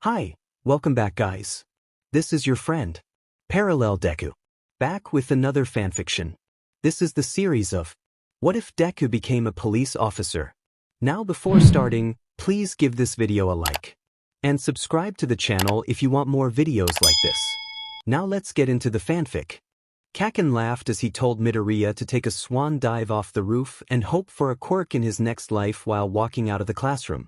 Hi, welcome back guys. This is your friend, Parallel Deku. Back with another fanfiction. This is the series of What if Deku became a police officer? Now before starting, please give this video a like. And subscribe to the channel if you want more videos like this. Now let's get into the fanfic. Kaken laughed as he told Midoriya to take a swan dive off the roof and hope for a quirk in his next life while walking out of the classroom.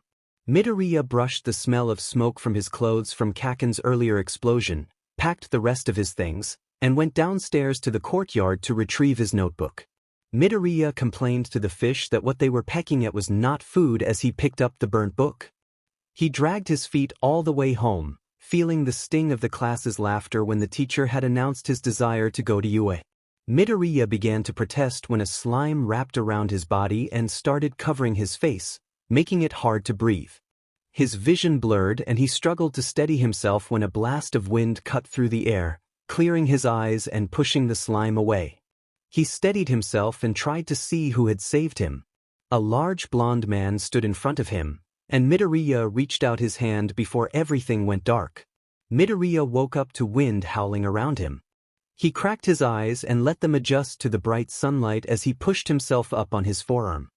Midoriya brushed the smell of smoke from his clothes from Kaken's earlier explosion, packed the rest of his things, and went downstairs to the courtyard to retrieve his notebook. Midoriya complained to the fish that what they were pecking at was not food as he picked up the burnt book. He dragged his feet all the way home, feeling the sting of the class's laughter when the teacher had announced his desire to go to UA. Midoriya began to protest when a slime wrapped around his body and started covering his face, making it hard to breathe. His vision blurred and he struggled to steady himself when a blast of wind cut through the air, clearing his eyes and pushing the slime away. He steadied himself and tried to see who had saved him. A large blonde man stood in front of him, and Midoriya reached out his hand before everything went dark. Midoriya woke up to wind howling around him. He cracked his eyes and let them adjust to the bright sunlight as he pushed himself up on his forearm.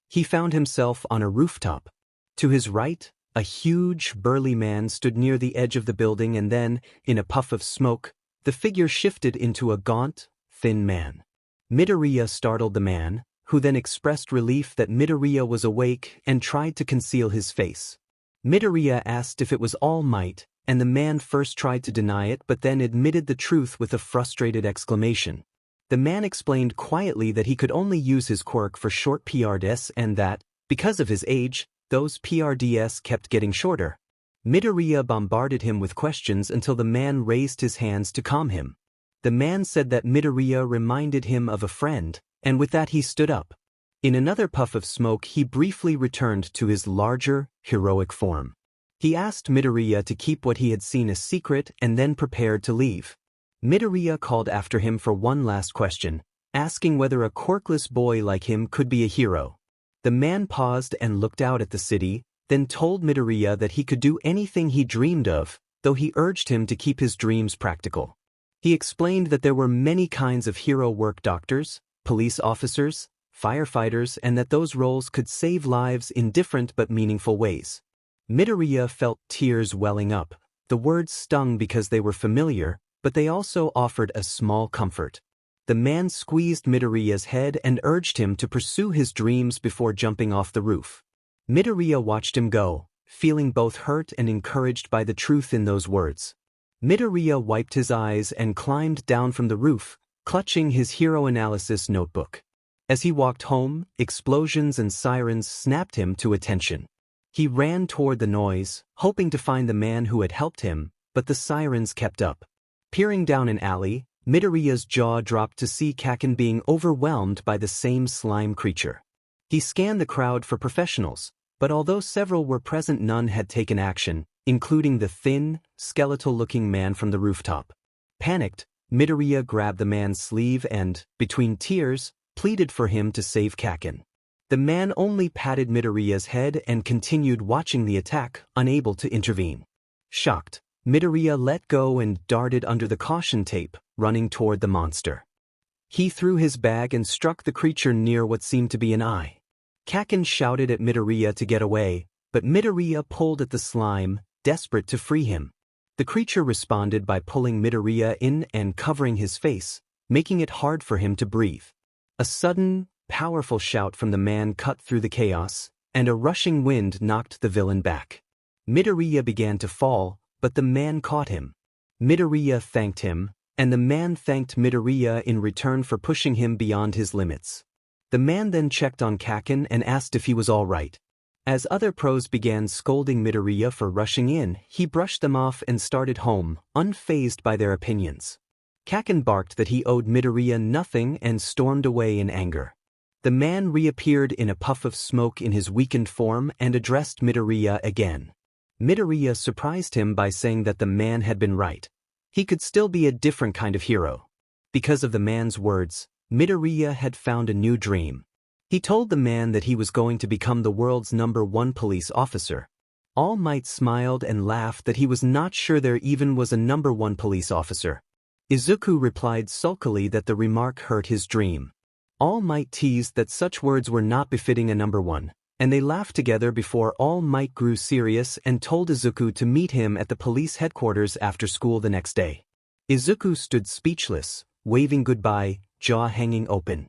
He found himself on a rooftop. To his right, a huge, burly man stood near the edge of the building, and then, in a puff of smoke, the figure shifted into a gaunt, thin man. Midoriya startled the man, who then expressed relief that Midoriya was awake and tried to conceal his face. Midoriya asked if it was All Might, and the man first tried to deny it but then admitted the truth with a frustrated exclamation. The man explained quietly that he could only use his quirk for short PRDS and that, because of his age, those PRDS kept getting shorter. Midoriya bombarded him with questions until the man raised his hands to calm him. The man said that Midoriya reminded him of a friend, and with that he stood up. In another puff of smoke he briefly returned to his larger, heroic form. He asked Midoriya to keep what he had seen a secret and then prepared to leave. Midoriya called after him for one last question, asking whether a quirkless boy like him could be a hero. The man paused and looked out at the city, then told Midoriya that he could do anything he dreamed of, though he urged him to keep his dreams practical. He explained that there were many kinds of hero work: doctors, police officers, firefighters, and that those roles could save lives in different but meaningful ways. Midoriya felt tears welling up. The words stung because they were familiar, but they also offered a small comfort. The man squeezed Midoriya's head and urged him to pursue his dreams before jumping off the roof. Midoriya watched him go, feeling both hurt and encouraged by the truth in those words. Midoriya wiped his eyes and climbed down from the roof, clutching his hero analysis notebook. As he walked home, explosions and sirens snapped him to attention. He ran toward the noise, hoping to find the man who had helped him, but the sirens kept up. Peering down an alley, Midoriya's jaw dropped to see Kaken being overwhelmed by the same slime creature. He scanned the crowd for professionals, but although several were present, none had taken action, including the thin, skeletal-looking man from the rooftop. Panicked, Midoriya grabbed the man's sleeve and, between tears, pleaded for him to save Kaken. The man only patted Midoriya's head and continued watching the attack, unable to intervene. Shocked, Midoriya let go and darted under the caution tape, running toward the monster. He threw his bag and struck the creature near what seemed to be an eye. Kaken shouted at Midoriya to get away, but Midoriya pulled at the slime, desperate to free him. The creature responded by pulling Midoriya in and covering his face, making it hard for him to breathe. A sudden, powerful shout from the man cut through the chaos, and a rushing wind knocked the villain back. Midoriya began to fall, but the man caught him. Midoriya thanked him, and the man thanked Midoriya in return for pushing him beyond his limits. The man then checked on Kaken and asked if he was all right. As other pros began scolding Midoriya for rushing in, he brushed them off and started home, unfazed by their opinions. Kaken barked that he owed Midoriya nothing and stormed away in anger. The man reappeared in a puff of smoke in his weakened form and addressed Midoriya again. Midoriya surprised him by saying that the man had been right. He could still be a different kind of hero. Because of the man's words, Midoriya had found a new dream. He told the man that he was going to become the world's #1 police officer. All Might smiled and laughed that he was not sure there even was a number 1 police officer. Izuku replied sulkily that the remark hurt his dream. All Might teased that such words were not befitting a number 1, and they laughed together before All Might grew serious and told Izuku to meet him at the police headquarters after school the next day. Izuku stood speechless, waving goodbye, jaw hanging open.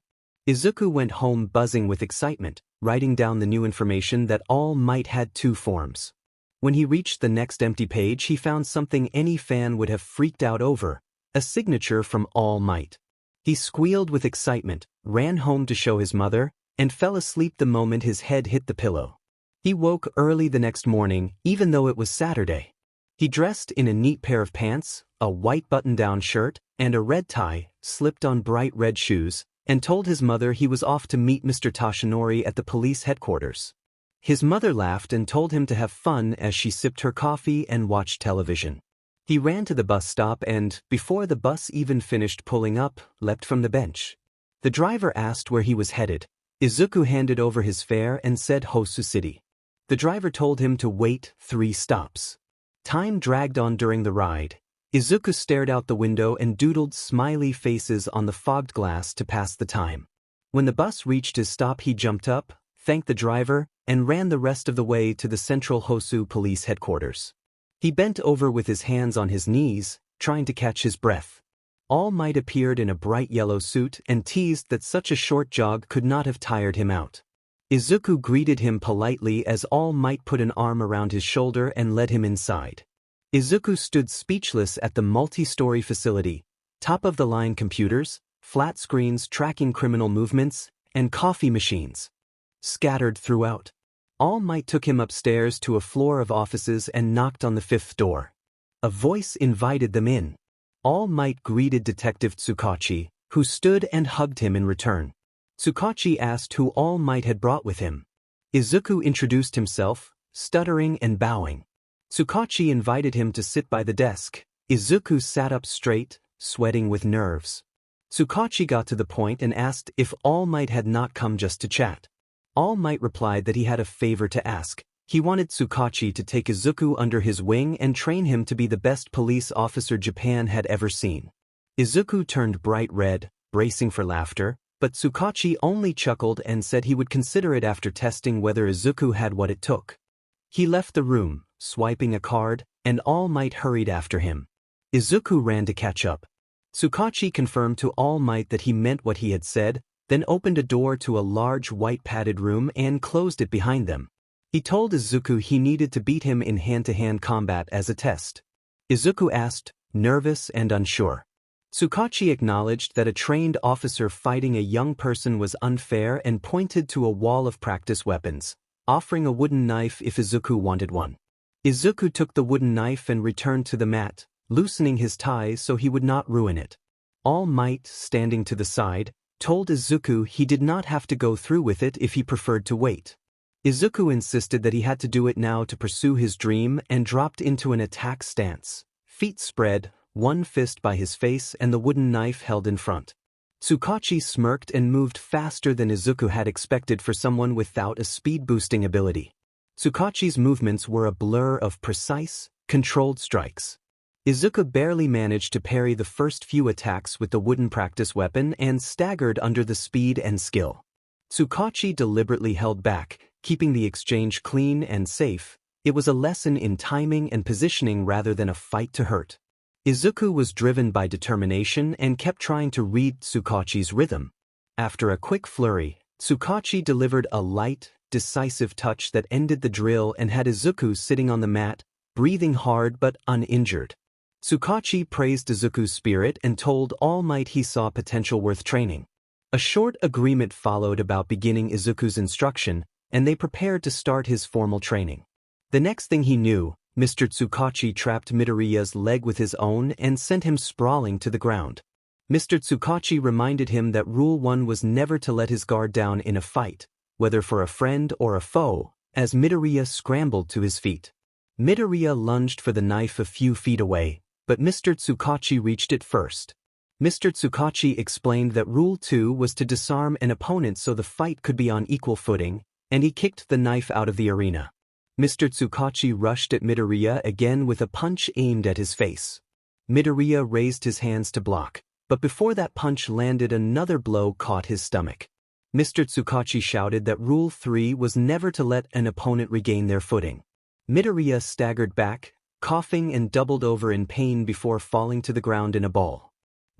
Izuku went home buzzing with excitement, writing down the new information that All Might had 2 forms. When he reached the next empty page, he found something any fan would have freaked out over, a signature from All Might. He squealed with excitement, ran home to show his mother, and fell asleep the moment his head hit the pillow. He woke early the next morning, even though it was Saturday. He dressed in a neat pair of pants, a white button-down shirt, and a red tie, slipped on bright red shoes, and told his mother he was off to meet Mr. Tashinori at the police headquarters. His mother laughed and told him to have fun as she sipped her coffee and watched television. He ran to the bus stop and, before the bus even finished pulling up, leapt from the bench. The driver asked where he was headed. Izuku handed over his fare and said Hosu City. The driver told him to wait 3 stops. Time dragged on during the ride. Izuku stared out the window and doodled smiley faces on the fogged glass to pass the time. When the bus reached his stop, he jumped up, thanked the driver, and ran the rest of the way to the central Hosu police headquarters. He bent over with his hands on his knees, trying to catch his breath. All Might appeared in a bright yellow suit and teased that such a short jog could not have tired him out. Izuku greeted him politely as All Might put an arm around his shoulder and led him inside. Izuku stood speechless at the multi-story facility, top-of-the-line computers, flat screens tracking criminal movements, and coffee machines scattered throughout. All Might took him upstairs to a floor of offices and knocked on the 5th door. A voice invited them in. All Might greeted Detective Tsukachi, who stood and hugged him in return. Tsukachi asked who All Might had brought with him. Izuku introduced himself, stuttering and bowing. Tsukachi invited him to sit by the desk. Izuku sat up straight, sweating with nerves. Tsukachi got to the point and asked if All Might had not come just to chat. All Might replied that he had a favor to ask. He wanted Tsukachi to take Izuku under his wing and train him to be the best police officer Japan had ever seen. Izuku turned bright red, bracing for laughter, but Tsukachi only chuckled and said he would consider it after testing whether Izuku had what it took. He left the room, swiping a card, and All Might hurried after him. Izuku ran to catch up. Tsukachi confirmed to All Might that he meant what he had said, then opened a door to a large white padded room and closed it behind them. He told Izuku he needed to beat him in hand-to-hand combat as a test. Izuku asked, nervous and unsure. Tsukachi acknowledged that a trained officer fighting a young person was unfair and pointed to a wall of practice weapons, offering a wooden knife if Izuku wanted one. Izuku took the wooden knife and returned to the mat, loosening his tie so he would not ruin it. All Might, standing to the side, told Izuku he did not have to go through with it if he preferred to wait. Izuku insisted that he had to do it now to pursue his dream and dropped into an attack stance, feet spread, one fist by his face and the wooden knife held in front. Tsukachi smirked and moved faster than Izuku had expected for someone without a speed-boosting ability. Tsukachi's movements were a blur of precise, controlled strikes. Izuku barely managed to parry the first few attacks with the wooden practice weapon and staggered under the speed and skill. Tsukachi deliberately held back, keeping the exchange clean and safe. It was a lesson in timing and positioning rather than a fight to hurt. Izuku was driven by determination and kept trying to read Tsukachi's rhythm. After a quick flurry, Tsukachi delivered a light, decisive touch that ended the drill and had Izuku sitting on the mat, breathing hard but uninjured. Tsukachi praised Izuku's spirit and told All Might he saw potential worth training. A short agreement followed about beginning Izuku's instruction, and they prepared to start his formal training. The next thing he knew, Mr. Tsukachi trapped Midoriya's leg with his own and sent him sprawling to the ground. Mr. Tsukachi reminded him that Rule 1 was never to let his guard down in a fight, whether for a friend or a foe, as Midoriya scrambled to his feet. Midoriya lunged for the knife a few feet away, but Mr. Tsukachi reached it first. Mr. Tsukachi explained that Rule 2 was to disarm an opponent so the fight could be on equal footing, and he kicked the knife out of the arena. Mr. Tsukachi rushed at Midoriya again with a punch aimed at his face. Midoriya raised his hands to block, but before that punch landed, another blow caught his stomach. Mr. Tsukachi shouted that Rule 3 was never to let an opponent regain their footing. Midoriya staggered back, coughing and doubled over in pain before falling to the ground in a ball.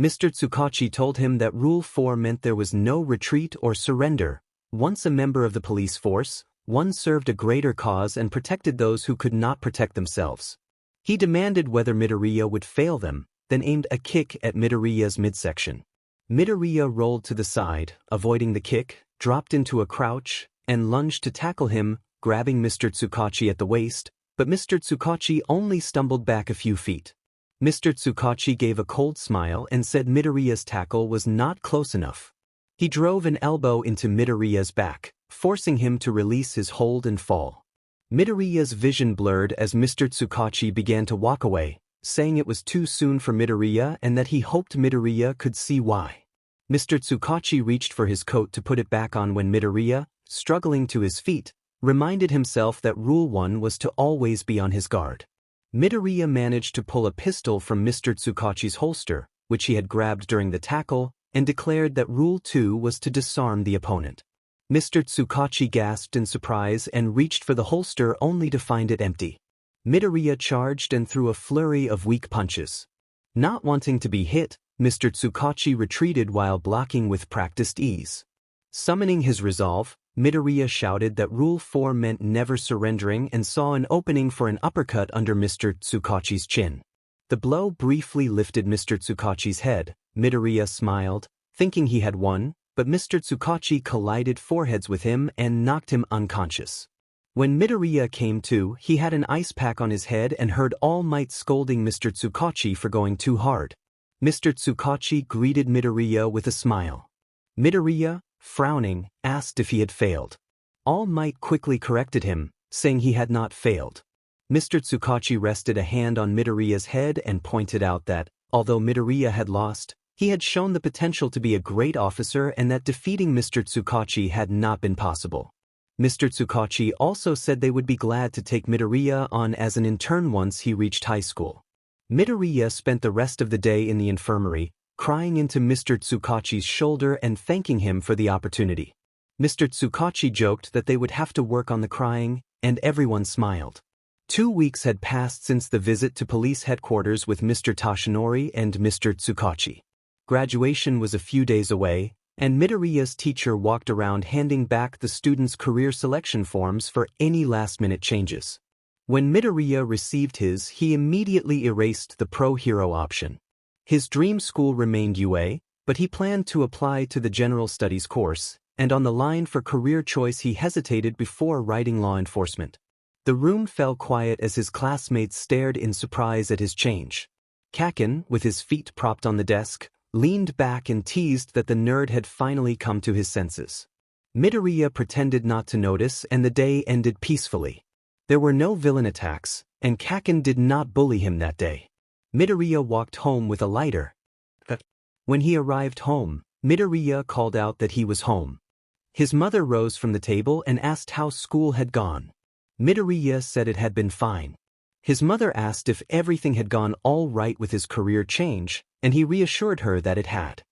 Mr. Tsukachi told him that Rule 4 meant there was no retreat or surrender. Once a member of the police force, one served a greater cause and protected those who could not protect themselves. He demanded whether Midoriya would fail them, then aimed a kick at Midoriya's midsection. Midoriya rolled to the side, avoiding the kick, dropped into a crouch, and lunged to tackle him, grabbing Mr. Tsukachi at the waist, but Mr. Tsukachi only stumbled back a few feet. Mr. Tsukachi gave a cold smile and said Midoriya's tackle was not close enough. He drove an elbow into Midoriya's back, forcing him to release his hold and fall. Midoriya's vision blurred as Mr. Tsukachi began to walk away, saying it was too soon for Midoriya and that he hoped Midoriya could see why. Mr. Tsukachi reached for his coat to put it back on when Midoriya, struggling to his feet, reminded himself that Rule 1 was to always be on his guard. Midoriya managed to pull a pistol from Mr. Tsukachi's holster, which he had grabbed during the tackle, and declared that Rule 2 was to disarm the opponent. Mr. Tsukachi gasped in surprise and reached for the holster only to find it empty. Midoriya charged and threw a flurry of weak punches. Not wanting to be hit, Mr. Tsukachi retreated while blocking with practiced ease. Summoning his resolve, Midoriya shouted that Rule 4 meant never surrendering and saw an opening for an uppercut under Mr. Tsukachi's chin. The blow briefly lifted Mr. Tsukachi's head. Midoriya smiled, thinking he had won, but Mr. Tsukachi collided foreheads with him and knocked him unconscious. When Midoriya came to, he had an ice pack on his head and heard All Might scolding Mr. Tsukachi for going too hard. Mr. Tsukachi greeted Midoriya with a smile. Midoriya, frowning, asked if he had failed. All Might quickly corrected him, saying he had not failed. Mr. Tsukachi rested a hand on Midoriya's head and pointed out that, although Midoriya had lost, he had shown the potential to be a great officer and that defeating Mr. Tsukachi had not been possible. Mr. Tsukachi also said they would be glad to take Midoriya on as an intern once he reached high school. Midoriya spent the rest of the day in the infirmary, crying into Mr. Tsukachi's shoulder and thanking him for the opportunity. Mr. Tsukachi joked that they would have to work on the crying, and everyone smiled. 2 weeks had passed since the visit to police headquarters with Mr. Tashinori and Mr. Tsukachi. Graduation was a few days away, and Midoriya's teacher walked around handing back the students' career selection forms for any last-minute changes. When Midoriya received his, he immediately erased the pro-hero option. His dream school remained UA, but he planned to apply to the general studies course, and on the line for career choice he hesitated before writing law enforcement. The room fell quiet as his classmates stared in surprise at his change. Kaken, with his feet propped on the desk, leaned back and teased that the nerd had finally come to his senses. Midoriya pretended not to notice and the day ended peacefully. There were no villain attacks, and Kaken did not bully him that day. Midoriya walked home with a lighter. When he arrived home, Midoriya called out that he was home. His mother rose from the table and asked how school had gone. Midoriya said it had been fine. His mother asked if everything had gone all right with his career change, and he reassured her that it had.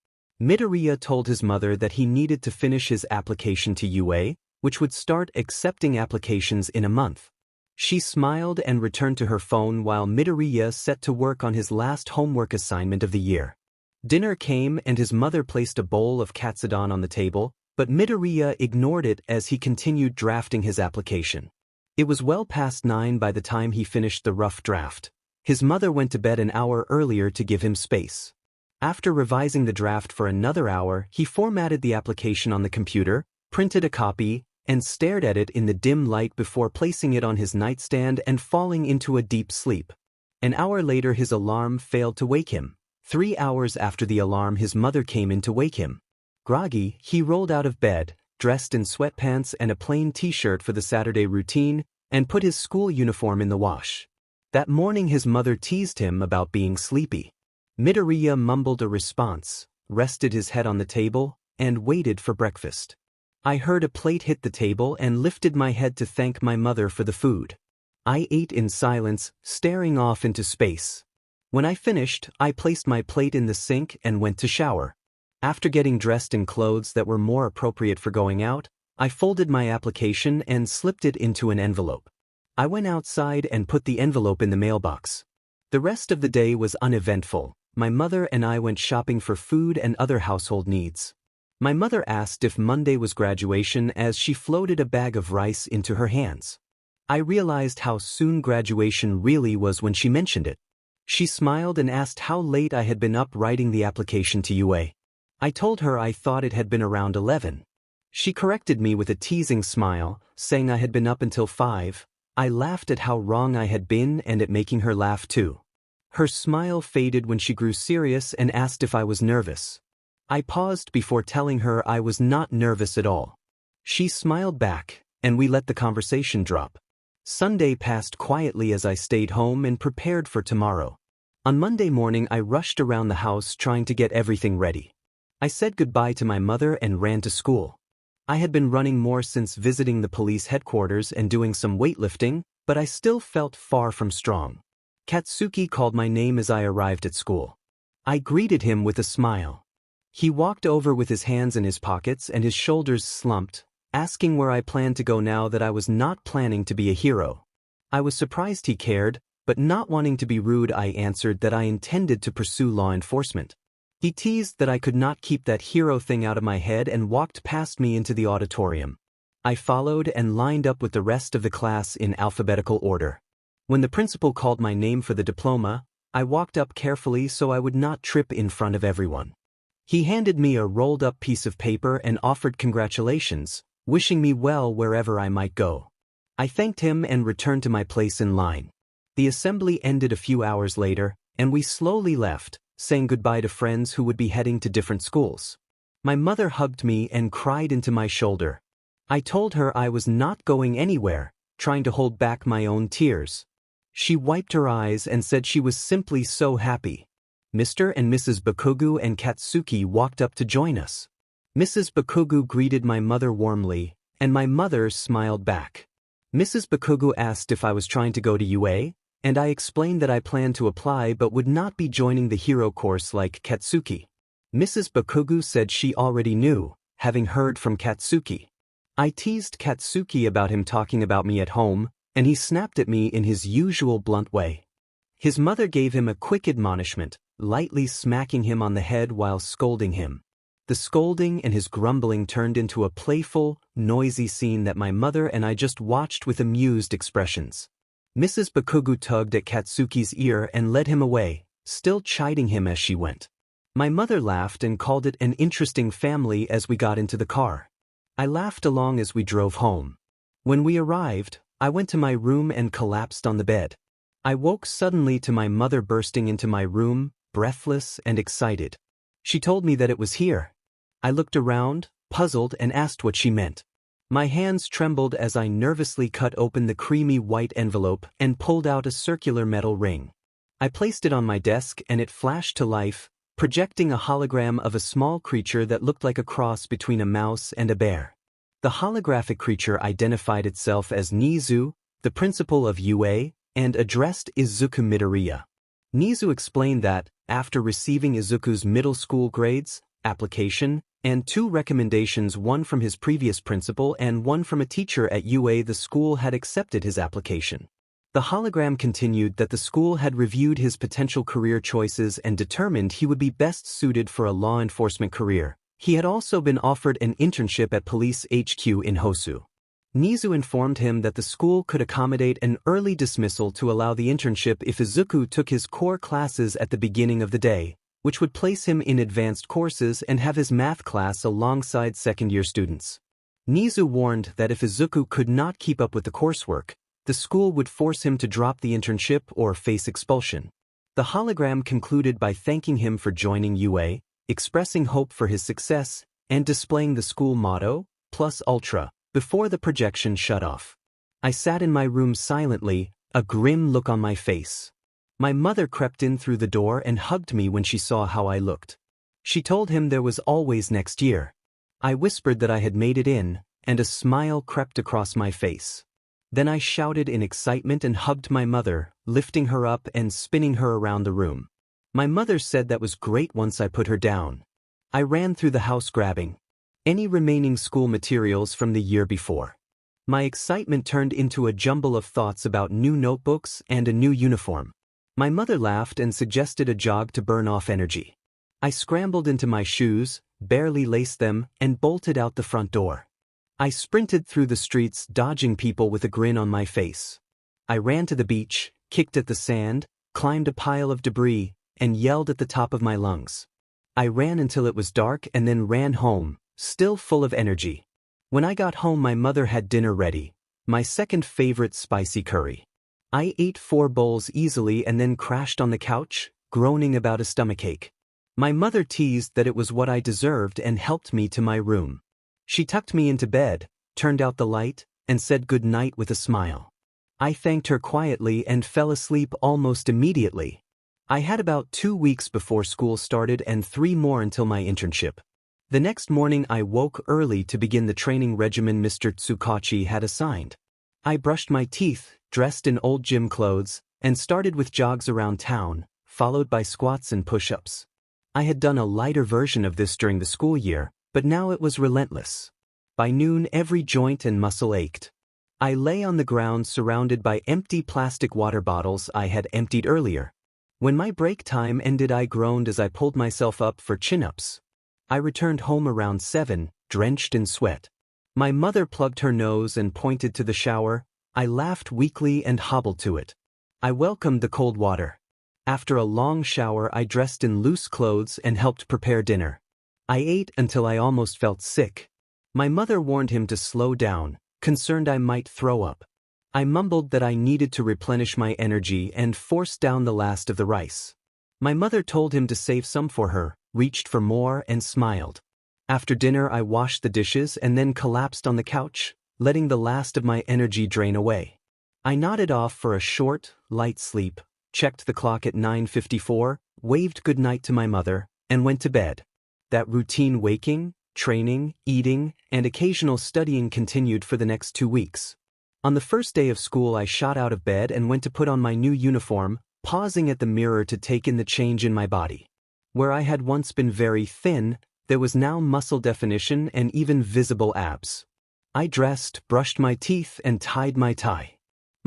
Midoriya told his mother that he needed to finish his application to UA, which would start accepting applications in a month. She smiled and returned to her phone while Midoriya set to work on his last homework assignment of the year. Dinner came and his mother placed a bowl of katsudon on the table, but Midoriya ignored it as he continued drafting his application. It was well past 9 by the time he finished the rough draft. His mother went to bed an hour earlier to give him space. After revising the draft for another hour, he formatted the application on the computer, printed a copy, and stared at it in the dim light before placing it on his nightstand and falling into a deep sleep. An hour later his alarm failed to wake him. 3 hours after the alarm his mother came in to wake him. Groggy, he rolled out of bed, dressed in sweatpants and a plain t-shirt for the Saturday routine, and put his school uniform in the wash. That morning his mother teased him about being sleepy. Midoriya mumbled a response, rested his head on the table, and waited for breakfast. I heard a plate hit the table and lifted my head to thank my mother for the food. I ate in silence, staring off into space. When I finished, I placed my plate in the sink and went to shower. After getting dressed in clothes that were more appropriate for going out, I folded my application and slipped it into an envelope. I went outside and put the envelope in the mailbox. The rest of the day was uneventful. My mother and I went shopping for food and other household needs. My mother asked if Monday was graduation as she floated a bag of rice into her hands. I realized how soon graduation really was when she mentioned it. She smiled and asked how late I had been up writing the application to UA. I told her I thought it had been around 11. She corrected me with a teasing smile, saying I had been up until 5. I laughed at how wrong I had been and at making her laugh too. Her smile faded when she grew serious and asked if I was nervous. I paused before telling her I was not nervous at all. She smiled back, and we let the conversation drop. Sunday passed quietly as I stayed home and prepared for tomorrow. On Monday morning I rushed around the house trying to get everything ready. I said goodbye to my mother and ran to school. I had been running more since visiting the police headquarters and doing some weightlifting, but I still felt far from strong. Katsuki called my name as I arrived at school. I greeted him with a smile. He walked over with his hands in his pockets and his shoulders slumped, asking where I planned to go now that I was not planning to be a hero. I was surprised he cared, but not wanting to be rude I answered that I intended to pursue law enforcement. He teased that I could not keep that hero thing out of my head and walked past me into the auditorium. I followed and lined up with the rest of the class in alphabetical order. When the principal called my name for the diploma, I walked up carefully so I would not trip in front of everyone. He handed me a rolled-up piece of paper and offered congratulations, wishing me well wherever I might go. I thanked him and returned to my place in line. The assembly ended a few hours later, and we slowly left, saying goodbye to friends who would be heading to different schools. My mother hugged me and cried into my shoulder. I told her I was not going anywhere, trying to hold back my own tears. She wiped her eyes and said she was simply so happy. Mr. and Mrs. Bakugu and Katsuki walked up to join us. Mrs. Bakugu greeted my mother warmly, and my mother smiled back. Mrs. Bakugu asked if I was trying to go to UA, and I explained that I planned to apply but would not be joining the hero course like Katsuki. Mrs. Bakugu said she already knew, having heard from Katsuki. I teased Katsuki about him talking about me at home, and he snapped at me in his usual blunt way. His mother gave him a quick admonishment, lightly smacking him on the head while scolding him. The scolding and his grumbling turned into a playful, noisy scene that my mother and I just watched with amused expressions. Mrs. Bakugu tugged at Katsuki's ear and led him away, still chiding him as she went. My mother laughed and called it an interesting family as we got into the car. I laughed along as we drove home. When we arrived, I went to my room and collapsed on the bed. I woke suddenly to my mother bursting into my room, breathless and excited. She told me that it was here. I looked around, puzzled, and asked what she meant. My hands trembled as I nervously cut open the creamy white envelope and pulled out a circular metal ring. I placed it on my desk and it flashed to life, projecting a hologram of a small creature that looked like a cross between a mouse and a bear. The holographic creature identified itself as Nizu, the principal of UA, and addressed Izuku Midoriya. Nizu explained that, after receiving Izuku's middle school grades, application, and 2 recommendations, one from his previous principal and one from a teacher at UA, the school had accepted his application. The hologram continued that the school had reviewed his potential career choices and determined he would be best suited for a law enforcement career. He had also been offered an internship at Police HQ in Hosu. Nizu informed him that the school could accommodate an early dismissal to allow the internship if Izuku took his core classes at the beginning of the day, which would place him in advanced courses and have his math class alongside second-year students. Nizu warned that if Izuku could not keep up with the coursework, the school would force him to drop the internship or face expulsion. The hologram concluded by thanking him for joining UA, expressing hope for his success, and displaying the school motto, Plus Ultra, before the projection shut off. I sat in my room silently, a grim look on my face. My mother crept in through the door and hugged me when she saw how I looked. She told him there was always next year. I whispered that I had made it in, and a smile crept across my face. Then I shouted in excitement and hugged my mother, lifting her up and spinning her around the room. My mother said that was great once I put her down. I ran through the house grabbing any remaining school materials from the year before. My excitement turned into a jumble of thoughts about new notebooks and a new uniform. My mother laughed and suggested a jog to burn off energy. I scrambled into my shoes, barely laced them, and bolted out the front door. I sprinted through the streets, dodging people with a grin on my face. I ran to the beach, kicked at the sand, climbed a pile of debris, and yelled at the top of my lungs. I ran until it was dark and then ran home, still full of energy. When I got home, my mother had dinner ready, my second favorite spicy curry. I ate 4 bowls easily and then crashed on the couch, groaning about a stomachache. My mother teased that it was what I deserved and helped me to my room. She tucked me into bed, turned out the light, and said good night with a smile. I thanked her quietly and fell asleep almost immediately. I had about 2 weeks before school started and 3 more until my internship. The next morning I woke early to begin the training regimen Mr. Tsukachi had assigned. I brushed my teeth, dressed in old gym clothes, and started with jogs around town, followed by squats and push-ups. I had done a lighter version of this during the school year, but now it was relentless. By noon every joint and muscle ached. I lay on the ground surrounded by empty plastic water bottles I had emptied earlier. When my break time ended, I groaned as I pulled myself up for chin-ups. I returned home around 7, drenched in sweat. My mother plugged her nose and pointed to the shower. I laughed weakly and hobbled to it. I welcomed the cold water. After a long shower, I dressed in loose clothes and helped prepare dinner. I ate until I almost felt sick. My mother warned him to slow down, concerned I might throw up. I mumbled that I needed to replenish my energy and forced down the last of the rice. My mother told him to save some for her, reached for more, and smiled. After dinner, I washed the dishes and then collapsed on the couch, letting the last of my energy drain away. I nodded off for a short, light sleep, checked the clock at 9:54, waved goodnight to my mother, and went to bed. That routine waking, training, eating, and occasional studying continued for the next 2 weeks. On the first day of school, I shot out of bed and went to put on my new uniform, pausing at the mirror to take in the change in my body. Where I had once been very thin, there was now muscle definition and even visible abs. I dressed, brushed my teeth, and tied my tie.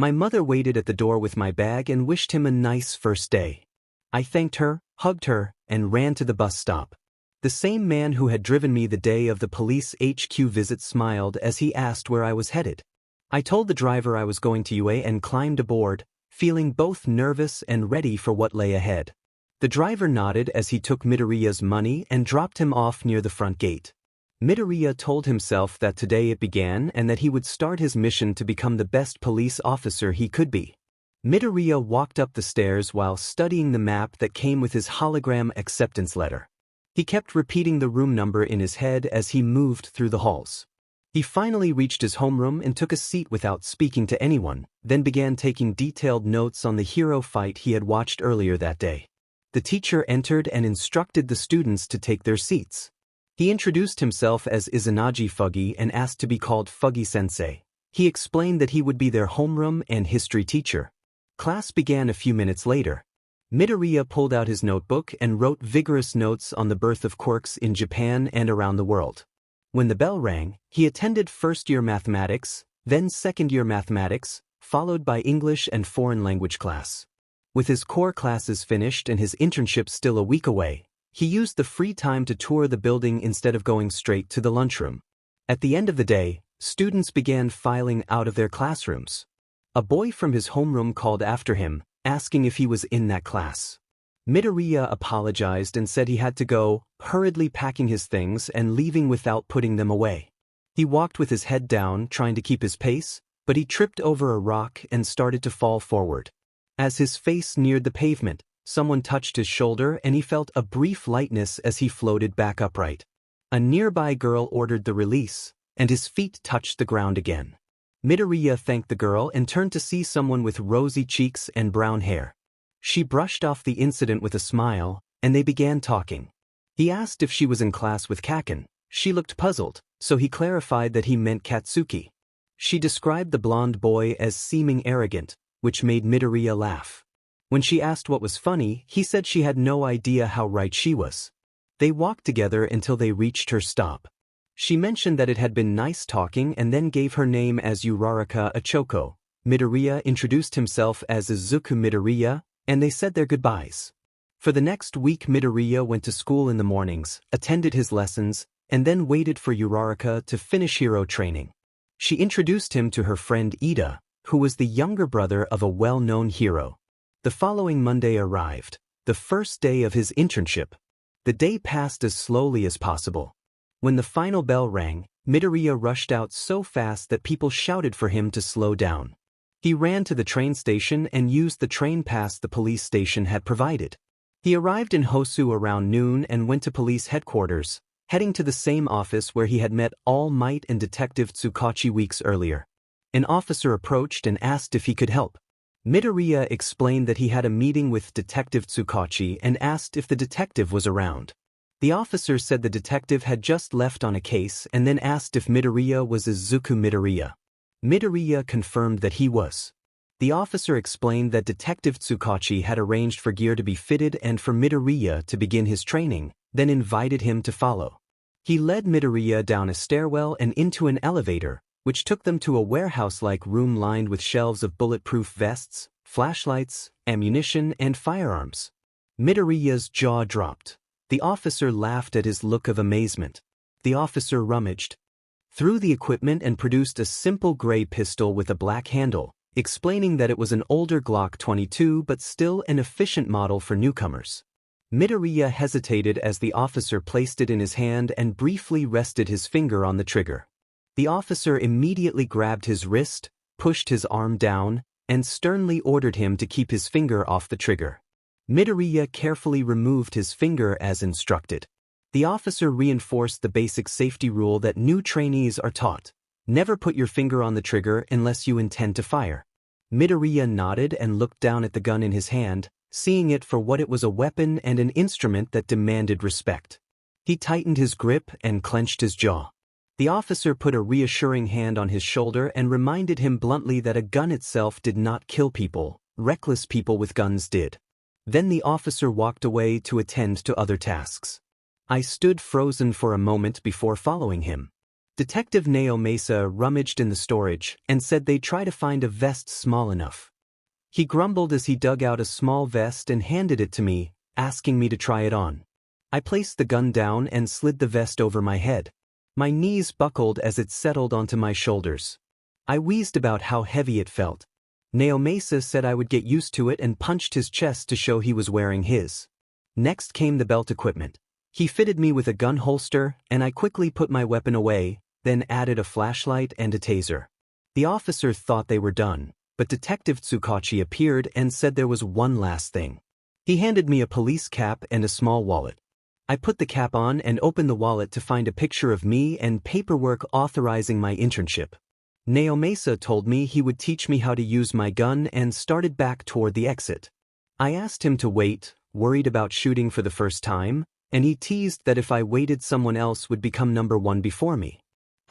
My mother waited at the door with my bag and wished him a nice first day. I thanked her, hugged her, and ran to the bus stop. The same man who had driven me the day of the police HQ visit smiled as he asked where I was headed. I told the driver I was going to UA and climbed aboard, feeling both nervous and ready for what lay ahead. The driver nodded as he took Midoriya's money and dropped him off near the front gate. Midoriya told himself that today it began and that he would start his mission to become the best police officer he could be. Midoriya walked up the stairs while studying the map that came with his hologram acceptance letter. He kept repeating the room number in his head as he moved through the halls. He finally reached his homeroom and took a seat without speaking to anyone, then began taking detailed notes on the hero fight he had watched earlier that day. The teacher entered and instructed the students to take their seats. He introduced himself as Izanagi Fuggy and asked to be called Fuggy-sensei. He explained that he would be their homeroom and history teacher. Class began a few minutes later. Midoriya pulled out his notebook and wrote vigorous notes on the birth of quirks in Japan and around the world. When the bell rang, he attended first-year mathematics, then second-year mathematics, followed by English and foreign language class. With his core classes finished and his internship still a week away, he used the free time to tour the building instead of going straight to the lunchroom. At the end of the day, students began filing out of their classrooms. A boy from his homeroom called after him, asking if he was in that class. Midoriya apologized and said he had to go, hurriedly packing his things and leaving without putting them away. He walked with his head down, trying to keep his pace, but he tripped over a rock and started to fall forward. As his face neared the pavement, someone touched his shoulder and he felt a brief lightness as he floated back upright. A nearby girl ordered the release, and his feet touched the ground again. Midoriya thanked the girl and turned to see someone with rosy cheeks and brown hair. She brushed off the incident with a smile, and they began talking. He asked if she was in class with Kaken, She looked puzzled, so he clarified that he meant Katsuki. She described the blonde boy as seeming arrogant, which made Midoriya laugh. When she asked what was funny, he said she had no idea how right she was. They walked together until they reached her stop. She mentioned that it had been nice talking and then gave her name as Uraraka Achoko. Midoriya introduced himself as Izuku Midoriya, and they said their goodbyes. For the next week, Midoriya went to school in the mornings, attended his lessons, and then waited for Uraraka to finish hero training. She introduced him to her friend Ida, who was the younger brother of a well-known hero. The following Monday arrived, the first day of his internship. The day passed as slowly as possible. When the final bell rang, Midoriya rushed out so fast that people shouted for him to slow down. He ran to the train station and used the train pass the police station had provided. He arrived in Hosu around noon and went to police headquarters, heading to the same office where he had met All Might and Detective Tsukachi weeks earlier. An officer approached and asked if he could help. Midoriya explained that he had a meeting with Detective Tsukachi and asked if the detective was around. The officer said the detective had just left on a case and then asked if Midoriya was Izuku Midoriya. Midoriya confirmed that he was. The officer explained that Detective Tsukachi had arranged for gear to be fitted and for Midoriya to begin his training, then invited him to follow. He led Midoriya down a stairwell and into an elevator, which took them to a warehouse-like room lined with shelves of bulletproof vests, flashlights, ammunition, and firearms. Midoriya's jaw dropped. The officer laughed at his look of amazement. The officer rummaged through the equipment and produced a simple gray pistol with a black handle, explaining that it was an older Glock 22 but still an efficient model for newcomers. Midoriya hesitated as the officer placed it in his hand and briefly rested his finger on the trigger. The officer immediately grabbed his wrist, pushed his arm down, and sternly ordered him to keep his finger off the trigger. Midoriya carefully removed his finger as instructed. The officer reinforced the basic safety rule that new trainees are taught: never put your finger on the trigger unless you intend to fire. Midoriya nodded and looked down at the gun in his hand, seeing it for what it was: a weapon and an instrument that demanded respect. He tightened his grip and clenched his jaw. The officer put a reassuring hand on his shoulder and reminded him bluntly that a gun itself did not kill people, reckless people with guns did. Then the officer walked away to attend to other tasks. I stood frozen for a moment before following him. Detective Naomasa rummaged in the storage and said they'd try to find a vest small enough. He grumbled as he dug out a small vest and handed it to me, asking me to try it on. I placed the gun down and slid the vest over my head. My knees buckled as it settled onto my shoulders. I wheezed about how heavy it felt. Naomasa said I would get used to it and punched his chest to show he was wearing his. Next came the belt equipment. He fitted me with a gun holster, and I quickly put my weapon away, then added a flashlight and a taser. The officer thought they were done, but Detective Tsukachi appeared and said there was one last thing. He handed me a police cap and a small wallet. I put the cap on and opened the wallet to find a picture of me and paperwork authorizing my internship. Naomasa told me he would teach me how to use my gun and started back toward the exit. I asked him to wait, worried about shooting for the first time, and he teased that if I waited someone else would become number one before me.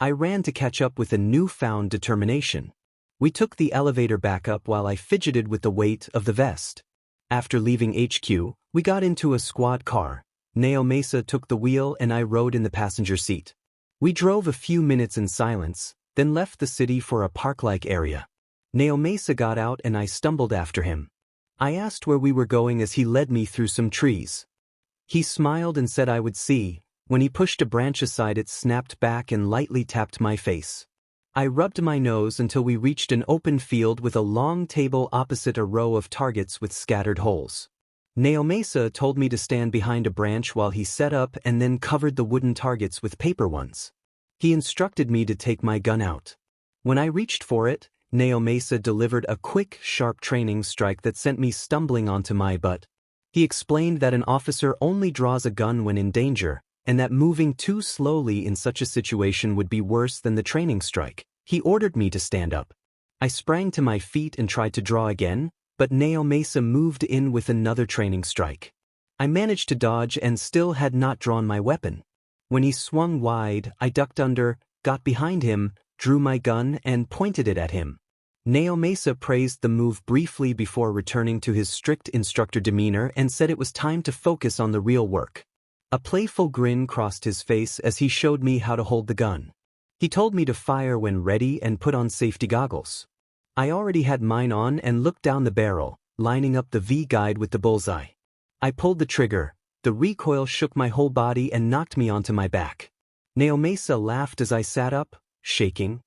I ran to catch up with a newfound determination. We took the elevator back up while I fidgeted with the weight of the vest. After leaving HQ, we got into a squad car. Naomasa took the wheel and I rode in the passenger seat. We drove a few minutes in silence, then left the city for a park-like area. Naomasa got out and I stumbled after him. I asked where we were going as he led me through some trees. He smiled and said I would see. When he pushed a branch aside, it snapped back and lightly tapped my face. I rubbed my nose until we reached an open field with a long table opposite a row of targets with scattered holes. Naomasa told me to stand behind a branch while he set up and then covered the wooden targets with paper ones. He instructed me to take my gun out. When I reached for it, Naomasa delivered a quick, sharp training strike that sent me stumbling onto my butt. He explained that an officer only draws a gun when in danger, and that moving too slowly in such a situation would be worse than the training strike. He ordered me to stand up. I sprang to my feet and tried to draw again, but Naomasa moved in with another training strike. I managed to dodge and still had not drawn my weapon. When he swung wide, I ducked under, got behind him, drew my gun and pointed it at him. Naomasa praised the move briefly before returning to his strict instructor demeanor and said it was time to focus on the real work. A playful grin crossed his face as he showed me how to hold the gun. He told me to fire when ready and put on safety goggles. I already had mine on and looked down the barrel, lining up the V-guide with the bullseye. I pulled the trigger, the recoil shook my whole body and knocked me onto my back. Naomasa laughed as I sat up, shaking.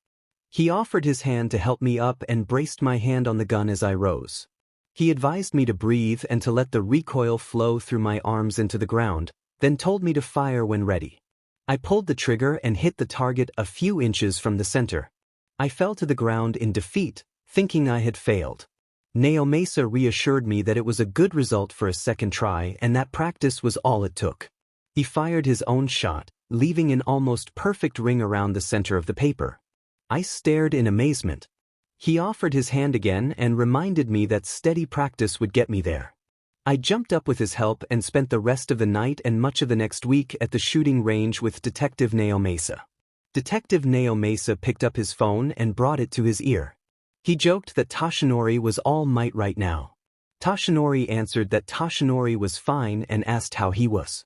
He offered his hand to help me up and braced my hand on the gun as I rose. He advised me to breathe and to let the recoil flow through my arms into the ground, then told me to fire when ready. I pulled the trigger and hit the target a few inches from the center. I fell to the ground in defeat, thinking I had failed. Naomasa reassured me that it was a good result for a second try and that practice was all it took. He fired his own shot, leaving an almost perfect ring around the center of the paper. I stared in amazement. He offered his hand again and reminded me that steady practice would get me there. I jumped up with his help and spent the rest of the night and much of the next week at the shooting range with Detective Naomasa. Detective Naomasa picked up his phone and brought it to his ear. He joked that Toshinori was all might right now. Toshinori answered that Toshinori was fine and asked how he was.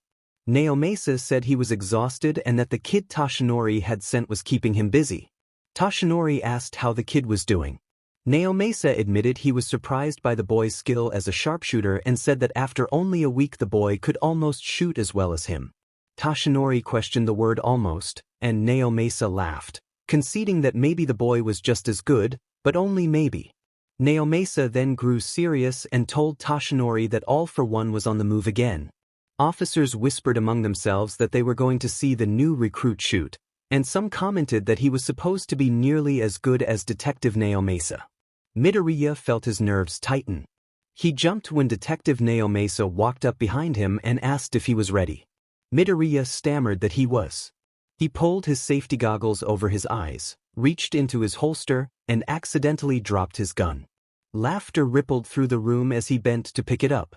Naomasa said he was exhausted and that the kid Toshinori had sent was keeping him busy. Toshinori asked how the kid was doing. Naomasa admitted he was surprised by the boy's skill as a sharpshooter and said that after only a week the boy could almost shoot as well as him. Toshinori questioned the word almost, and Naomasa laughed, conceding that maybe the boy was just as good, but only maybe. Naomasa then grew serious and told Toshinori that All for One was on the move again. Officers whispered among themselves that they were going to see the new recruit shoot, and some commented that he was supposed to be nearly as good as Detective Naomasa. Midoriya felt his nerves tighten. He jumped when Detective Naomasa walked up behind him and asked if he was ready. Midoriya stammered that he was. He pulled his safety goggles over his eyes, reached into his holster, and accidentally dropped his gun. Laughter rippled through the room as he bent to pick it up.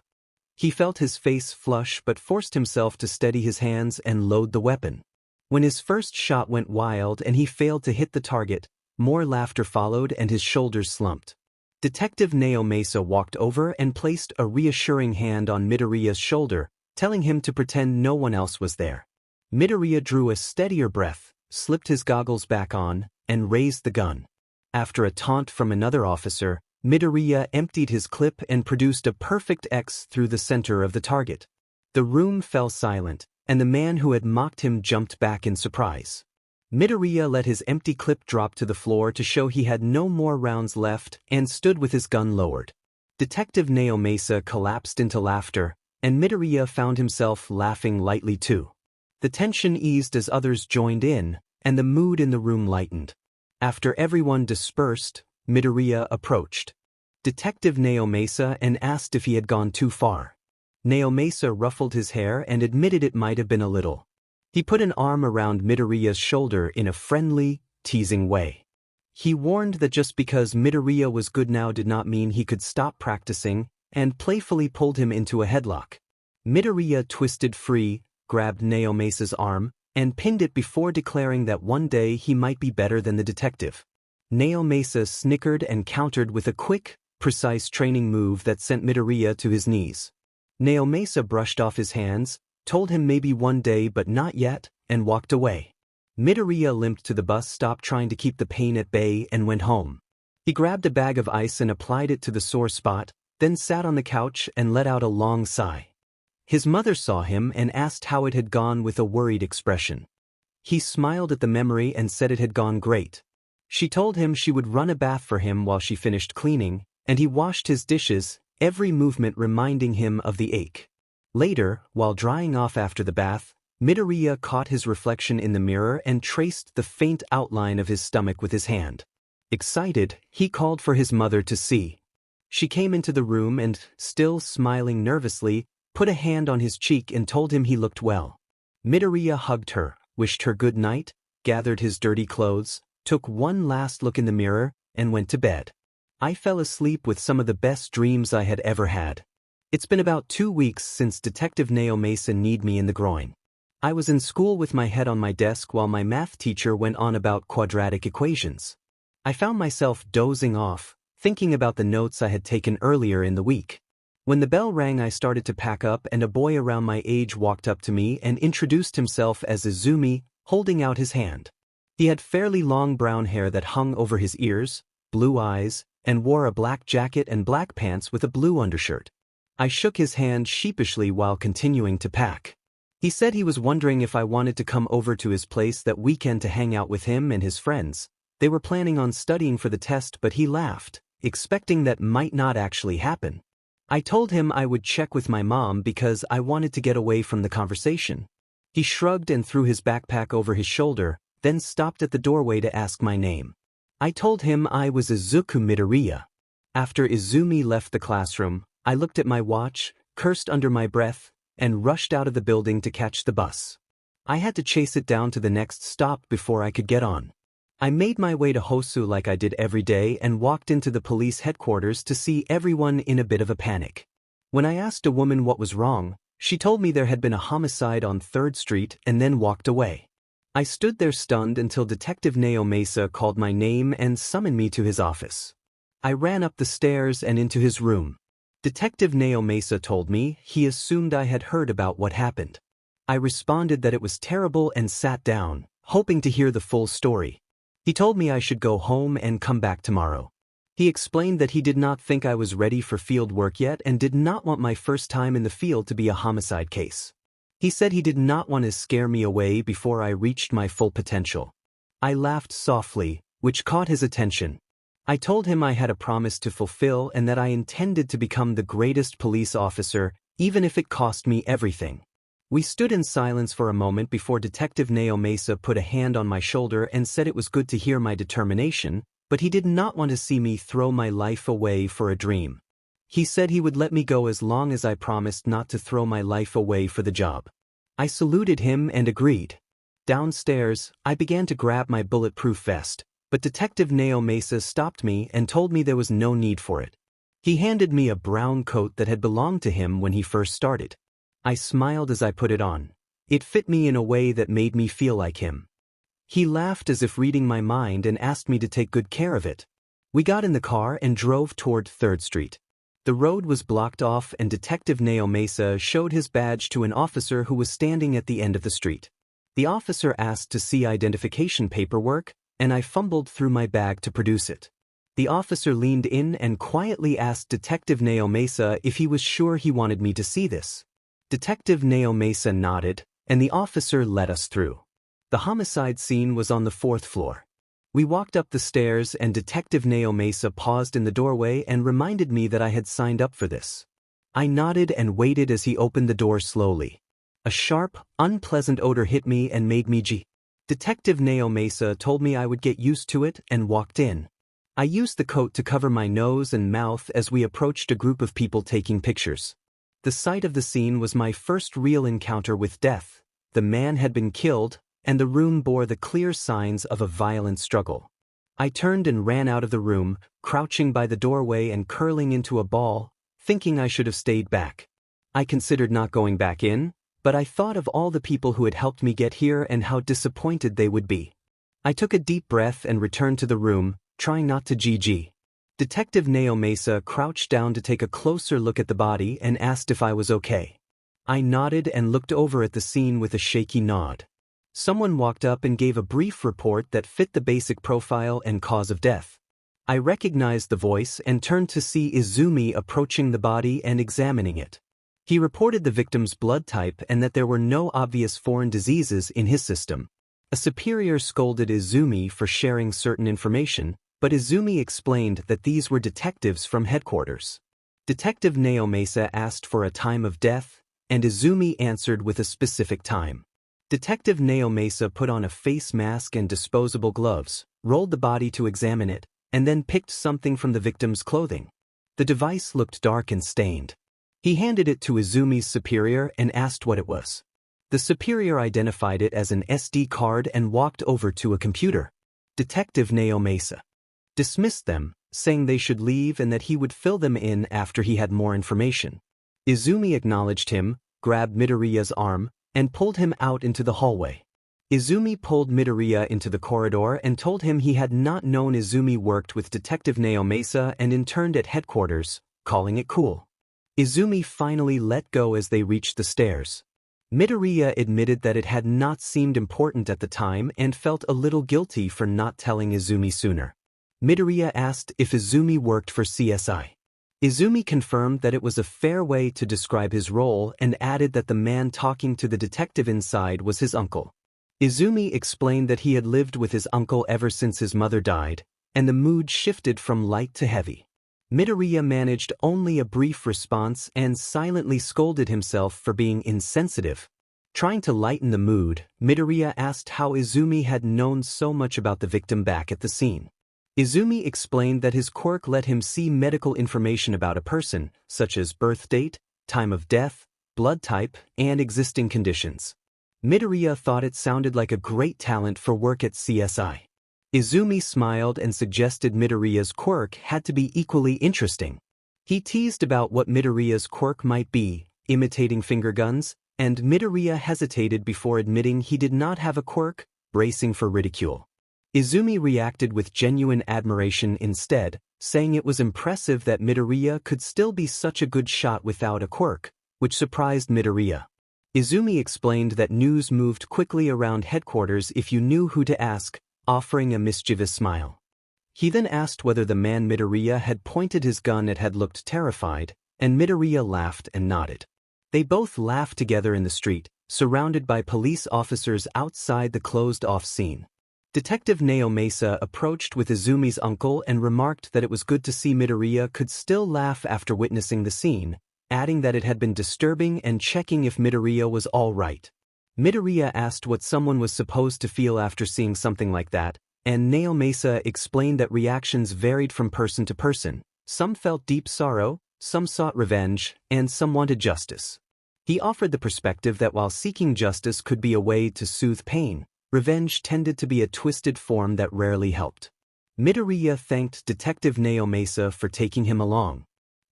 He felt his face flush but forced himself to steady his hands and load the weapon. When his first shot went wild and he failed to hit the target, more laughter followed and his shoulders slumped. Detective Naomasa walked over and placed a reassuring hand on Midoriya's shoulder, telling him to pretend no one else was there. Midoriya drew a steadier breath, slipped his goggles back on, and raised the gun. After a taunt from another officer, Midoriya emptied his clip and produced a perfect X through the center of the target. The room fell silent, and the man who had mocked him jumped back in surprise. Midoriya let his empty clip drop to the floor to show he had no more rounds left and stood with his gun lowered. Detective Naomasa collapsed into laughter, and Midoriya found himself laughing lightly too. The tension eased as others joined in, and the mood in the room lightened. After everyone dispersed, Midoriya approached Detective Naomasa and asked if he had gone too far. Naomasa ruffled his hair and admitted it might have been a little. He put an arm around Midoriya's shoulder in a friendly, teasing way. He warned that just because Midoriya was good now did not mean he could stop practicing, and playfully pulled him into a headlock. Midoriya twisted free, grabbed Naomasa's arm, and pinned it before declaring that one day he might be better than the detective. Naomasa snickered and countered with a quick, precise training move that sent Midoriya to his knees. Naomasa brushed off his hands, told him maybe one day but not yet, and walked away. Midoriya limped to the bus stop trying to keep the pain at bay and went home. He grabbed a bag of ice and applied it to the sore spot, then sat on the couch and let out a long sigh. His mother saw him and asked how it had gone with a worried expression. He smiled at the memory and said it had gone great. She told him she would run a bath for him while she finished cleaning, and he washed his dishes, every movement reminding him of the ache. Later, while drying off after the bath, Midoriya caught his reflection in the mirror and traced the faint outline of his stomach with his hand. Excited, he called for his mother to see. She came into the room and, still smiling nervously, put a hand on his cheek and told him he looked well. Midoriya hugged her, wished her good night, gathered his dirty clothes, took one last look in the mirror, and went to bed. I fell asleep with some of the best dreams I had ever had. It's been about 2 weeks since Detective Naomasa kneed me in the groin. I was in school with my head on my desk while my math teacher went on about quadratic equations. I found myself dozing off, thinking about the notes I had taken earlier in the week. When the bell rang, I started to pack up, and a boy around my age walked up to me and introduced himself as Izumi, holding out his hand. He had fairly long brown hair that hung over his ears, blue eyes, and wore a black jacket and black pants with a blue undershirt. I shook his hand sheepishly while continuing to pack. He said he was wondering if I wanted to come over to his place that weekend to hang out with him and his friends. They were planning on studying for the test, but he laughed, expecting that might not actually happen. I told him I would check with my mom because I wanted to get away from the conversation. He shrugged and threw his backpack over his shoulder, then stopped at the doorway to ask my name. I told him I was Izuku Midoriya. After Izumi left the classroom, I looked at my watch, cursed under my breath, and rushed out of the building to catch the bus. I had to chase it down to the next stop before I could get on. I made my way to Hosu like I did every day and walked into the police headquarters to see everyone in a bit of a panic. When I asked a woman what was wrong, she told me there had been a homicide on 3rd Street and then walked away. I stood there stunned until Detective Nao Mesa called my name and summoned me to his office. I ran up the stairs and into his room. Detective Nao Mesa told me he assumed I had heard about what happened. I responded that it was terrible and sat down, hoping to hear the full story. He told me I should go home and come back tomorrow. He explained that he did not think I was ready for field work yet and did not want my first time in the field to be a homicide case. He said he did not want to scare me away before I reached my full potential. I laughed softly, which caught his attention. I told him I had a promise to fulfill and that I intended to become the greatest police officer, even if it cost me everything. We stood in silence for a moment before Detective Nao Mesa put a hand on my shoulder and said it was good to hear my determination, but he did not want to see me throw my life away for a dream. He said he would let me go as long as I promised not to throw my life away for the job. I saluted him and agreed. Downstairs, I began to grab my bulletproof vest, but Detective Nao Mesa stopped me and told me there was no need for it. He handed me a brown coat that had belonged to him when he first started. I smiled as I put it on. It fit me in a way that made me feel like him. He laughed as if reading my mind and asked me to take good care of it. We got in the car and drove toward 3rd Street. The road was blocked off and Detective Nao Mesa showed his badge to an officer who was standing at the end of the street. The officer asked to see identification paperwork, and I fumbled through my bag to produce it. The officer leaned in and quietly asked Detective Nao Mesa if he was sure he wanted me to see this. Detective Nao Mesa nodded, and the officer let us through. The homicide scene was on the 4th floor. We walked up the stairs and Detective Nao Mesa paused in the doorway and reminded me that I had signed up for this. I nodded and waited as he opened the door slowly. A sharp, unpleasant odor hit me and made me jittery. Detective Nao Mesa told me I would get used to it and walked in. I used the coat to cover my nose and mouth as we approached a group of people taking pictures. The sight of the scene was my first real encounter with death. The man had been killed, and the room bore the clear signs of a violent struggle. I turned and ran out of the room, crouching by the doorway and curling into a ball, thinking I should have stayed back. I considered not going back in, but I thought of all the people who had helped me get here and how disappointed they would be. I took a deep breath and returned to the room, trying not to GG. Detective Nao Mesa crouched down to take a closer look at the body and asked if I was okay. I nodded and looked over at the scene with a shaky nod. Someone walked up and gave a brief report that fit the basic profile and cause of death. I recognized the voice and turned to see Izumi approaching the body and examining it. He reported the victim's blood type and that there were no obvious foreign diseases in his system. A superior scolded Izumi for sharing certain information, but Izumi explained that these were detectives from headquarters. Detective Nao Mesa asked for a time of death, and Izumi answered with a specific time. Detective Nao Mesa put on a face mask and disposable gloves, rolled the body to examine it, and then picked something from the victim's clothing. The device looked dark and stained. He handed it to Izumi's superior and asked what it was. The superior identified it as an SD card and walked over to a computer. Detective Nao Mesa dismissed them, saying they should leave and that he would fill them in after he had more information. Izumi acknowledged him, grabbed Midoriya's arm, and pulled him out into the hallway. Izumi pulled Midoriya into the corridor and told him he had not known Izumi worked with Detective Naomasa and interned at headquarters, calling it cool. Izumi finally let go as they reached the stairs. Midoriya admitted that it had not seemed important at the time and felt a little guilty for not telling Izumi sooner. Midoriya asked if Izumi worked for CSI. Izumi confirmed that it was a fair way to describe his role and added that the man talking to the detective inside was his uncle. Izumi explained that he had lived with his uncle ever since his mother died, and the mood shifted from light to heavy. Midoriya managed only a brief response and silently scolded himself for being insensitive. Trying to lighten the mood, Midoriya asked how Izumi had known so much about the victim back at the scene. Izumi explained that his quirk let him see medical information about a person, such as birth date, time of death, blood type, and existing conditions. Midoriya thought it sounded like a great talent for work at CSI. Izumi smiled and suggested Midoriya's quirk had to be equally interesting. He teased about what Midoriya's quirk might be, imitating finger guns, and Midoriya hesitated before admitting he did not have a quirk, bracing for ridicule. Izumi reacted with genuine admiration instead, saying it was impressive that Midoriya could still be such a good shot without a quirk, which surprised Midoriya. Izumi explained that news moved quickly around headquarters if you knew who to ask, offering a mischievous smile. He then asked whether the man Midoriya had pointed his gun at had looked terrified, and Midoriya laughed and nodded. They both laughed together in the street, surrounded by police officers outside the closed-off scene. Detective Naomasa approached with Izumi's uncle and remarked that it was good to see Midoriya could still laugh after witnessing the scene, adding that it had been disturbing and checking if Midoriya was all right. Midoriya asked what someone was supposed to feel after seeing something like that, and Naomasa explained that reactions varied from person to person. Some felt deep sorrow, some sought revenge, and some wanted justice. He offered the perspective that while seeking justice could be a way to soothe pain, revenge tended to be a twisted form that rarely helped. Midoriya thanked Detective Naomasa for taking him along.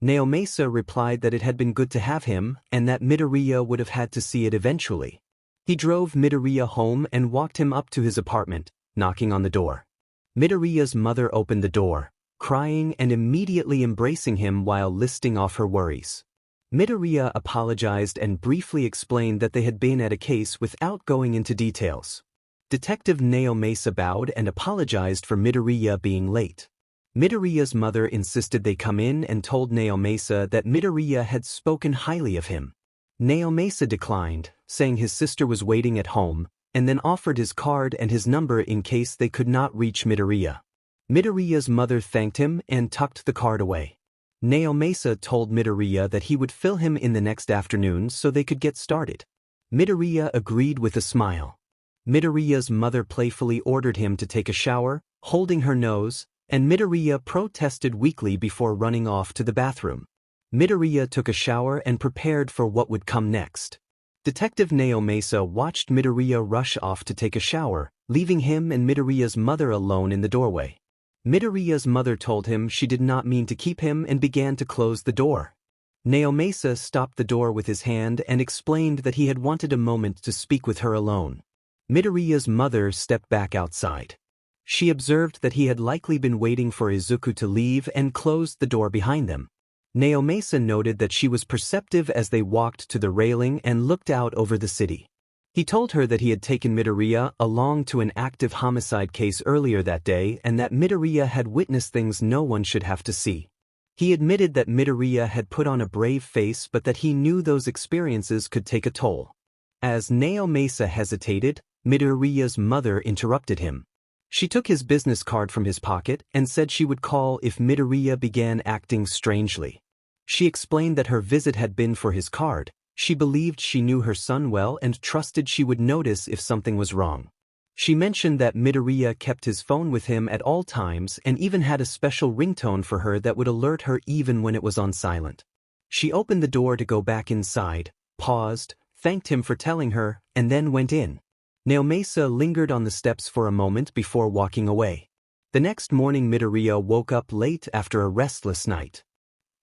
Naomasa replied that it had been good to have him and that Midoriya would have had to see it eventually. He drove Midoriya home and walked him up to his apartment, knocking on the door. Midoriya's mother opened the door, crying and immediately embracing him while listing off her worries. Midoriya apologized and briefly explained that they had been at a case without going into details. Detective Naomasa bowed and apologized for Midoriya being late. Midoriya's mother insisted they come in and told Naomasa that Midoriya had spoken highly of him. Naomasa declined, saying his sister was waiting at home, and then offered his card and his number in case they could not reach Midoriya. Midoriya's mother thanked him and tucked the card away. Naomasa told Midoriya that he would fill him in the next afternoon so they could get started. Midoriya agreed with a smile. Midoriya's mother playfully ordered him to take a shower, holding her nose, and Midoriya protested weakly before running off to the bathroom. Midoriya took a shower and prepared for what would come next. Detective Naomasa watched Midoriya rush off to take a shower, leaving him and Midoriya's mother alone in the doorway. Midoriya's mother told him she did not mean to keep him and began to close the door. Naomasa stopped the door with his hand and explained that he had wanted a moment to speak with her alone. Midoriya's mother stepped back outside. She observed that he had likely been waiting for Izuku to leave and closed the door behind them. Naomasa noted that she was perceptive as they walked to the railing and looked out over the city. He told her that he had taken Midoriya along to an active homicide case earlier that day and that Midoriya had witnessed things no one should have to see. He admitted that Midoriya had put on a brave face but that he knew those experiences could take a toll. As Naomasa hesitated, Midoriya's mother interrupted him. She took his business card from his pocket and said she would call if Midoriya began acting strangely. She explained that her visit had been for his card. She believed she knew her son well and trusted she would notice if something was wrong. She mentioned that Midoriya kept his phone with him at all times and even had a special ringtone for her that would alert her even when it was on silent. She opened the door to go back inside, paused, thanked him for telling her, and then went in. Naomasa lingered on the steps for a moment before walking away. The next morning Midoriya woke up late after a restless night.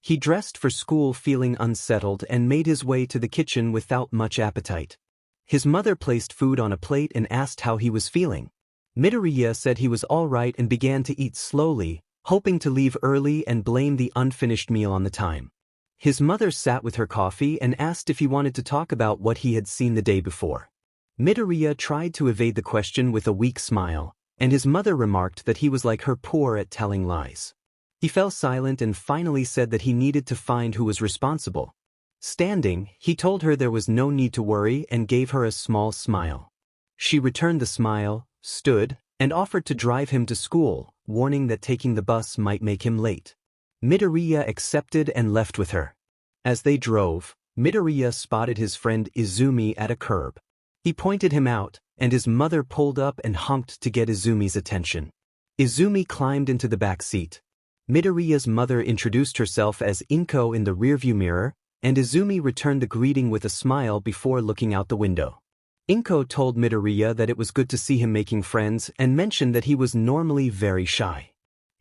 He dressed for school feeling unsettled and made his way to the kitchen without much appetite. His mother placed food on a plate and asked how he was feeling. Midoriya said he was all right and began to eat slowly, hoping to leave early and blame the unfinished meal on the time. His mother sat with her coffee and asked if he wanted to talk about what he had seen the day before. Midoriya tried to evade the question with a weak smile, and his mother remarked that he was like her, poor at telling lies. He fell silent and finally said that he needed to find who was responsible. Standing, he told her there was no need to worry and gave her a small smile. She returned the smile, stood, and offered to drive him to school, warning that taking the bus might make him late. Midoriya accepted and left with her. As they drove, Midoriya spotted his friend Izumi at a curb. He pointed him out, and his mother pulled up and honked to get Izumi's attention. Izumi climbed into the back seat. Midoriya's mother introduced herself as Inko in the rearview mirror, and Izumi returned the greeting with a smile before looking out the window. Inko told Midoriya that it was good to see him making friends and mentioned that he was normally very shy.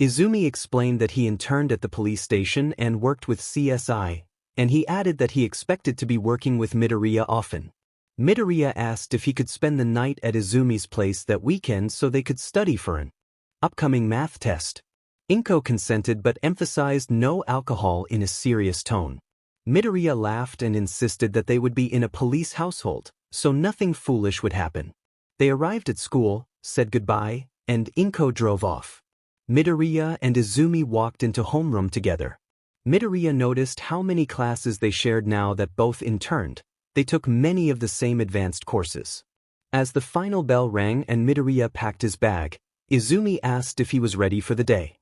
Izumi explained that he interned at the police station and worked with CSI, and he added that he expected to be working with Midoriya often. Midoriya asked if he could spend the night at Izumi's place that weekend so they could study for an upcoming math test. Inko consented but emphasized no alcohol in a serious tone. Midoriya laughed and insisted that they would be in a police household, so nothing foolish would happen. They arrived at school, said goodbye, and Inko drove off. Midoriya and Izumi walked into homeroom together. Midoriya noticed how many classes they shared now that both interned. They took many of the same advanced courses. As the final bell rang and Midoriya packed his bag, Izumi asked if he was ready for the day.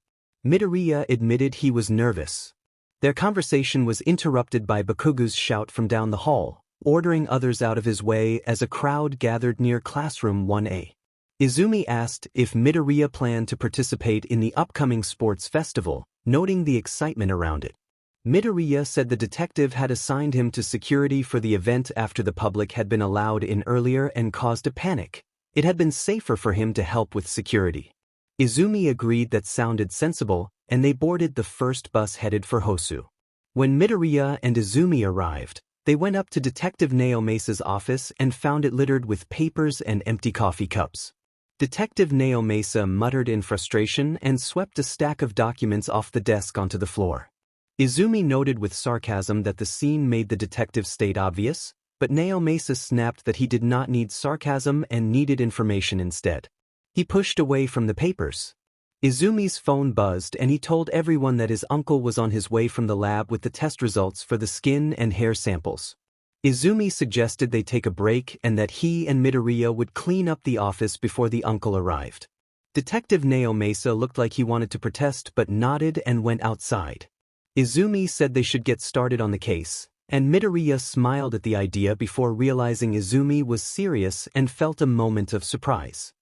Midoriya admitted he was nervous. Their conversation was interrupted by Bakugo's shout from down the hall, ordering others out of his way as a crowd gathered near classroom 1A. Izumi asked if Midoriya planned to participate in the upcoming sports festival, noting the excitement around it. Midoriya said the detective had assigned him to security for the event after the public had been allowed in earlier and caused a panic. It had been safer for him to help with security. Izumi agreed that sounded sensible, and they boarded the first bus headed for Hosu. When Midoriya and Izumi arrived, they went up to Detective Naomesa's office and found it littered with papers and empty coffee cups. Detective Naomesa muttered in frustration and swept a stack of documents off the desk onto the floor. Izumi noted with sarcasm that the scene made the detective state obvious, but Naomesa snapped that he did not need sarcasm and needed information instead. He pushed away from the papers. Izumi's phone buzzed and he told everyone that his uncle was on his way from the lab with the test results for the skin and hair samples. Izumi suggested they take a break and that he and Midoriya would clean up the office before the uncle arrived. Detective Naomesa looked like he wanted to protest but nodded and went outside. Izumi said they should get started on the case, and Midoriya smiled at the idea before realizing Izumi was serious and felt a moment of surprise.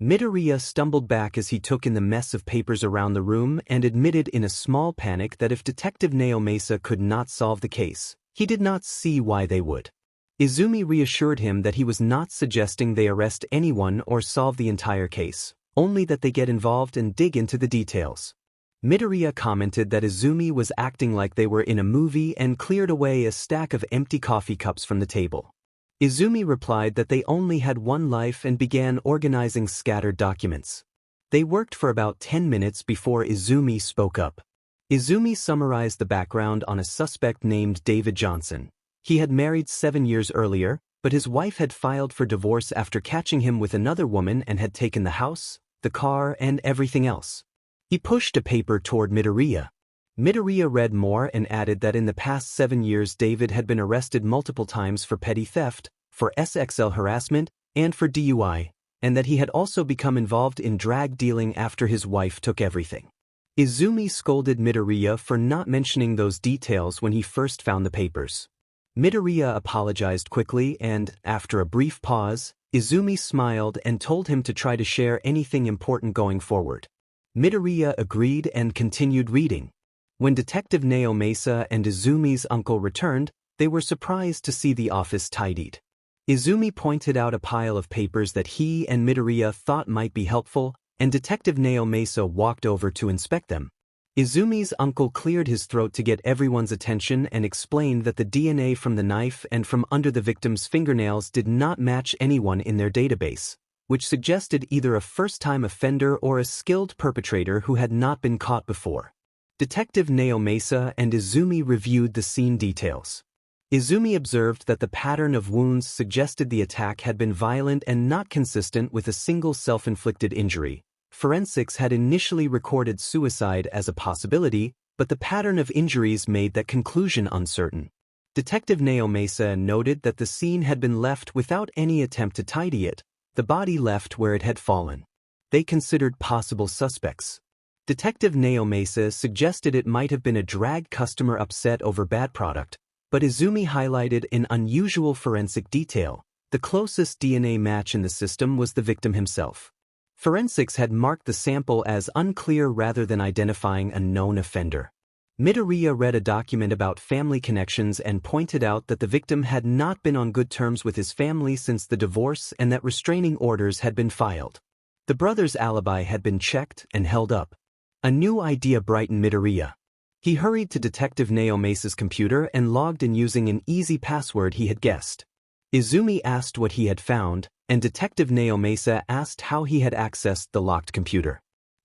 Midoriya stumbled back as he took in the mess of papers around the room and admitted in a small panic that if Detective Naomesa could not solve the case, he did not see why they would. Izumi reassured him that he was not suggesting they arrest anyone or solve the entire case, only that they get involved and dig into the details. Midoriya commented that Izumi was acting like they were in a movie and cleared away a stack of empty coffee cups from the table. Izumi replied that they only had one life and began organizing scattered documents. They worked for about 10 minutes before Izumi spoke up. Izumi summarized the background on a suspect named David Johnson. He had married 7 years earlier, but his wife had filed for divorce after catching him with another woman and had taken the house, the car, and everything else. He pushed a paper toward Midoriya. Midoriya read more and added that in the past 7 years David had been arrested multiple times for petty theft, for SXL harassment, and for DUI, and that he had also become involved in drag dealing after his wife took everything. Izumi scolded Midoriya for not mentioning those details when he first found the papers. Midoriya apologized quickly and, after a brief pause, Izumi smiled and told him to try to share anything important going forward. Midoriya agreed and continued reading. When Detective Naomesa and Izumi's uncle returned, they were surprised to see the office tidied. Izumi pointed out a pile of papers that he and Midoriya thought might be helpful, and Detective Naomesa walked over to inspect them. Izumi's uncle cleared his throat to get everyone's attention and explained that the DNA from the knife and from under the victim's fingernails did not match anyone in their database, which suggested either a first-time offender or a skilled perpetrator who had not been caught before. Detective Naomasa and Izumi reviewed the scene details. Izumi observed that the pattern of wounds suggested the attack had been violent and not consistent with a single self-inflicted injury. Forensics had initially recorded suicide as a possibility, but the pattern of injuries made that conclusion uncertain. Detective Naomasa noted that the scene had been left without any attempt to tidy it, the body left where it had fallen. They considered possible suspects. Detective Naomasa suggested it might have been a drag customer upset over bad product, but Izumi highlighted an unusual forensic detail. The closest DNA match in the system was the victim himself. Forensics had marked the sample as unclear rather than identifying a known offender. Midoriya read a document about family connections and pointed out that the victim had not been on good terms with his family since the divorce and that restraining orders had been filed. The brother's alibi had been checked and held up. A new idea brightened Midoriya. He hurried to Detective Naomasa's computer and logged in using an easy password he had guessed. Izumi asked what he had found, and Detective Naomasa asked how he had accessed the locked computer.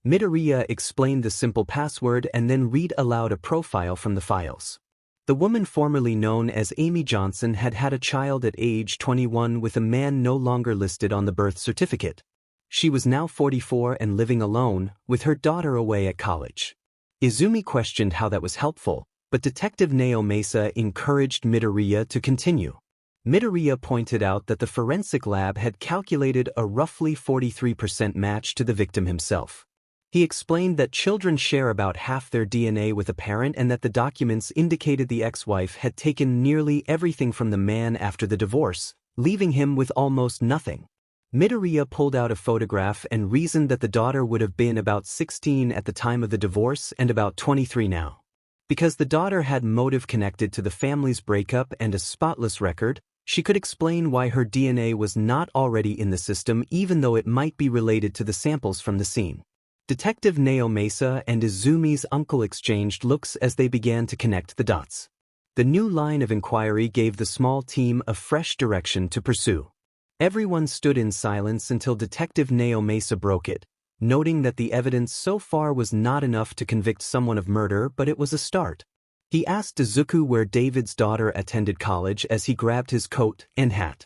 Midoriya explained the simple password and then read aloud a profile from the files. The woman formerly known as Amy Johnson had had a child at age 21 with a man no longer listed on the birth certificate. She was now 44 and living alone, with her daughter away at college. Izumi questioned how that was helpful, but Detective Naomasa encouraged Midoriya to continue. Midoriya pointed out that the forensic lab had calculated a roughly 43% match to the victim himself. He explained that children share about half their DNA with a parent and that the documents indicated the ex-wife had taken nearly everything from the man after the divorce, leaving him with almost nothing. Midoriya pulled out a photograph and reasoned that the daughter would have been about 16 at the time of the divorce and about 23 now. Because the daughter had motive connected to the family's breakup and a spotless record, she could explain why her DNA was not already in the system even though it might be related to the samples from the scene. Detective Naomasa and Izumi's uncle exchanged looks as they began to connect the dots. The new line of inquiry gave the small team a fresh direction to pursue. Everyone stood in silence until Detective Naomasa broke it, noting that the evidence so far was not enough to convict someone of murder, but it was a start. He asked Izuku where David's daughter attended college as he grabbed his coat and hat.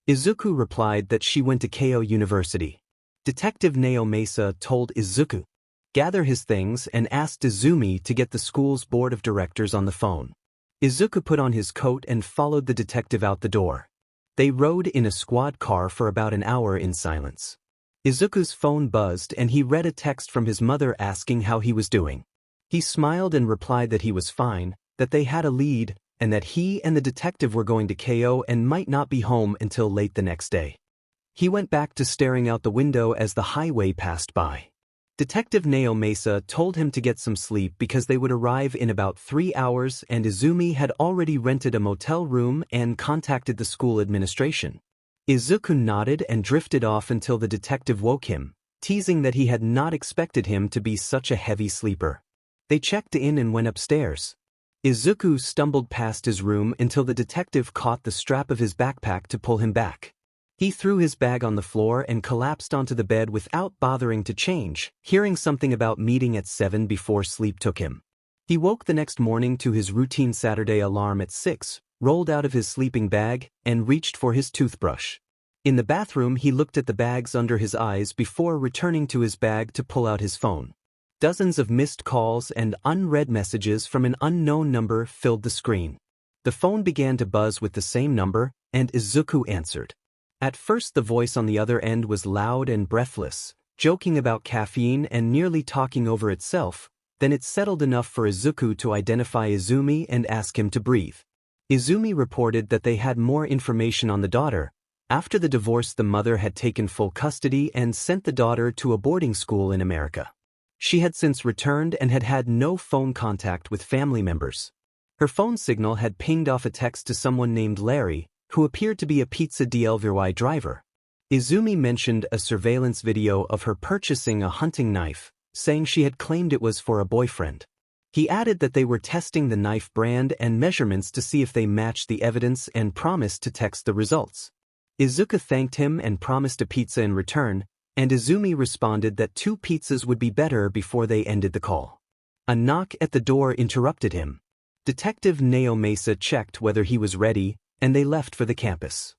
Izuku replied that she went to Keio University. Detective Naomasa told Izuku, "Gather his things," and asked Izumi to get the school's board of directors on the phone. Izuku put on his coat and followed the detective out the door. They rode in a squad car for about an hour in silence. Izuku's phone buzzed and he read a text from his mother asking how he was doing. He smiled and replied that he was fine, that they had a lead, and that he and the detective were going to Keio and might not be home until late the next day. He went back to staring out the window as the highway passed by. Detective Naomasa told him to get some sleep because they would arrive in about 3 hours and Izumi had already rented a motel room and contacted the school administration. Izuku nodded and drifted off until the detective woke him, teasing that he had not expected him to be such a heavy sleeper. They checked in and went upstairs. Izuku stumbled past his room until the detective caught the strap of his backpack to pull him back. He threw his bag on the floor and collapsed onto the bed without bothering to change, hearing something about meeting at 7 before sleep took him. He woke the next morning to his routine Saturday alarm at 6, rolled out of his sleeping bag, and reached for his toothbrush. In the bathroom he looked at the bags under his eyes before returning to his bag to pull out his phone. Dozens of missed calls and unread messages from an unknown number filled the screen. The phone began to buzz with the same number, and Izuku answered. At first the voice on the other end was loud and breathless, joking about caffeine and nearly talking over itself, then it settled enough for Izuku to identify Izumi and ask him to breathe. Izumi reported that they had more information on the daughter. After the divorce the mother had taken full custody and sent the daughter to a boarding school in America. She had since returned and had had no phone contact with family members. Her phone signal had pinged off a text to someone named Larry, who appeared to be a Pizza DLVY driver. Izumi mentioned a surveillance video of her purchasing a hunting knife, saying she had claimed it was for a boyfriend. He added that they were testing the knife brand and measurements to see if they matched the evidence and promised to text the results. Izuku thanked him and promised a pizza in return, and Izumi responded that 2 pizzas would be better before they ended the call. A knock at the door interrupted him. Detective Naomasa checked whether he was ready, and they left for the campus.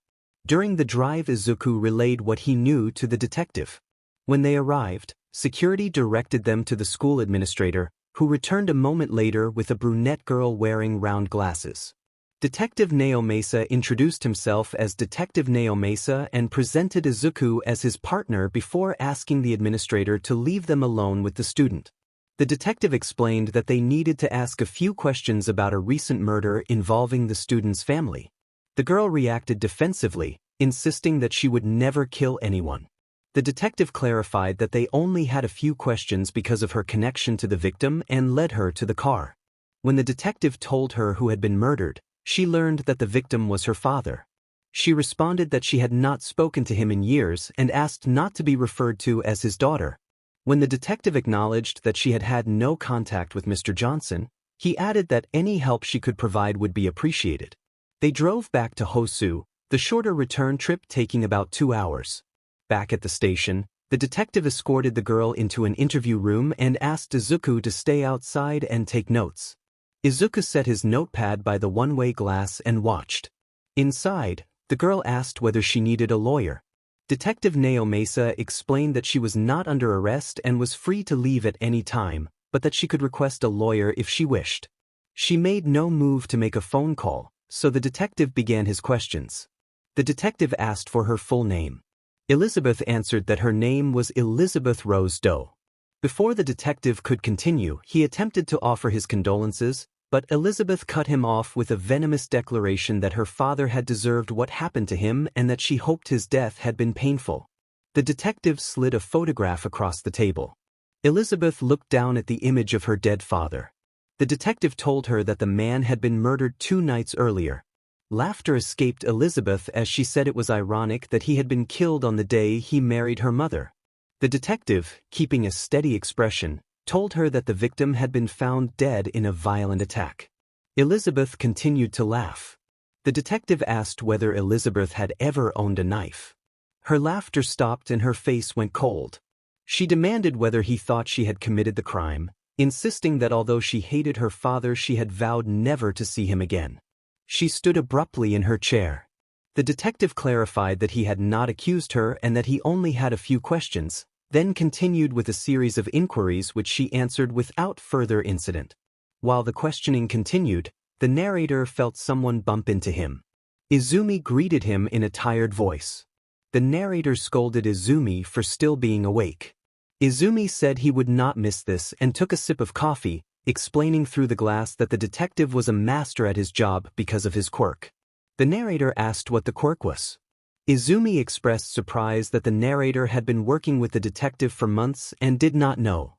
During the drive, Izuku relayed what he knew to the detective. When they arrived, security directed them to the school administrator, who returned a moment later with a brunette girl wearing round glasses. Detective Naomasa introduced himself as Detective Naomasa and presented Izuku as his partner before asking the administrator to leave them alone with the student. The detective explained that they needed to ask a few questions about a recent murder involving the student's family. The girl reacted defensively, insisting that she would never kill anyone. The detective clarified that they only had a few questions because of her connection to the victim and led her to the car. When the detective told her who had been murdered, she learned that the victim was her father. She responded that she had not spoken to him in years and asked not to be referred to as his daughter. When the detective acknowledged that she had had no contact with Mr. Johnson, he added that any help she could provide would be appreciated. They drove back to Hosu, the shorter return trip taking about 2 hours. Back at the station, the detective escorted the girl into an interview room and asked Izuku to stay outside and take notes. Izuku set his notepad by the one-way glass and watched. Inside, the girl asked whether she needed a lawyer. Detective Naomasa explained that she was not under arrest and was free to leave at any time, but that she could request a lawyer if she wished. She made no move to make a phone call, so the detective began his questions. The detective asked for her full name. Elizabeth answered that her name was Elizabeth Rose Doe. Before the detective could continue, he attempted to offer his condolences, but Elizabeth cut him off with a venomous declaration that her father had deserved what happened to him and that she hoped his death had been painful. The detective slid a photograph across the table. Elizabeth looked down at the image of her dead father. The detective told her that the man had been murdered 2 nights earlier. Laughter escaped Elizabeth as she said it was ironic that he had been killed on the day he married her mother. The detective, keeping a steady expression, told her that the victim had been found dead in a violent attack. Elizabeth continued to laugh. The detective asked whether Elizabeth had ever owned a knife. Her laughter stopped and her face went cold. She demanded whether he thought she had committed the crime, insisting that although she hated her father, she had vowed never to see him again. She stood abruptly in her chair. The detective clarified that he had not accused her and that he only had a few questions, then continued with a series of inquiries which she answered without further incident. While the questioning continued, the narrator felt someone bump into him. Izumi greeted him in a tired voice. The narrator scolded Izumi for still being awake. Izumi said he would not miss this and took a sip of coffee, explaining through the glass that the detective was a master at his job because of his quirk. The narrator asked what the quirk was. Izumi expressed surprise that the narrator had been working with the detective for months and did not know.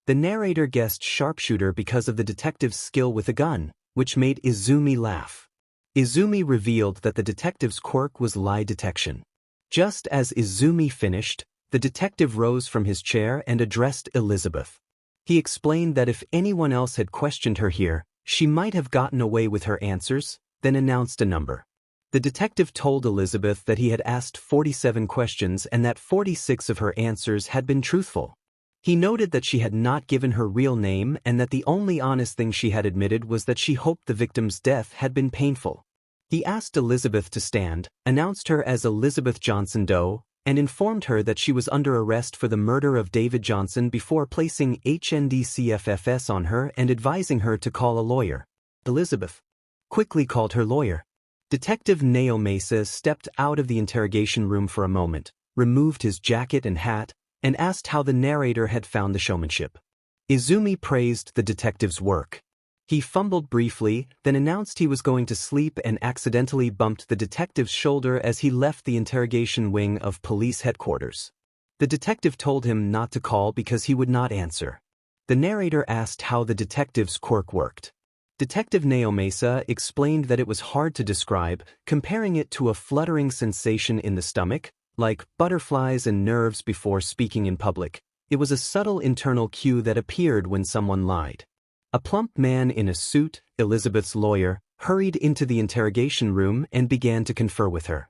The narrator guessed sharpshooter because of the detective's skill with a gun, which made Izumi laugh. Izumi revealed that the detective's quirk was lie detection. Just as Izumi finished, the detective rose from his chair and addressed Elizabeth. He explained that if anyone else had questioned her here, she might have gotten away with her answers, then announced a number. The detective told Elizabeth that he had asked 47 questions and that 46 of her answers had been truthful. He noted that she had not given her real name and that the only honest thing she had admitted was that she hoped the victim's death had been painful. He asked Elizabeth to stand, announced her as Elizabeth Johnson Doe, and informed her that she was under arrest for the murder of David Johnson before placing HNDCFFS on her and advising her to call a lawyer. Elizabeth quickly called her lawyer. Detective Naomasa stepped out of the interrogation room for a moment, removed his jacket and hat, and asked how the narrator had found the showmanship. Izumi praised the detective's work. He fumbled briefly, then announced he was going to sleep and accidentally bumped the detective's shoulder as he left the interrogation wing of police headquarters. The detective told him not to call because he would not answer. The narrator asked how the detective's quirk worked. Detective Naomasa explained that it was hard to describe, comparing it to a fluttering sensation in the stomach, like butterflies and nerves before speaking in public. It was a subtle internal cue that appeared when someone lied. A plump man in a suit, Elizabeth's lawyer, hurried into the interrogation room and began to confer with her.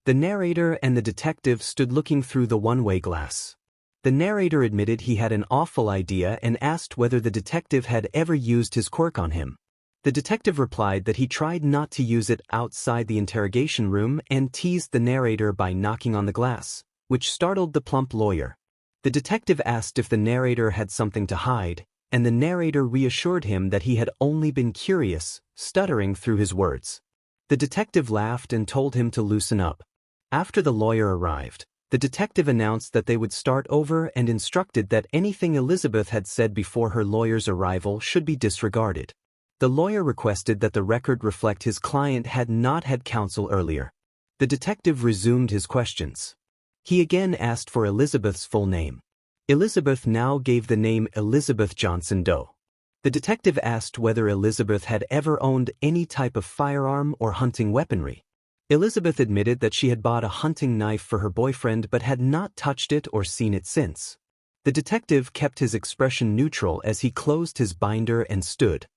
The narrator and the detective stood looking through the one-way glass. The narrator admitted he had an awful idea and asked whether the detective had ever used his quirk on him. The detective replied that he tried not to use it outside the interrogation room and teased the narrator by knocking on the glass, which startled the plump lawyer. The detective asked if the narrator had something to hide, and the narrator reassured him that he had only been curious, stuttering through his words. The detective laughed and told him to loosen up. After the lawyer arrived, the detective announced that they would start over and instructed that anything Elizabeth had said before her lawyer's arrival should be disregarded. The lawyer requested that the record reflect his client had not had counsel earlier. The detective resumed his questions. He again asked for Elizabeth's full name. Elizabeth now gave the name Elizabeth Johnson Doe. The detective asked whether Elizabeth had ever owned any type of firearm or hunting weaponry. Elizabeth admitted that she had bought a hunting knife for her boyfriend but had not touched it or seen it since. The detective kept his expression neutral as he closed his binder and stood.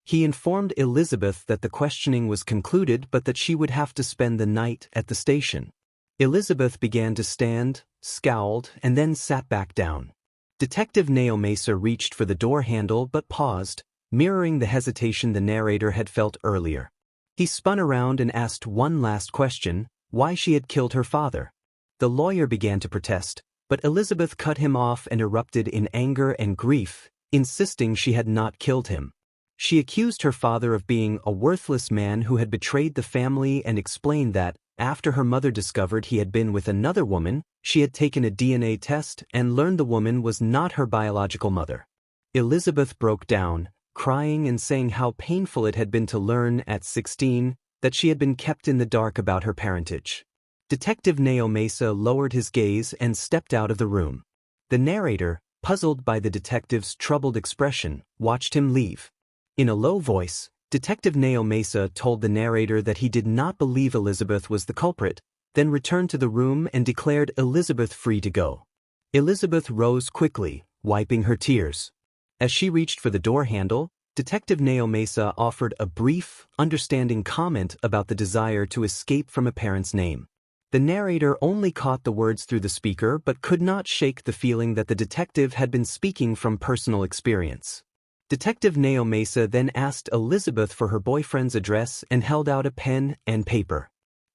He informed Elizabeth that the questioning was concluded but that she would have to spend the night at the station. Elizabeth began to stand, scowled, and then sat back down. Detective Neo Mesa reached for the door handle but paused, mirroring the hesitation the narrator had felt earlier. He spun around and asked one last question, why she had killed her father. The lawyer began to protest, but Elizabeth cut him off and erupted in anger and grief, insisting she had not killed him. She accused her father of being a worthless man who had betrayed the family and explained that, after her mother discovered he had been with another woman, she had taken a DNA test and learned the woman was not her biological mother. Elizabeth broke down, crying and saying how painful it had been to learn at 16 that she had been kept in the dark about her parentage. Detective Neo Mesa lowered his gaze and stepped out of the room. The narrator, puzzled by the detective's troubled expression, watched him leave. In a low voice, Detective Neo Mesa told the narrator that he did not believe Elizabeth was the culprit, then returned to the room and declared Elizabeth free to go. Elizabeth rose quickly, wiping her tears. As she reached for the door handle, Detective Neo Mesa offered a brief, understanding comment about the desire to escape from a parent's name. The narrator only caught the words through the speaker but could not shake the feeling that the detective had been speaking from personal experience. Detective Neo Mesa then asked Elizabeth for her boyfriend's address and held out a pen and paper.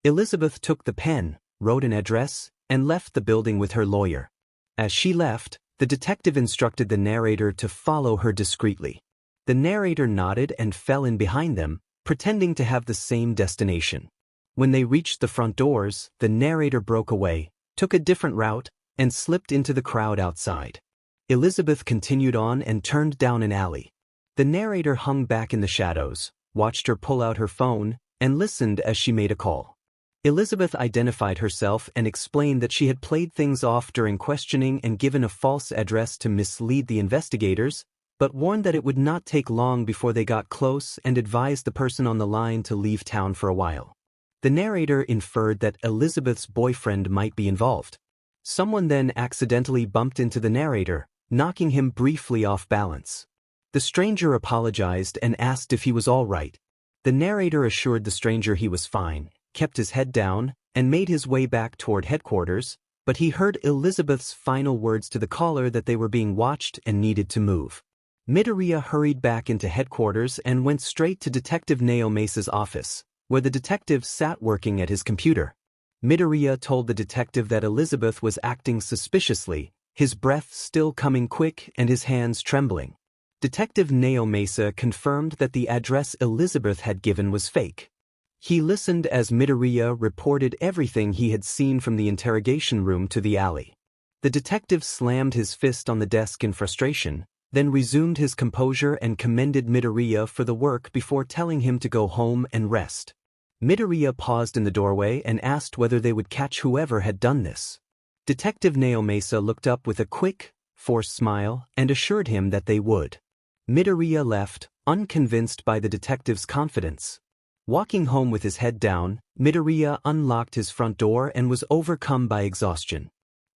Elizabeth took the pen, wrote an address, and left the building with her lawyer. As she left, the detective instructed the narrator to follow her discreetly. The narrator nodded and fell in behind them, pretending to have the same destination. When they reached the front doors, the narrator broke away, took a different route, and slipped into the crowd outside. Elizabeth continued on and turned down an alley. The narrator hung back in the shadows, watched her pull out her phone, and listened as she made a call. Elizabeth identified herself and explained that she had played things off during questioning and given a false address to mislead the investigators, but warned that it would not take long before they got close and advised the person on the line to leave town for a while. The narrator inferred that Elizabeth's boyfriend might be involved. Someone then accidentally bumped into the narrator, knocking him briefly off balance. The stranger apologized and asked if he was all right. The narrator assured the stranger he was fine, kept his head down, and made his way back toward headquarters, but he heard Elizabeth's final words to the caller that they were being watched and needed to move. Midoriya hurried back into headquarters and went straight to Detective Neo Mesa's office, where the detective sat working at his computer. Midoriya told the detective that Elizabeth was acting suspiciously, his breath still coming quick and his hands trembling. Detective Neo Mesa confirmed that the address Elizabeth had given was fake. He listened as Midoriya reported everything he had seen from the interrogation room to the alley. The detective slammed his fist on the desk in frustration, then resumed his composure and commended Midoriya for the work before telling him to go home and rest. Midoriya paused in the doorway and asked whether they would catch whoever had done this. Detective Neo Mesa looked up with a quick, forced smile and assured him that they would. Midoriya left, unconvinced by the detective's confidence. Walking home with his head down, Midoriya unlocked his front door and was overcome by exhaustion.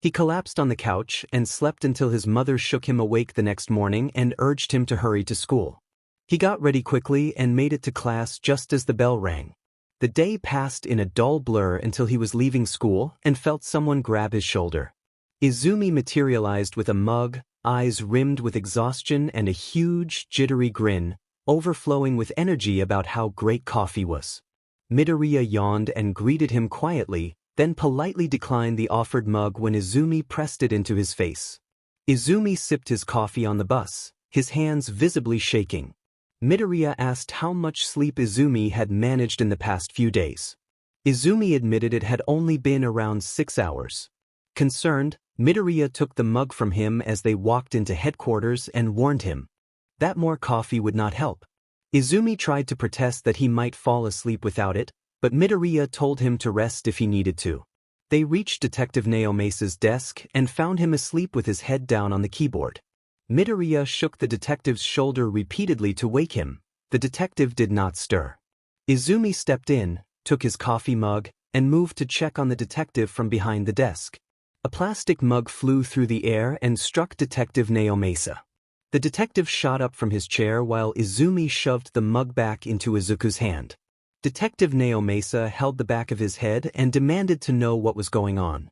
He collapsed on the couch and slept until his mother shook him awake the next morning and urged him to hurry to school. He got ready quickly and made it to class just as the bell rang. The day passed in a dull blur until he was leaving school and felt someone grab his shoulder. Izumi materialized with a mug, eyes rimmed with exhaustion and a huge, jittery grin, overflowing with energy about how great coffee was. Midoriya yawned and greeted him quietly, then politely declined the offered mug when Izumi pressed it into his face. Izumi sipped his coffee on the bus, his hands visibly shaking. Midoriya asked how much sleep Izumi had managed in the past few days. Izumi admitted it had only been around 6 hours. Concerned, Midoriya took the mug from him as they walked into headquarters and warned him that more coffee would not help. Izumi tried to protest that he might fall asleep without it, but Midoriya told him to rest if he needed to. They reached Detective Naomesa's desk and found him asleep with his head down on the keyboard. Midoriya shook the detective's shoulder repeatedly to wake him. The detective did not stir. Izumi stepped in, took his coffee mug, and moved to check on the detective from behind the desk. A plastic mug flew through the air and struck Detective Naomesa. The detective shot up from his chair while Izumi shoved the mug back into Izuku's hand. Detective Naomesa held the back of his head and demanded to know what was going on.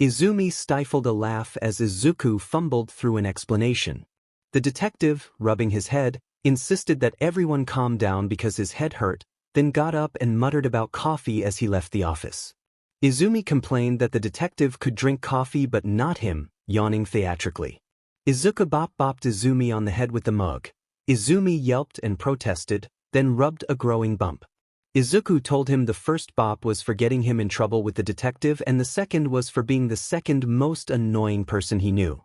Izumi stifled a laugh as Izuku fumbled through an explanation. The detective, rubbing his head, insisted that everyone calm down because his head hurt, then got up and muttered about coffee as he left the office. Izumi complained that the detective could drink coffee but not him, yawning theatrically. Izuku bopped Izumi on the head with the mug. Izumi yelped and protested, then rubbed a growing bump. Izuku told him the first bop was for getting him in trouble with the detective and the second was for being the second most annoying person he knew.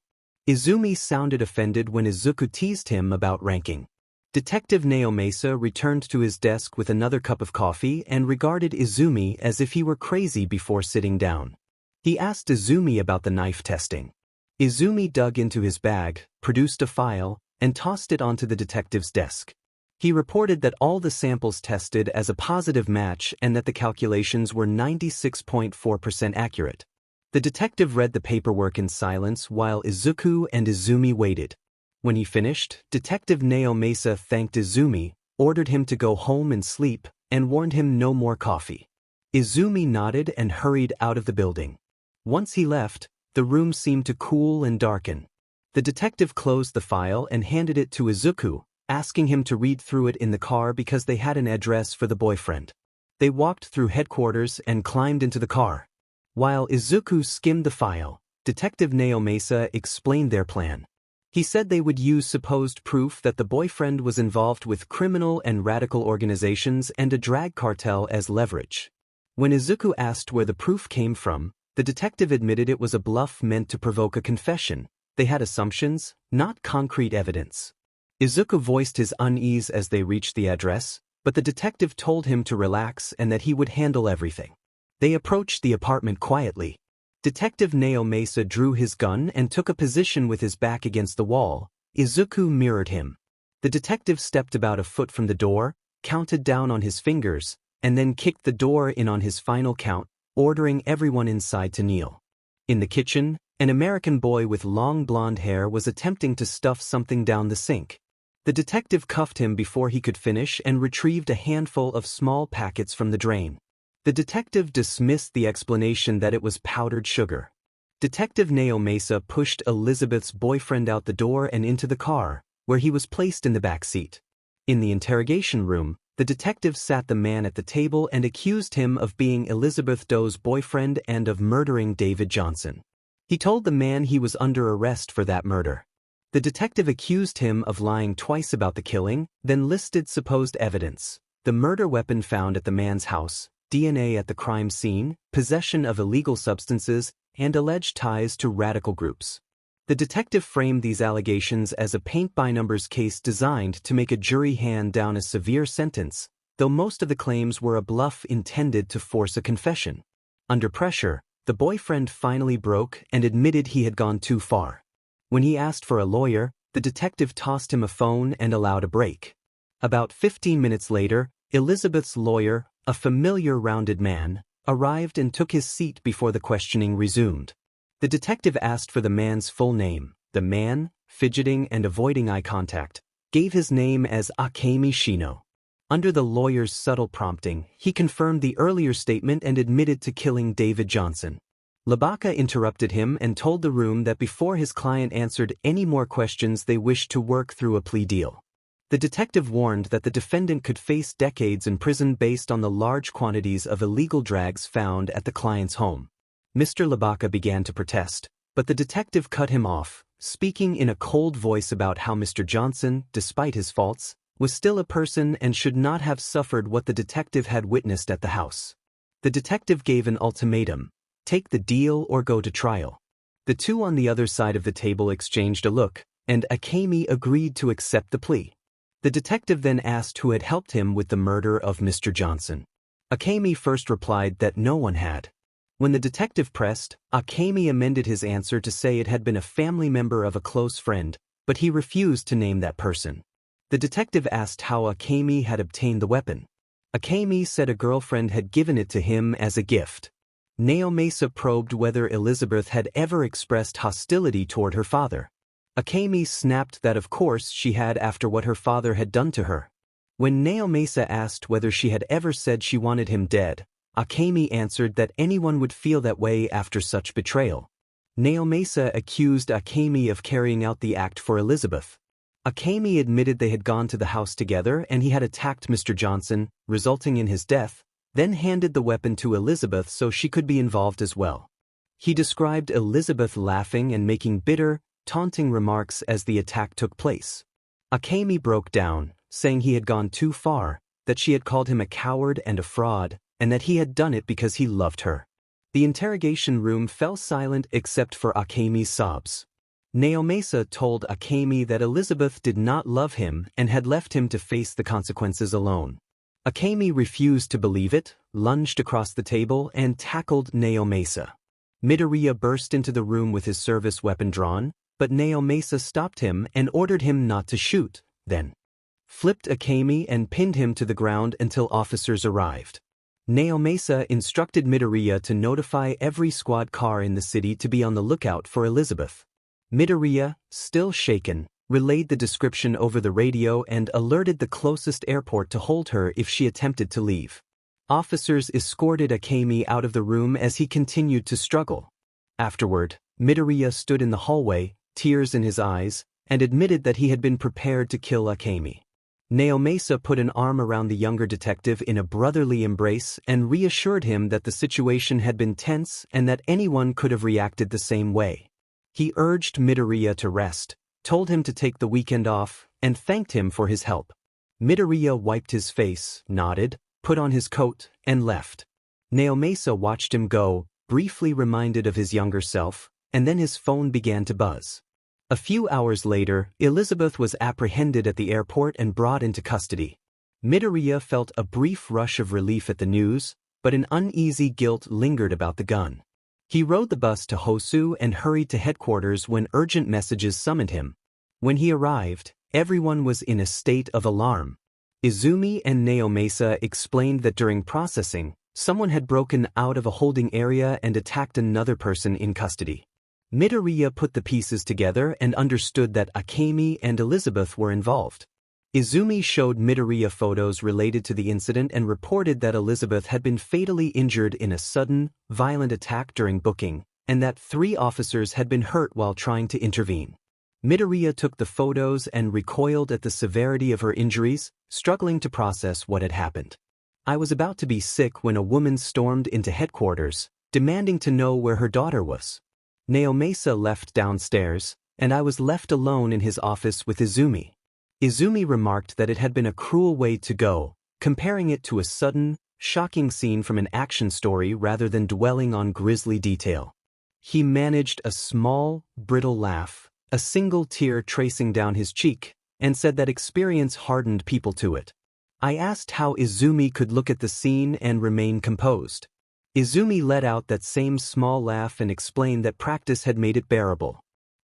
Izumi sounded offended when Izuku teased him about ranking. Detective Naomesa returned to his desk with another cup of coffee and regarded Izumi as if he were crazy before sitting down. He asked Izumi about the knife testing. Izumi dug into his bag, produced a file, and tossed it onto the detective's desk. He reported that all the samples tested as a positive match and that the calculations were 96.4% accurate. The detective read the paperwork in silence while Izuku and Izumi waited. When he finished, Detective Naomesa thanked Izumi, ordered him to go home and sleep, and warned him no more coffee. Izumi nodded and hurried out of the building. Once he left, the room seemed to cool and darken. The detective closed the file and handed it to Izuku, asking him to read through it in the car because they had an address for the boyfriend. They walked through headquarters and climbed into the car. While Izuku skimmed the file, Detective Naomesa explained their plan. He said they would use supposed proof that the boyfriend was involved with criminal and radical organizations and a drag cartel as leverage. When Izuku asked where the proof came from, the detective admitted it was a bluff meant to provoke a confession. They had assumptions, not concrete evidence. Izuku voiced his unease as they reached the address, but the detective told him to relax and that he would handle everything. They approached the apartment quietly. Detective Naomesa drew his gun and took a position with his back against the wall. Izuku mirrored him. The detective stepped about a foot from the door, counted down on his fingers, and then kicked the door in on his final count, ordering everyone inside to kneel. In the kitchen, an American boy with long blonde hair was attempting to stuff something down the sink. The detective cuffed him before he could finish and retrieved a handful of small packets from the drain. The detective dismissed the explanation that it was powdered sugar. Detective Naomesa pushed Elizabeth's boyfriend out the door and into the car, where he was placed in the back seat. In the interrogation room, the detective sat the man at the table and accused him of being Elizabeth Doe's boyfriend and of murdering David Johnson. He told the man he was under arrest for that murder. The detective accused him of lying twice about the killing, then listed supposed evidence: the murder weapon found at the man's house, DNA at the crime scene, possession of illegal substances, and alleged ties to radical groups. The detective framed these allegations as a paint-by-numbers case designed to make a jury hand down a severe sentence, though most of the claims were a bluff intended to force a confession. Under pressure, the boyfriend finally broke and admitted he had gone too far. When he asked for a lawyer, the detective tossed him a phone and allowed a break. About 15 minutes later, Elizabeth's lawyer, a familiar rounded man, arrived and took his seat before the questioning resumed. The detective asked for the man's full name. The man, fidgeting and avoiding eye contact, gave his name as Akemi Shino. Under the lawyer's subtle prompting, he confirmed the earlier statement and admitted to killing David Johnson. Labaka interrupted him and told the room that before his client answered any more questions they wished to work through a plea deal. The detective warned that the defendant could face decades in prison based on the large quantities of illegal drugs found at the client's home. Mr. Labaka began to protest, but the detective cut him off, speaking in a cold voice about how Mr. Johnson, despite his faults, was still a person and should not have suffered what the detective had witnessed at the house. The detective gave an ultimatum: take the deal or go to trial. The two on the other side of the table exchanged a look, and Akemi agreed to accept the plea. The detective then asked who had helped him with the murder of Mr. Johnson. Akemi first replied that no one had. When the detective pressed, Akemi amended his answer to say it had been a family member of a close friend, but he refused to name that person. The detective asked how Akemi had obtained the weapon. Akemi said a girlfriend had given it to him as a gift. Naomasa probed whether Elizabeth had ever expressed hostility toward her father. Akemi snapped that of course she had after what her father had done to her. When Naomasa asked whether she had ever said she wanted him dead, Akemi answered that anyone would feel that way after such betrayal. Naomasa accused Akemi of carrying out the act for Elizabeth. Akemi admitted they had gone to the house together and he had attacked Mr. Johnson, resulting in his death, then handed the weapon to Elizabeth so she could be involved as well. He described Elizabeth laughing and making bitter, taunting remarks as the attack took place. Akemi broke down, saying he had gone too far, that she had called him a coward and a fraud, and that he had done it because he loved her. The interrogation room fell silent except for Akemi's sobs. Naomasa told Akemi that Elizabeth did not love him and had left him to face the consequences alone. Akemi refused to believe it, lunged across the table, and tackled Naomasa. Midoriya burst into the room with his service weapon drawn, but Naomasa stopped him and ordered him not to shoot, then flipped Akemi and pinned him to the ground until officers arrived. Naomasa instructed Midoriya to notify every squad car in the city to be on the lookout for Elizabeth. Midoriya, still shaken, relayed the description over the radio and alerted the closest airport to hold her if she attempted to leave. Officers escorted Akemi out of the room as he continued to struggle. Afterward, Midoriya stood in the hallway, tears in his eyes, and admitted that he had been prepared to kill Akemi. Naomasa put an arm around the younger detective in a brotherly embrace and reassured him that the situation had been tense and that anyone could have reacted the same way. He urged Midoriya to rest, told him to take the weekend off, and thanked him for his help. Midoriya wiped his face, nodded, put on his coat, and left. Naomasa watched him go, briefly reminded of his younger self, and then his phone began to buzz. A few hours later, Elizabeth was apprehended at the airport and brought into custody. Midoriya felt a brief rush of relief at the news, but an uneasy guilt lingered about the gun. He rode the bus to Hosu and hurried to headquarters when urgent messages summoned him. When he arrived, everyone was in a state of alarm. Izumi and Naomasa explained that during processing, someone had broken out of a holding area and attacked another person in custody. Midoriya put the pieces together and understood that Akemi and Elizabeth were involved. Izumi showed Midoriya photos related to the incident and reported that Elizabeth had been fatally injured in a sudden, violent attack during booking, and that 3 officers had been hurt while trying to intervene. Midoriya took the photos and recoiled at the severity of her injuries, struggling to process what had happened. I was about to be sick when a woman stormed into headquarters, demanding to know where her daughter was. Naomasa left downstairs, and I was left alone in his office with Izumi. Izumi remarked that it had been a cruel way to go, comparing it to a sudden, shocking scene from an action story rather than dwelling on grisly detail. He managed a small, brittle laugh, a single tear tracing down his cheek, and said that experience hardened people to it. I asked how Izumi could look at the scene and remain composed. Izumi let out that same small laugh and explained that practice had made it bearable.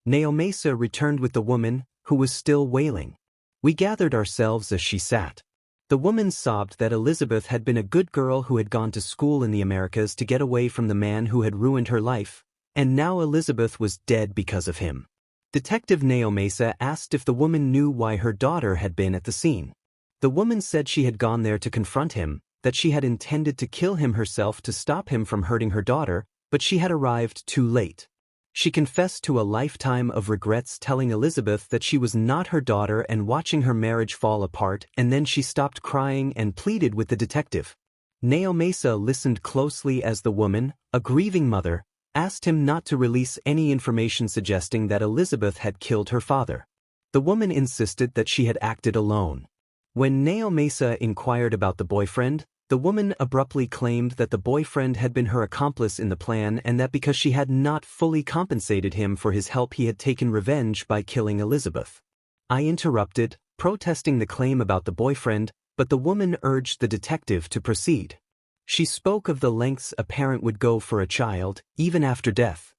Naomasa returned with the woman, who was still wailing. We gathered ourselves as she sat. The woman sobbed that Elizabeth had been a good girl who had gone to school in the Americas to get away from the man who had ruined her life, and now Elizabeth was dead because of him. Detective Naomasa asked if the woman knew why her daughter had been at the scene. The woman said she had gone there to confront him, that she had intended to kill him herself to stop him from hurting her daughter, but she had arrived too late. She confessed to a lifetime of regrets, telling Elizabeth that she was not her daughter and watching her marriage fall apart, and then she stopped crying and pleaded with the detective. Naomasa listened closely as the woman, a grieving mother, asked him not to release any information suggesting that Elizabeth had killed her father. The woman insisted that she had acted alone. When Naomasa inquired about the boyfriend, the woman abruptly claimed that the boyfriend had been her accomplice in the plan and that because she had not fully compensated him for his help he had taken revenge by killing Elizabeth. I interrupted, protesting the claim about the boyfriend, but the woman urged the detective to proceed. She spoke of the lengths a parent would go for a child, even after death.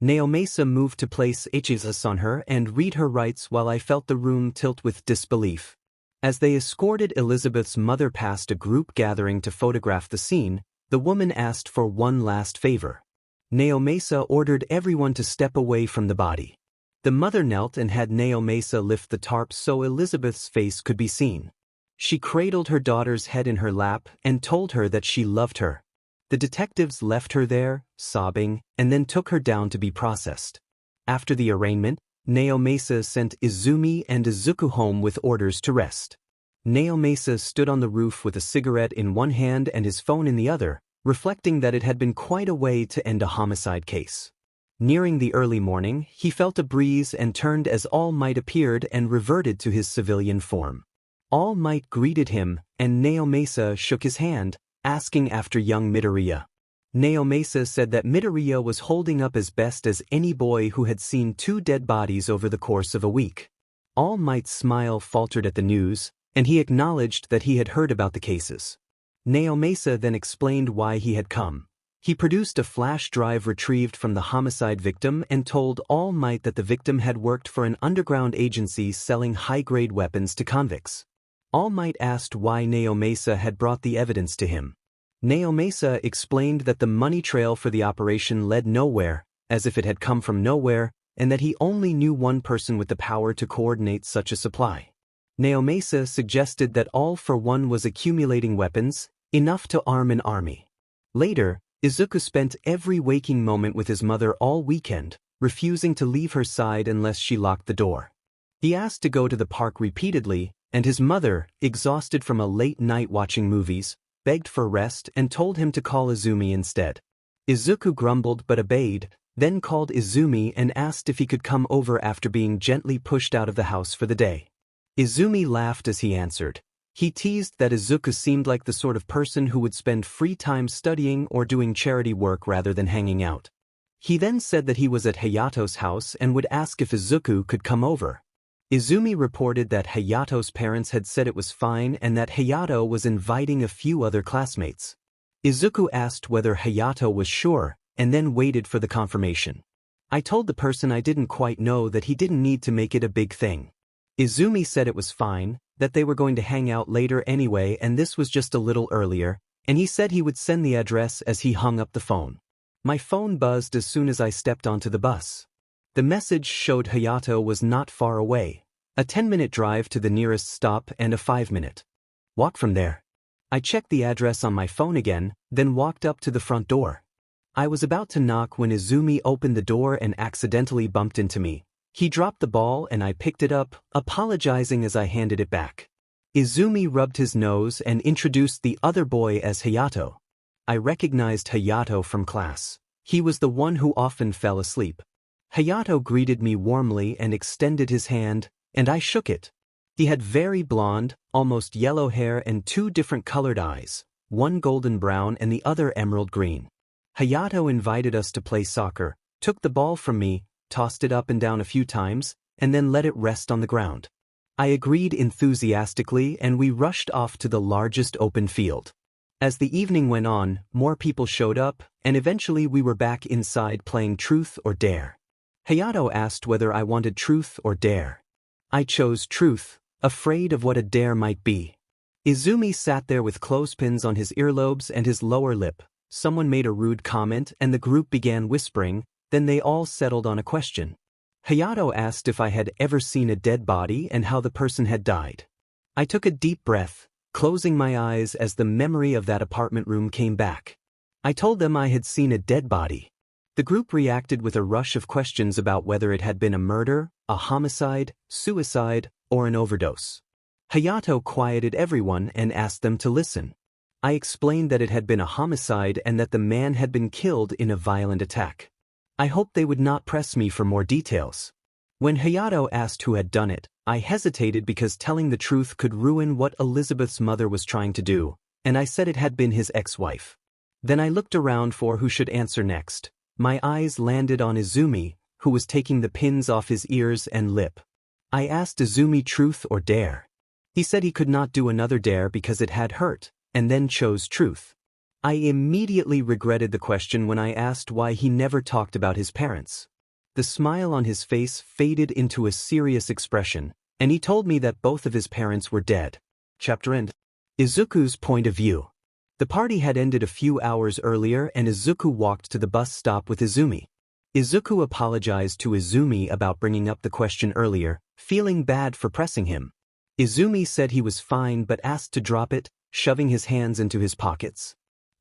Naomasa moved to place emphasis on her and read her rights while I felt the room tilt with disbelief. As they escorted Elizabeth's mother past a group gathering to photograph the scene, the woman asked for one last favor. Naomasa ordered everyone to step away from the body. The mother knelt and had Naomasa lift the tarp so Elizabeth's face could be seen. She cradled her daughter's head in her lap and told her that she loved her. The detectives left her there, sobbing, and then took her down to be processed. After the arraignment, Naomasa sent Izumi and Izuku home with orders to rest. Naomasa stood on the roof with a cigarette in one hand and his phone in the other, reflecting that it had been quite a way to end a homicide case. Nearing the early morning, he felt a breeze and turned as All Might appeared and reverted to his civilian form. All Might greeted him, and Naomasa shook his hand, asking after young Midoriya. Naomasa said that Midoriya was holding up as best as any boy who had seen 2 dead bodies over the course of a week. All Might's smile faltered at the news, and he acknowledged that he had heard about the cases. Naomasa then explained why he had come. He produced a flash drive retrieved from the homicide victim and told All Might that the victim had worked for an underground agency selling high-grade weapons to convicts. All Might asked why Naomasa had brought the evidence to him. Naomasa explained that the money trail for the operation led nowhere, as if it had come from nowhere, and that he only knew one person with the power to coordinate such a supply. Naomasa suggested that All for One was accumulating weapons, enough to arm an army. Later, Izuku spent every waking moment with his mother all weekend, refusing to leave her side unless she locked the door. He asked to go to the park repeatedly, and his mother, exhausted from a late night watching movies, begged for rest and told him to call Izumi instead. Izuku grumbled but obeyed, then called Izumi and asked if he could come over after being gently pushed out of the house for the day. Izumi laughed as he answered. He teased that Izuku seemed like the sort of person who would spend free time studying or doing charity work rather than hanging out. He then said that he was at Hayato's house and would ask if Izuku could come over. Izumi reported that Hayato's parents had said it was fine and that Hayato was inviting a few other classmates. Izuku asked whether Hayato was sure, and then waited for the confirmation. I told the person I didn't quite know that he didn't need to make it a big thing. Izumi said it was fine, that they were going to hang out later anyway and this was just a little earlier, and he said he would send the address as he hung up the phone. My phone buzzed as soon as I stepped onto the bus. The message showed Hayato was not far away, a 10-minute drive to the nearest stop and a 5-minute walk from there. I checked the address on my phone again, then walked up to the front door. I was about to knock when Izumi opened the door and accidentally bumped into me. He dropped the ball and I picked it up, apologizing as I handed it back. Izumi rubbed his nose and introduced the other boy as Hayato. I recognized Hayato from class. He was the one who often fell asleep. Hayato greeted me warmly and extended his hand, and I shook it. He had very blonde, almost yellow hair and 2 different colored eyes, one golden brown and the other emerald green. Hayato invited us to play soccer, took the ball from me, tossed it up and down a few times, and then let it rest on the ground. I agreed enthusiastically and we rushed off to the largest open field. As the evening went on, more people showed up, and eventually we were back inside playing Truth or Dare. Hayato asked whether I wanted Truth or Dare. I chose Truth, afraid of what a dare might be. Izumi sat there with clothespins on his earlobes and his lower lip. Someone made a rude comment and the group began whispering, Then they all settled on a question. Hayato asked if I had ever seen a dead body and how the person had died. I took a deep breath, closing my eyes as the memory of that apartment room came back. I told them I had seen a dead body. The group reacted with a rush of questions about whether it had been a murder, a homicide, suicide, or an overdose. Hayato quieted everyone and asked them to listen. I explained that it had been a homicide and that the man had been killed in a violent attack. I hoped they would not press me for more details. When Hayato asked who had done it, I hesitated because telling the truth could ruin what Elizabeth's mother was trying to do, and I said it had been his ex-wife. Then I looked around for who should answer next. My eyes landed on Izumi, who was taking the pins off his ears and lip. I asked Izumi truth or dare. He said he could not do another dare because it had hurt, and then chose truth. I immediately regretted the question when I asked why he never talked about his parents. The smile on his face faded into a serious expression, and he told me that both of his parents were dead. Chapter end. Izuku's point of view. The party had ended a few hours earlier and Izuku walked to the bus stop with Izumi. Izuku apologized to Izumi about bringing up the question earlier, feeling bad for pressing him. Izumi said he was fine but asked to drop it, shoving his hands into his pockets.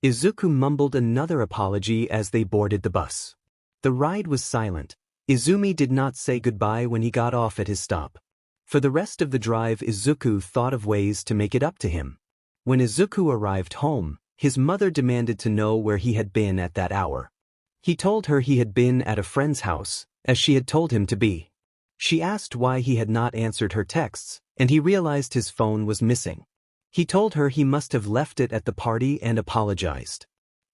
Izuku mumbled another apology as they boarded the bus. The ride was silent. Izumi did not say goodbye when he got off at his stop. For the rest of the drive, Izuku thought of ways to make it up to him. When Izuku arrived home, his mother demanded to know where he had been at that hour. He told her he had been at a friend's house, as she had told him to be. She asked why he had not answered her texts, and he realized his phone was missing. He told her he must have left it at the party and apologized.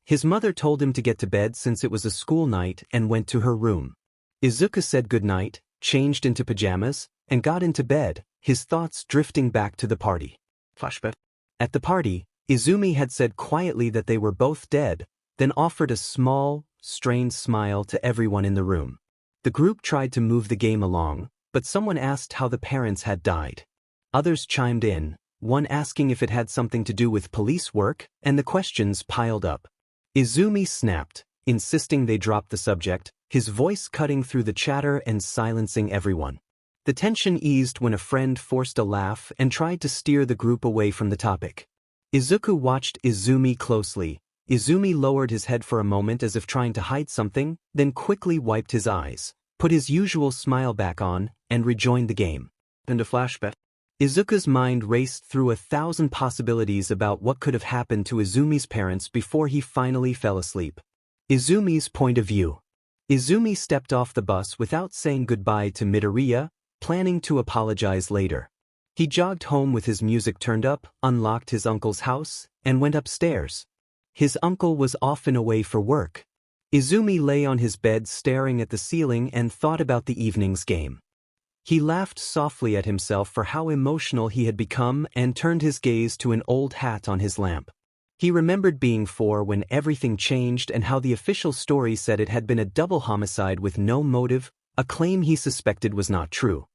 His mother told him to get to bed since it was a school night and went to her room. Izuku said goodnight, changed into pajamas, and got into bed, his thoughts drifting back to the party. Flashback. At the party, Izumi had said quietly that they were both dead, then offered a small, strained smile to everyone in the room. The group tried to move the game along, but someone asked how the parents had died. Others chimed in, one asking if it had something to do with police work, and the questions piled up. Izumi snapped, insisting they drop the subject, his voice cutting through the chatter and silencing everyone. The tension eased when a friend forced a laugh and tried to steer the group away from the topic. Izuku watched Izumi closely. Izumi lowered his head for a moment as if trying to hide something, then quickly wiped his eyes, put his usual smile back on, and rejoined the game. And a flashback. Izuku's mind raced through 1,000 possibilities about what could have happened to Izumi's parents before he finally fell asleep. Izumi's point of view. Izumi stepped off the bus without saying goodbye to Midoriya, planning to apologize later. He jogged home with his music turned up, unlocked his uncle's house, and went upstairs. His uncle was often away for work. Izumi lay on his bed staring at the ceiling and thought about the evening's game. He laughed softly at himself for how emotional he had become and turned his gaze to an old hat on his lamp. He remembered being 4 when everything changed and how the official story said it had been a double homicide with no motive, a claim he suspected was not true.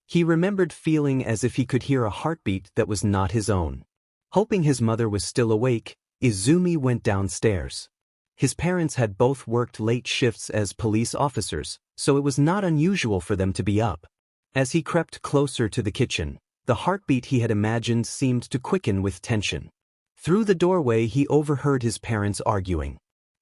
He remembered feeling as if he could hear a heartbeat that was not his own. Hoping his mother was still awake, Izumi went downstairs. His parents had both worked late shifts as police officers, so it was not unusual for them to be up. As he crept closer to the kitchen, the heartbeat he had imagined seemed to quicken with tension. Through the doorway he overheard his parents arguing.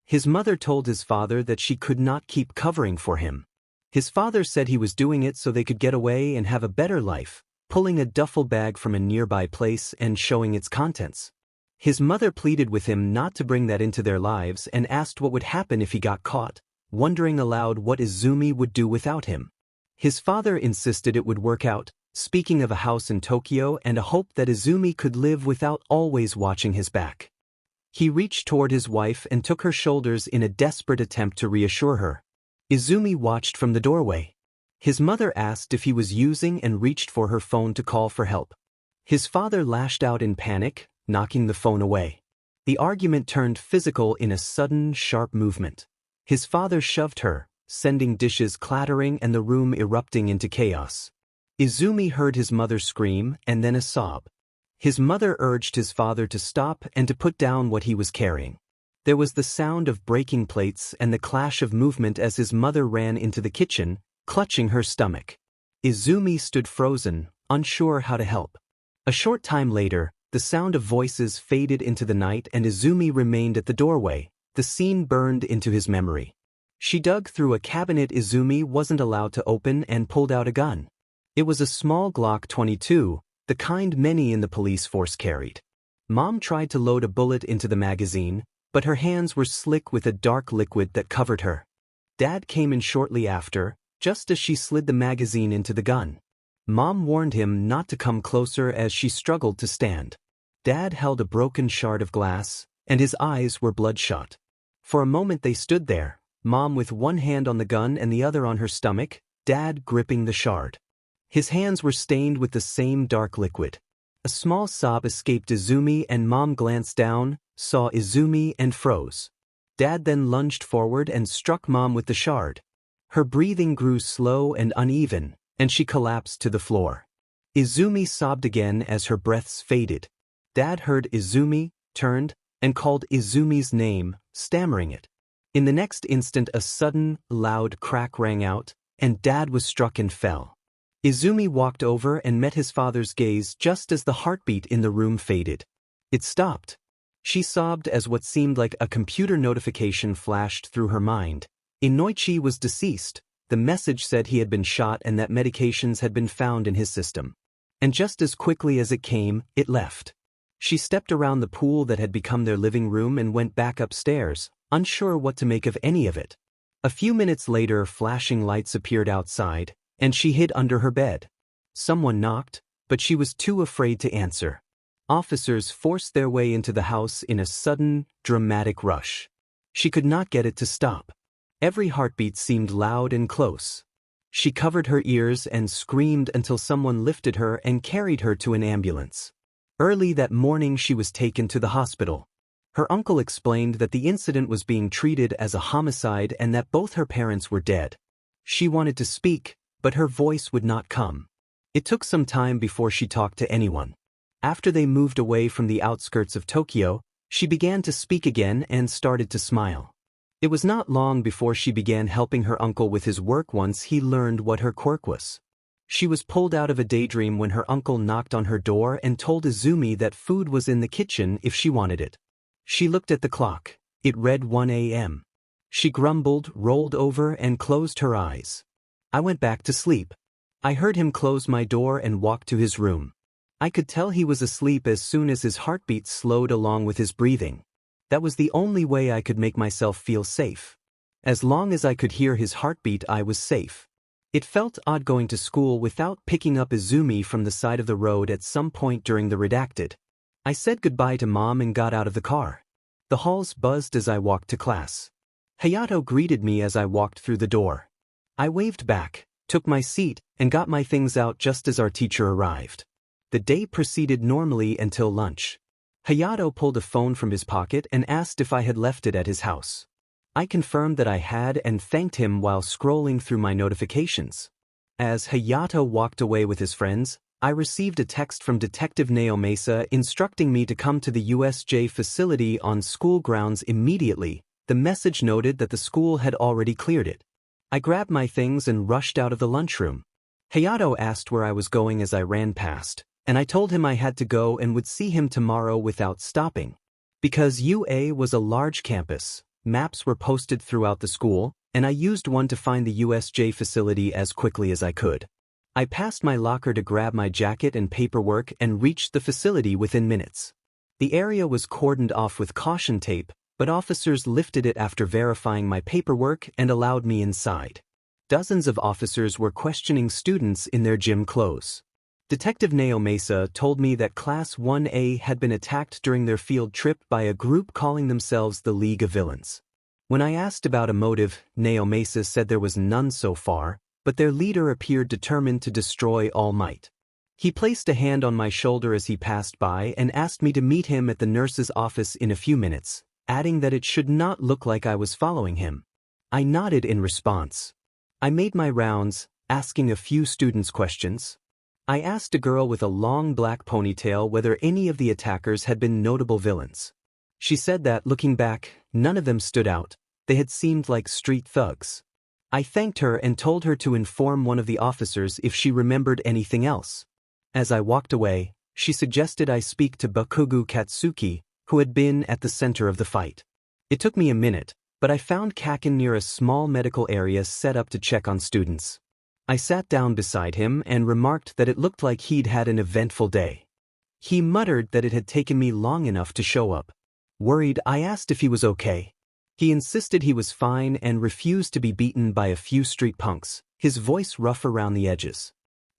His mother told his father that she could not keep covering for him. His father said he was doing it so they could get away and have a better life, pulling a duffel bag from a nearby place and showing its contents. His mother pleaded with him not to bring that into their lives and asked what would happen if he got caught, wondering aloud what Izumi would do without him. His father insisted it would work out, speaking of a house in Tokyo and a hope that Izumi could live without always watching his back. He reached toward his wife and took her shoulders in a desperate attempt to reassure her. Izumi watched from the doorway. His mother asked if he was using and reached for her phone to call for help. His father lashed out in panic, knocking the phone away. The argument turned physical in a sudden, sharp movement. His father shoved her, sending dishes clattering and the room erupting into chaos. Izumi heard his mother scream and then a sob. His mother urged his father to stop and to put down what he was carrying. There was the sound of breaking plates and the clash of movement as his mother ran into the kitchen, clutching her stomach. Izumi stood frozen, unsure how to help. A short time later, the sound of voices faded into the night and Izumi remained at the doorway. The scene burned into his memory. She dug through a cabinet Izumi wasn't allowed to open and pulled out a gun. It was a small Glock 22, the kind many in the police force carried. Mom tried to load a bullet into the magazine, but her hands were slick with a dark liquid that covered her. Dad came in shortly after, just as she slid the magazine into the gun. Mom warned him not to come closer as she struggled to stand. Dad held a broken shard of glass, and his eyes were bloodshot. For a moment they stood there, Mom with one hand on the gun and the other on her stomach, Dad gripping the shard. His hands were stained with the same dark liquid. A small sob escaped Izumi and Mom glanced down, saw Izumi and froze. Dad then lunged forward and struck Mom with the shard. Her breathing grew slow and uneven, and she collapsed to the floor. Izumi sobbed again as her breaths faded. Dad heard Izumi, turned, and called Izumi's name, stammering it. In the next instant a sudden, loud crack rang out, and Dad was struck and fell. Izumi walked over and met his father's gaze just as the heartbeat in the room faded. It stopped. She sobbed as what seemed like a computer notification flashed through her mind. Inoichi was deceased. The message said he had been shot and that medications had been found in his system. And just as quickly as it came, it left. She stepped around the pool that had become their living room and went back upstairs, unsure what to make of any of it. A few minutes later, flashing lights appeared outside, and she hid under her bed. Someone knocked, but she was too afraid to answer. Officers forced their way into the house in a sudden, dramatic rush. She could not get it to stop. Every heartbeat seemed loud and close. She covered her ears and screamed until someone lifted her and carried her to an ambulance. Early that morning she was taken to the hospital. Her uncle explained that the incident was being treated as a homicide and that both her parents were dead. She wanted to speak, but her voice would not come. It took some time before she talked to anyone. After they moved away from the outskirts of Tokyo, she began to speak again and started to smile. It was not long before she began helping her uncle with his work once he learned what her quirk was. She was pulled out of a daydream when her uncle knocked on her door and told Izumi that food was in the kitchen if she wanted it. She looked at the clock. It read 1 a.m. She grumbled, rolled over, and closed her eyes. I went back to sleep. I heard him close my door and walk to his room. I could tell he was asleep as soon as his heartbeat slowed along with his breathing. That was the only way I could make myself feel safe. As long as I could hear his heartbeat, I was safe. It felt odd going to school without picking up Izumi from the side of the road at some point during the redacted. I said goodbye to Mom and got out of the car. The halls buzzed as I walked to class. Hayato greeted me as I walked through the door. I waved back, took my seat, and got my things out just as our teacher arrived. The day proceeded normally until lunch. Hayato pulled a phone from his pocket and asked if I had left it at his house. I confirmed that I had and thanked him while scrolling through my notifications. As Hayato walked away with his friends, I received a text from Detective Naomasa instructing me to come to the USJ facility on school grounds immediately. The message noted that the school had already cleared it. I grabbed my things and rushed out of the lunchroom. Hayato asked where I was going as I ran past, and I told him I had to go and would see him tomorrow without stopping. Because UA was a large campus, maps were posted throughout the school, and I used one to find the USJ facility as quickly as I could. I passed my locker to grab my jacket and paperwork and reached the facility within minutes. The area was cordoned off with caution tape, but officers lifted it after verifying my paperwork and allowed me inside. Dozens of officers were questioning students in their gym clothes. Detective Naomasa told me that Class 1A had been attacked during their field trip by a group calling themselves the League of Villains. When I asked about a motive, Naomasa said there was none so far, but their leader appeared determined to destroy All Might. He placed a hand on my shoulder as he passed by and asked me to meet him at the nurse's office in a few minutes, adding that it should not look like I was following him. I nodded in response. I made my rounds, asking a few students questions. I asked a girl with a long black ponytail whether any of the attackers had been notable villains. She said that, looking back, none of them stood out. They had seemed like street thugs. I thanked her and told her to inform one of the officers if she remembered anything else. As I walked away, she suggested I speak to Bakugo Katsuki, who had been at the center of the fight. It took me a minute, but I found Kaken near a small medical area set up to check on students. I sat down beside him and remarked that it looked like he'd had an eventful day. He muttered that it had taken me long enough to show up. Worried, I asked if he was okay. He insisted he was fine and refused to be beaten by a few street punks, his voice rough around the edges.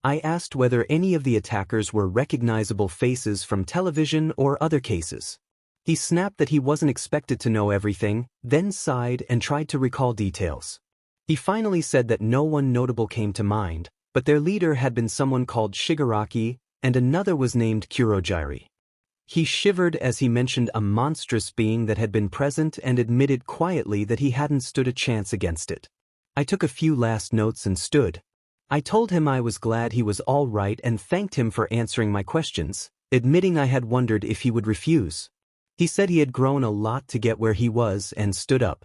I asked whether any of the attackers were recognizable faces from television or other cases. He snapped that he wasn't expected to know everything, then sighed and tried to recall details. He finally said that no one notable came to mind, but their leader had been someone called Shigaraki, and another was named Kurojiri. He shivered as he mentioned a monstrous being that had been present and admitted quietly that he hadn't stood a chance against it. I took a few last notes and stood. I told him I was glad he was all right and thanked him for answering my questions, admitting I had wondered if he would refuse. He said he had grown a lot to get where he was and stood up.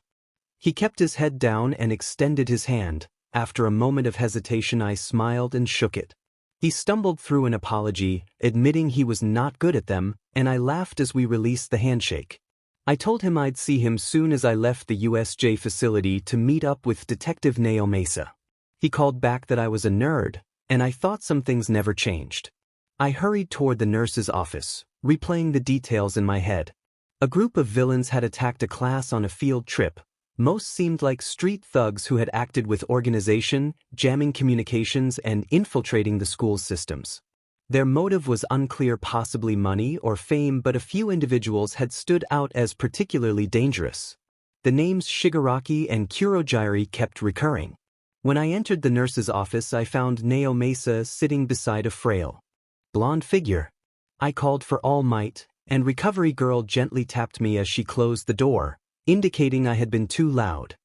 He kept his head down and extended his hand. After a moment of hesitation, I smiled and shook it. He stumbled through an apology, admitting he was not good at them, and I laughed as we released the handshake. I told him I'd see him soon as I left the USJ facility to meet up with Detective Nao Mesa. He called back that I was a nerd, and I thought some things never changed. I hurried toward the nurse's office, replaying the details in my head. A group of villains had attacked a class on a field trip. Most seemed like street thugs who had acted with organization, jamming communications, and infiltrating the school's systems. Their motive was unclear, possibly money or fame, but a few individuals had stood out as particularly dangerous. The names Shigaraki and Kurojiri kept recurring. When I entered the nurse's office, I found Nao Mesa sitting beside a frail, blonde figure. I called for All Might, and Recovery Girl gently tapped me as she closed the door, indicating I had been too loud.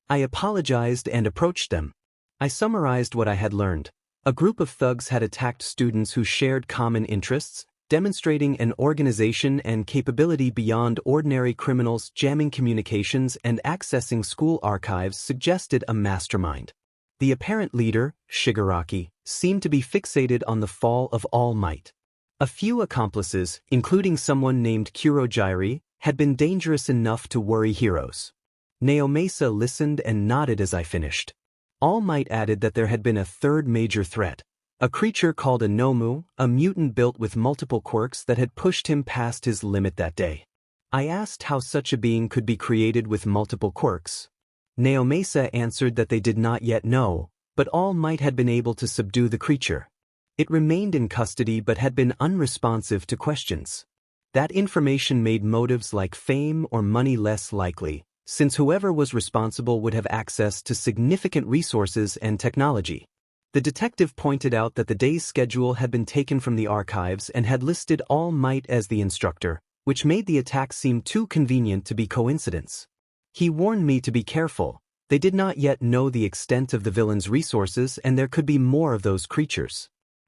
I apologized and approached them. I summarized what I had learned. A group of thugs had attacked students who shared common interests, demonstrating an organization and capability beyond ordinary criminals. Jamming communications and accessing school archives suggested a mastermind. The apparent leader, Shigaraki, seemed to be fixated on the fall of All Might. A few accomplices, including someone named Kurojiri, had been dangerous enough to worry heroes. Nao Mesa listened and nodded as I finished. All Might added that there had been a third major threat, a creature called a Nomu, a mutant built with multiple quirks that had pushed him past his limit that day. I asked how such a being could be created with multiple quirks. Nao Mesa answered that they did not yet know, but All Might had been able to subdue the creature. It remained in custody but had been unresponsive to questions. That information made motives like fame or money less likely, since whoever was responsible would have access to significant resources and technology. The detective pointed out that the day's schedule had been taken from the archives and had listed All Might as the instructor, which made the attack seem too convenient to be coincidence. He warned me to be careful. They did not yet know the extent of the villain's resources, and there could be more of those creatures.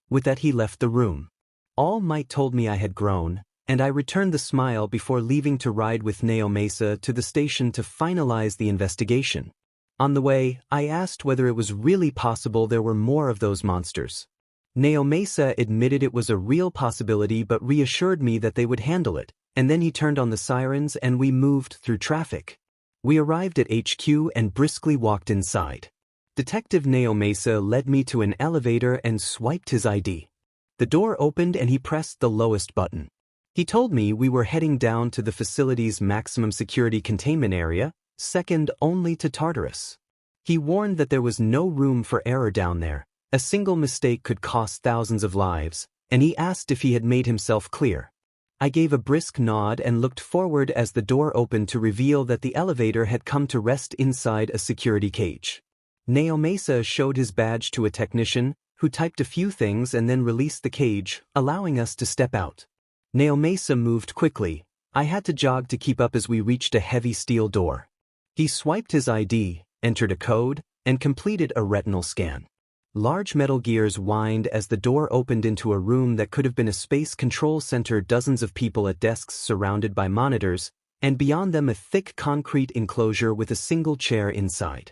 With that, he left the room. All Might told me I had grown, and I returned the smile before leaving to ride with Nao Mesa to the station to finalize the investigation. On the way, I asked whether it was really possible there were more of those monsters. Nao Mesa admitted it was a real possibility but reassured me that they would handle it, and then he turned on the sirens and we moved through traffic. We arrived at HQ and briskly walked inside. Detective Nao Mesa led me to an elevator and swiped his ID. The door opened and he pressed the lowest button. He told me we were heading down to the facility's maximum security containment area, second only to Tartarus. He warned that there was no room for error down there. A single mistake could cost thousands of lives, and he asked if he had made himself clear. I gave a brisk nod and looked forward as the door opened to reveal that the elevator had come to rest inside a security cage. Nao Mesa showed his badge to a technician, who typed a few things and then released the cage, allowing us to step out. Nao Mesa moved quickly. I had to jog to keep up as we reached a heavy steel door. He swiped his ID, entered a code, and completed a retinal scan. Large metal gears whined as the door opened into a room that could have been a space control center. Dozens of people at desks surrounded by monitors, and beyond them a thick concrete enclosure with a single chair inside.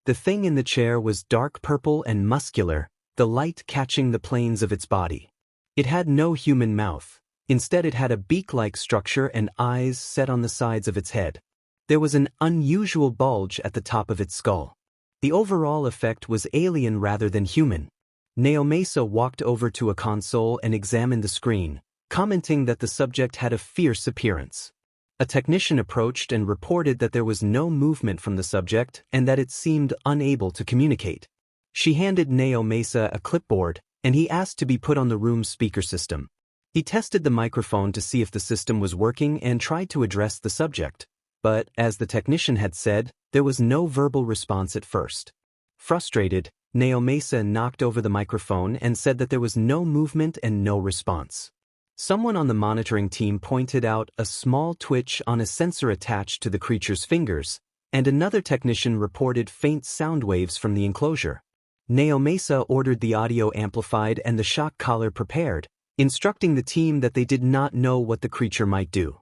The thing in the chair was dark purple and muscular, the light catching the planes of its body. It had no human mouth. Instead it had a beak-like structure and eyes set on the sides of its head. There was an unusual bulge at the top of its skull. The overall effect was alien rather than human. Naomasa walked over to a console and examined the screen, commenting that the subject had a fierce appearance. A technician approached and reported that there was no movement from the subject and that it seemed unable to communicate. She handed Naomasa a clipboard, and he asked to be put on the room's speaker system. He tested the microphone to see if the system was working and tried to address the subject, but, as the technician had said, there was no verbal response at first. Frustrated, Naomasa knocked over the microphone and said that there was no movement and no response. Someone on the monitoring team pointed out a small twitch on a sensor attached to the creature's fingers, and another technician reported faint sound waves from the enclosure. Naomasa ordered the audio amplified and the shock collar prepared, instructing the team that they did not know what the creature might do.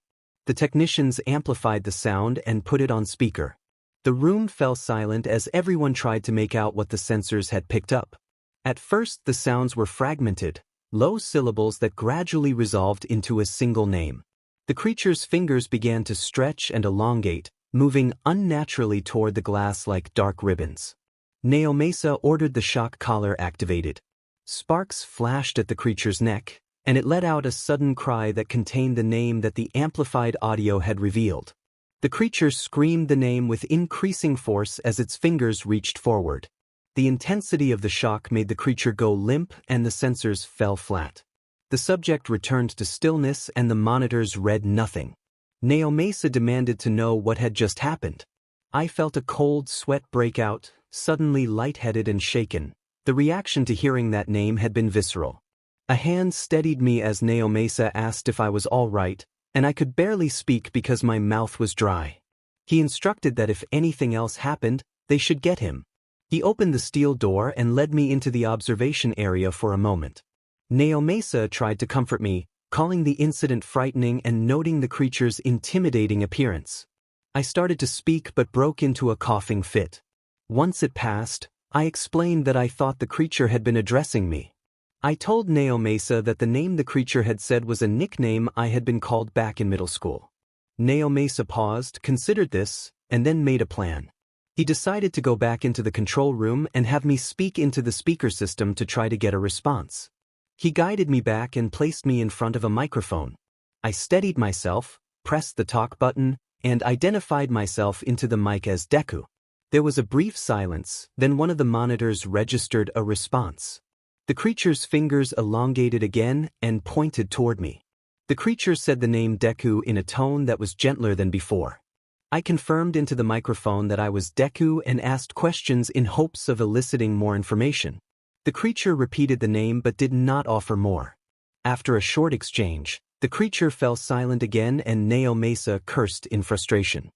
The technicians amplified the sound and put it on speaker. The room fell silent as everyone tried to make out what the sensors had picked up. At first the sounds were fragmented, low syllables that gradually resolved into a single name. The creature's fingers began to stretch and elongate, moving unnaturally toward the glass like dark ribbons. Naomasa ordered the shock collar activated. Sparks flashed at the creature's neck, and it let out a sudden cry that contained the name that the amplified audio had revealed. The creature screamed the name with increasing force as its fingers reached forward. The intensity of the shock made the creature go limp and the sensors fell flat. The subject returned to stillness and the monitors read nothing. Naomasa demanded to know what had just happened. I felt a cold sweat break out, suddenly lightheaded and shaken. The reaction to hearing that name had been visceral. A hand steadied me as Naomasa asked if I was all right, and I could barely speak because my mouth was dry. He instructed that if anything else happened, they should get him. He opened the steel door and led me into the observation area for a moment. Naomasa tried to comfort me, calling the incident frightening and noting the creature's intimidating appearance. I started to speak but broke into a coughing fit. Once it passed, I explained that I thought the creature had been addressing me. I told Naomasa that the name the creature had said was a nickname I had been called back in middle school. Naomasa paused, considered this, and then made a plan. He decided to go back into the control room and have me speak into the speaker system to try to get a response. He guided me back and placed me in front of a microphone. I steadied myself, pressed the talk button, and identified myself into the mic as Deku. There was a brief silence, then one of the monitors registered a response. The creature's fingers elongated again and pointed toward me. The creature said the name Deku in a tone that was gentler than before. I confirmed into the microphone that I was Deku and asked questions in hopes of eliciting more information. The creature repeated the name but did not offer more. After a short exchange, the creature fell silent again and Naomasa cursed in frustration.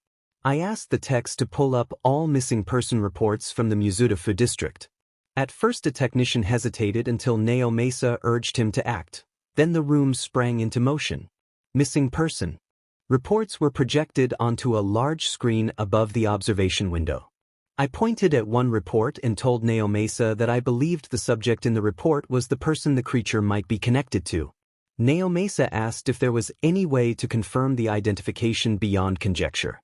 I asked the techs to pull up all missing person reports from the Mizuta-fu district. At first a technician hesitated until Naomasa urged him to act. Then the room sprang into motion. Missing person. Reports were projected onto a large screen above the observation window. I pointed at one report and told Naomasa that I believed the subject in the report was the person the creature might be connected to. Naomasa asked if there was any way to confirm the identification beyond conjecture.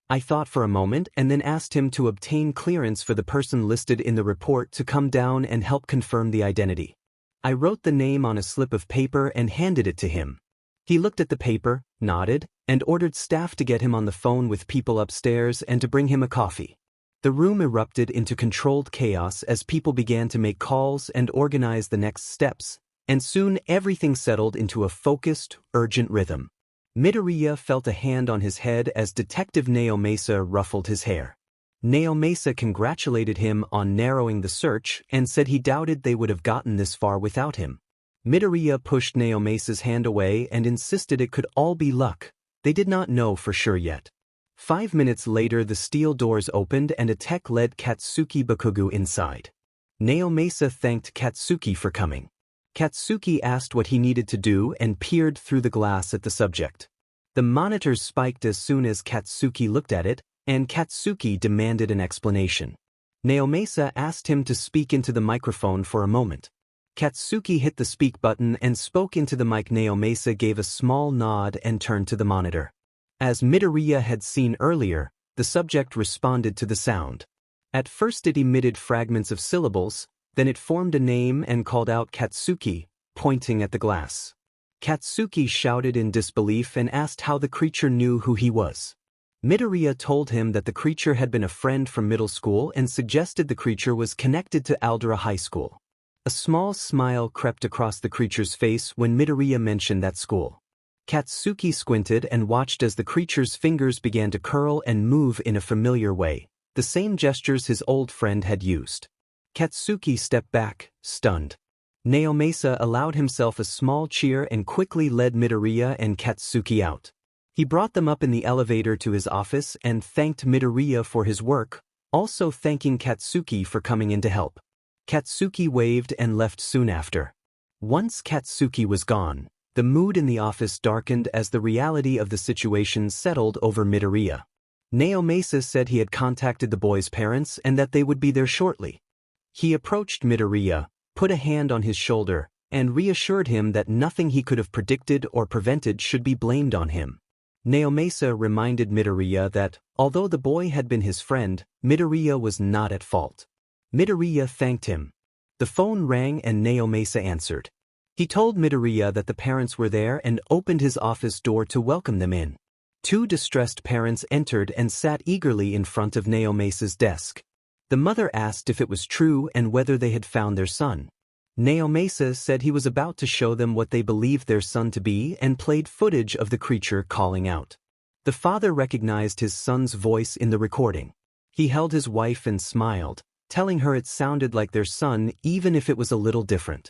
I thought for a moment and then asked him to obtain clearance for the person listed in the report to come down and help confirm the identity. I wrote the name on a slip of paper and handed it to him. He looked at the paper, nodded, and ordered staff to get him on the phone with people upstairs and to bring him a coffee. The room erupted into controlled chaos as people began to make calls and organize the next steps, and soon everything settled into a focused, urgent rhythm. Midoriya felt a hand on his head as Detective Naomasa ruffled his hair. Naomasa congratulated him on narrowing the search and said he doubted they would have gotten this far without him. Midoriya pushed Naomasa's hand away and insisted it could all be luck. They did not know for sure yet. 5 minutes later the steel doors opened and a tech led Katsuki Bakugo inside. Naomasa thanked Katsuki for coming. Katsuki asked what he needed to do and peered through the glass at the subject. The monitors spiked as soon as Katsuki looked at it, and Katsuki demanded an explanation. Naomasa asked him to speak into the microphone for a moment. Katsuki hit the speak button and spoke into the mic. Naomasa gave a small nod and turned to the monitor. As Midoriya had seen earlier, the subject responded to the sound. At first it emitted fragments of syllables, then it formed a name and called out Katsuki, pointing at the glass. Katsuki shouted in disbelief and asked how the creature knew who he was. Midoriya told him that the creature had been a friend from middle school and suggested the creature was connected to Aldera High School. A small smile crept across the creature's face when Midoriya mentioned that school. Katsuki squinted and watched as the creature's fingers began to curl and move in a familiar way, the same gestures his old friend had used. Katsuki stepped back, stunned. Naomasa allowed himself a small cheer and quickly led Midoriya and Katsuki out. He brought them up in the elevator to his office and thanked Midoriya for his work, also thanking Katsuki for coming in to help. Katsuki waved and left soon after. Once Katsuki was gone, the mood in the office darkened as the reality of the situation settled over Midoriya. Naomasa said he had contacted the boy's parents and that they would be there shortly. He approached Midoriya, put a hand on his shoulder, and reassured him that nothing he could have predicted or prevented should be blamed on him. Naomasa reminded Midoriya that, although the boy had been his friend, Midoriya was not at fault. Midoriya thanked him. The phone rang and Naomasa answered. He told Midoriya that the parents were there and opened his office door to welcome them in. Two distressed parents entered and sat eagerly in front of Naomasa's desk. The mother asked if it was true and whether they had found their son. Naomasa said he was about to show them what they believed their son to be and played footage of the creature calling out. The father recognized his son's voice in the recording. He held his wife and smiled, telling her it sounded like their son even if it was a little different.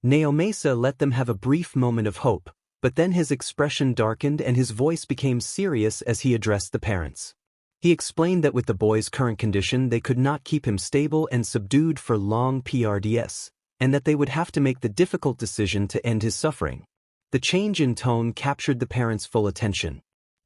Naomasa let them have a brief moment of hope, but then his expression darkened and his voice became serious as he addressed the parents. He explained that with the boy's current condition they could not keep him stable and subdued for long PRDS, and that they would have to make the difficult decision to end his suffering. The change in tone captured the parents' full attention.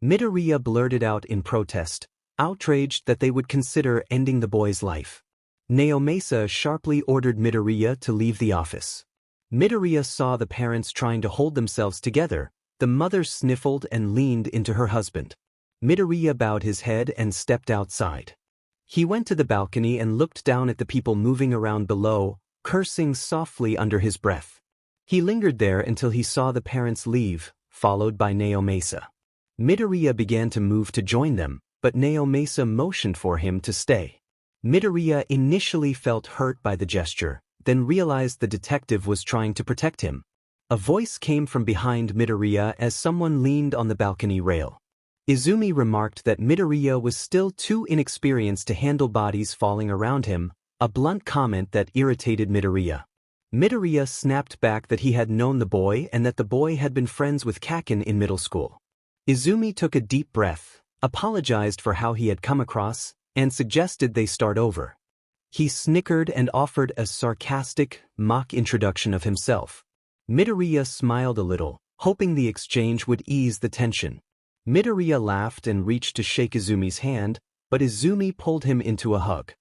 Midoriya blurted out in protest, outraged that they would consider ending the boy's life. Naomasa sharply ordered Midoriya to leave the office. Midoriya saw the parents trying to hold themselves together. The mother sniffled and leaned into her husband. Midoriya bowed his head and stepped outside. He went to the balcony and looked down at the people moving around below, cursing softly under his breath. He lingered there until he saw the parents leave, followed by Naomasa. Midoriya began to move to join them, but Naomasa motioned for him to stay. Midoriya initially felt hurt by the gesture, then realized the detective was trying to protect him. A voice came from behind Midoriya as someone leaned on the balcony rail. Izumi remarked that Midoriya was still too inexperienced to handle bodies falling around him, a blunt comment that irritated Midoriya. Midoriya snapped back that he had known the boy and that the boy had been friends with Kaken in middle school. Izumi took a deep breath, apologized for how he had come across, and suggested they start over. He snickered and offered a sarcastic, mock introduction of himself. Midoriya smiled a little, hoping the exchange would ease the tension. Midoriya laughed and reached to shake Izumi's hand, but Izumi pulled him into a hug.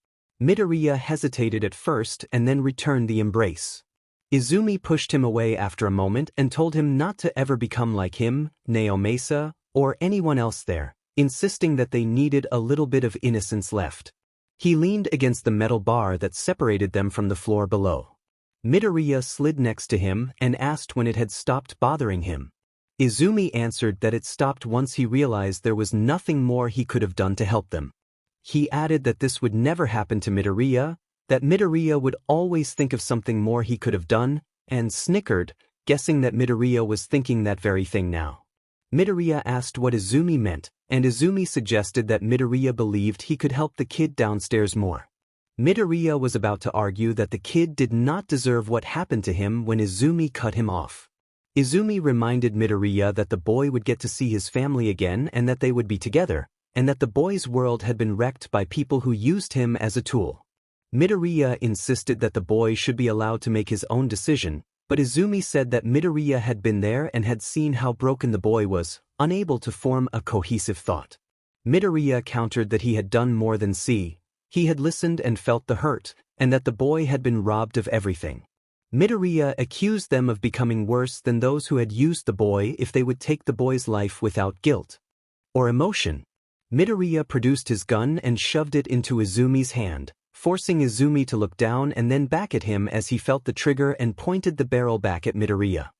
Midoriya hesitated at first and then returned the embrace. Izumi pushed him away after a moment and told him not to ever become like him, Naomasa, or anyone else there, insisting that they needed a little bit of innocence left. He leaned against the metal bar that separated them from the floor below. Midoriya slid next to him and asked when it had stopped bothering him. Izumi answered that it stopped once he realized there was nothing more he could have done to help them. He added that this would never happen to Midoriya, that Midoriya would always think of something more he could have done, and snickered, guessing that Midoriya was thinking that very thing now. Midoriya asked what Izumi meant, and Izumi suggested that Midoriya believed he could help the kid downstairs more. Midoriya was about to argue that the kid did not deserve what happened to him when Izumi cut him off. Izumi reminded Midoriya that the boy would get to see his family again and that they would be together, and that the boy's world had been wrecked by people who used him as a tool. Midoriya insisted that the boy should be allowed to make his own decision, but Izumi said that Midoriya had been there and had seen how broken the boy was, unable to form a cohesive thought. Midoriya countered that he had done more than see, he had listened and felt the hurt, and that the boy had been robbed of everything. Midoriya accused them of becoming worse than those who had used the boy if they would take the boy's life without guilt or emotion. Midoriya produced his gun and shoved it into Izumi's hand, forcing Izumi to look down and then back at him as he felt the trigger and pointed the barrel back at Midoriya.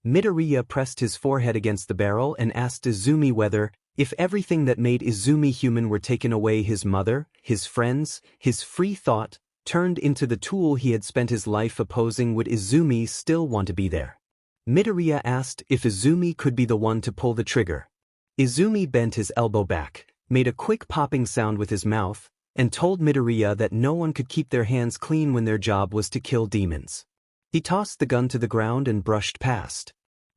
Midoriya pressed his forehead against the barrel and asked Izumi whether, if everything that made Izumi human were taken away, his mother, his friends, his free thought, turned into the tool he had spent his life opposing, would Izumi still want to be there? Midoriya asked if Izumi could be the one to pull the trigger. Izumi bent his elbow back, made a quick popping sound with his mouth, and told Midoriya that no one could keep their hands clean when their job was to kill demons. He tossed the gun to the ground and brushed past.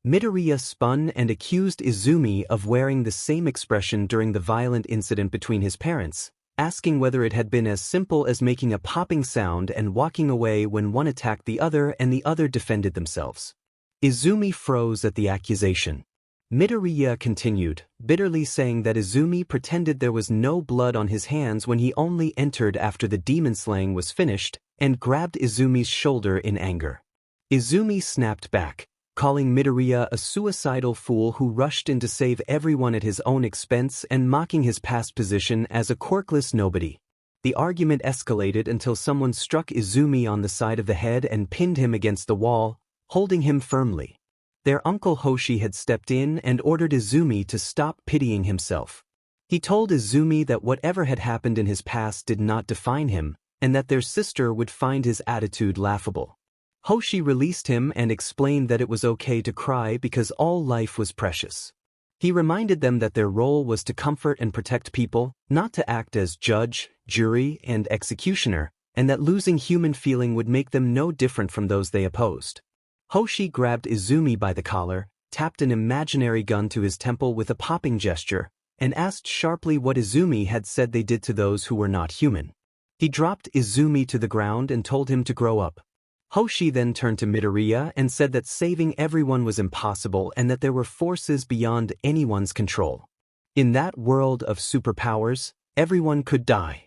Midoriya spun and accused Izumi of wearing the same expression during the violent incident between his parents, asking whether it had been as simple as making a popping sound and walking away when one attacked the other and the other defended themselves. Izumi froze at the accusation. Midoriya continued, bitterly saying that Izumi pretended there was no blood on his hands when he only entered after the demon slaying was finished, and grabbed Izumi's shoulder in anger. Izumi snapped back, calling Midoriya a suicidal fool who rushed in to save everyone at his own expense and mocking his past position as a quirkless nobody. The argument escalated until someone struck Izumi on the side of the head and pinned him against the wall, holding him firmly. Their uncle Hoshi had stepped in and ordered Izumi to stop pitying himself. He told Izumi that whatever had happened in his past did not define him, and that their sister would find his attitude laughable. Hoshi released him and explained that it was okay to cry because all life was precious. He reminded them that their role was to comfort and protect people, not to act as judge, jury, and executioner, and that losing human feeling would make them no different from those they opposed. Hoshi grabbed Izumi by the collar, tapped an imaginary gun to his temple with a popping gesture, and asked sharply what Izumi had said they did to those who were not human. He dropped Izumi to the ground and told him to grow up. Hoshi then turned to Midoriya and said that saving everyone was impossible and that there were forces beyond anyone's control. In that world of superpowers, everyone could die.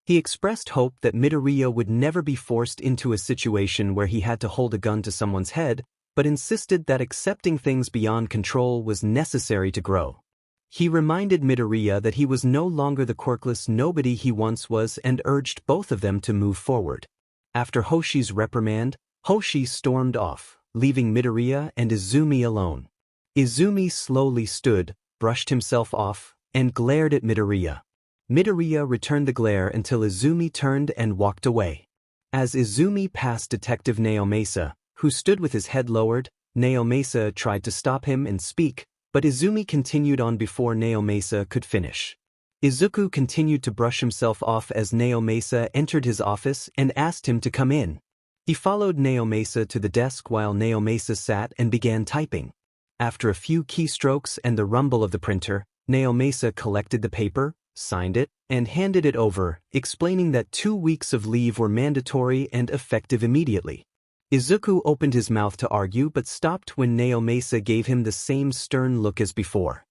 He expressed hope that Midoriya would never be forced into a situation where he had to hold a gun to someone's head, but insisted that accepting things beyond control was necessary to grow. He reminded Midoriya that he was no longer the quirkless nobody he once was and urged both of them to move forward. After Hoshi's reprimand, Hoshi stormed off, leaving Midoriya and Izumi alone. Izumi slowly stood, brushed himself off, and glared at Midoriya. Midoriya returned the glare until Izumi turned and walked away. As Izumi passed Detective Naomasa, who stood with his head lowered, Naomasa tried to stop him and speak, but Izumi continued on before Naomasa could finish. Izuku continued to brush himself off as Naomasa entered his office and asked him to come in. He followed Naomasa to the desk while Naomasa sat and began typing. After a few keystrokes and the rumble of the printer, Naomasa collected the paper, signed it, and handed it over, explaining that 2 weeks of leave were mandatory and effective immediately. Izuku opened his mouth to argue but stopped when Naomasa gave him the same stern look as before.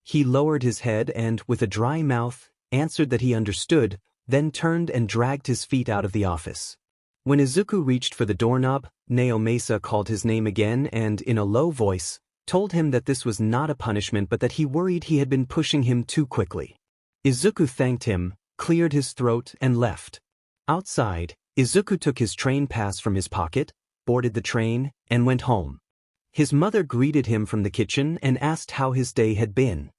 He lowered his head and, with a dry mouth, answered that he understood, then turned and dragged his feet out of the office. When Izuku reached for the doorknob, Naomasa called his name again and, in a low voice, told him that this was not a punishment but that he worried he had been pushing him too quickly. Izuku thanked him, cleared his throat, and left. Outside, Izuku took his train pass from his pocket, boarded the train, and went home. His mother greeted him from the kitchen and asked how his day had been.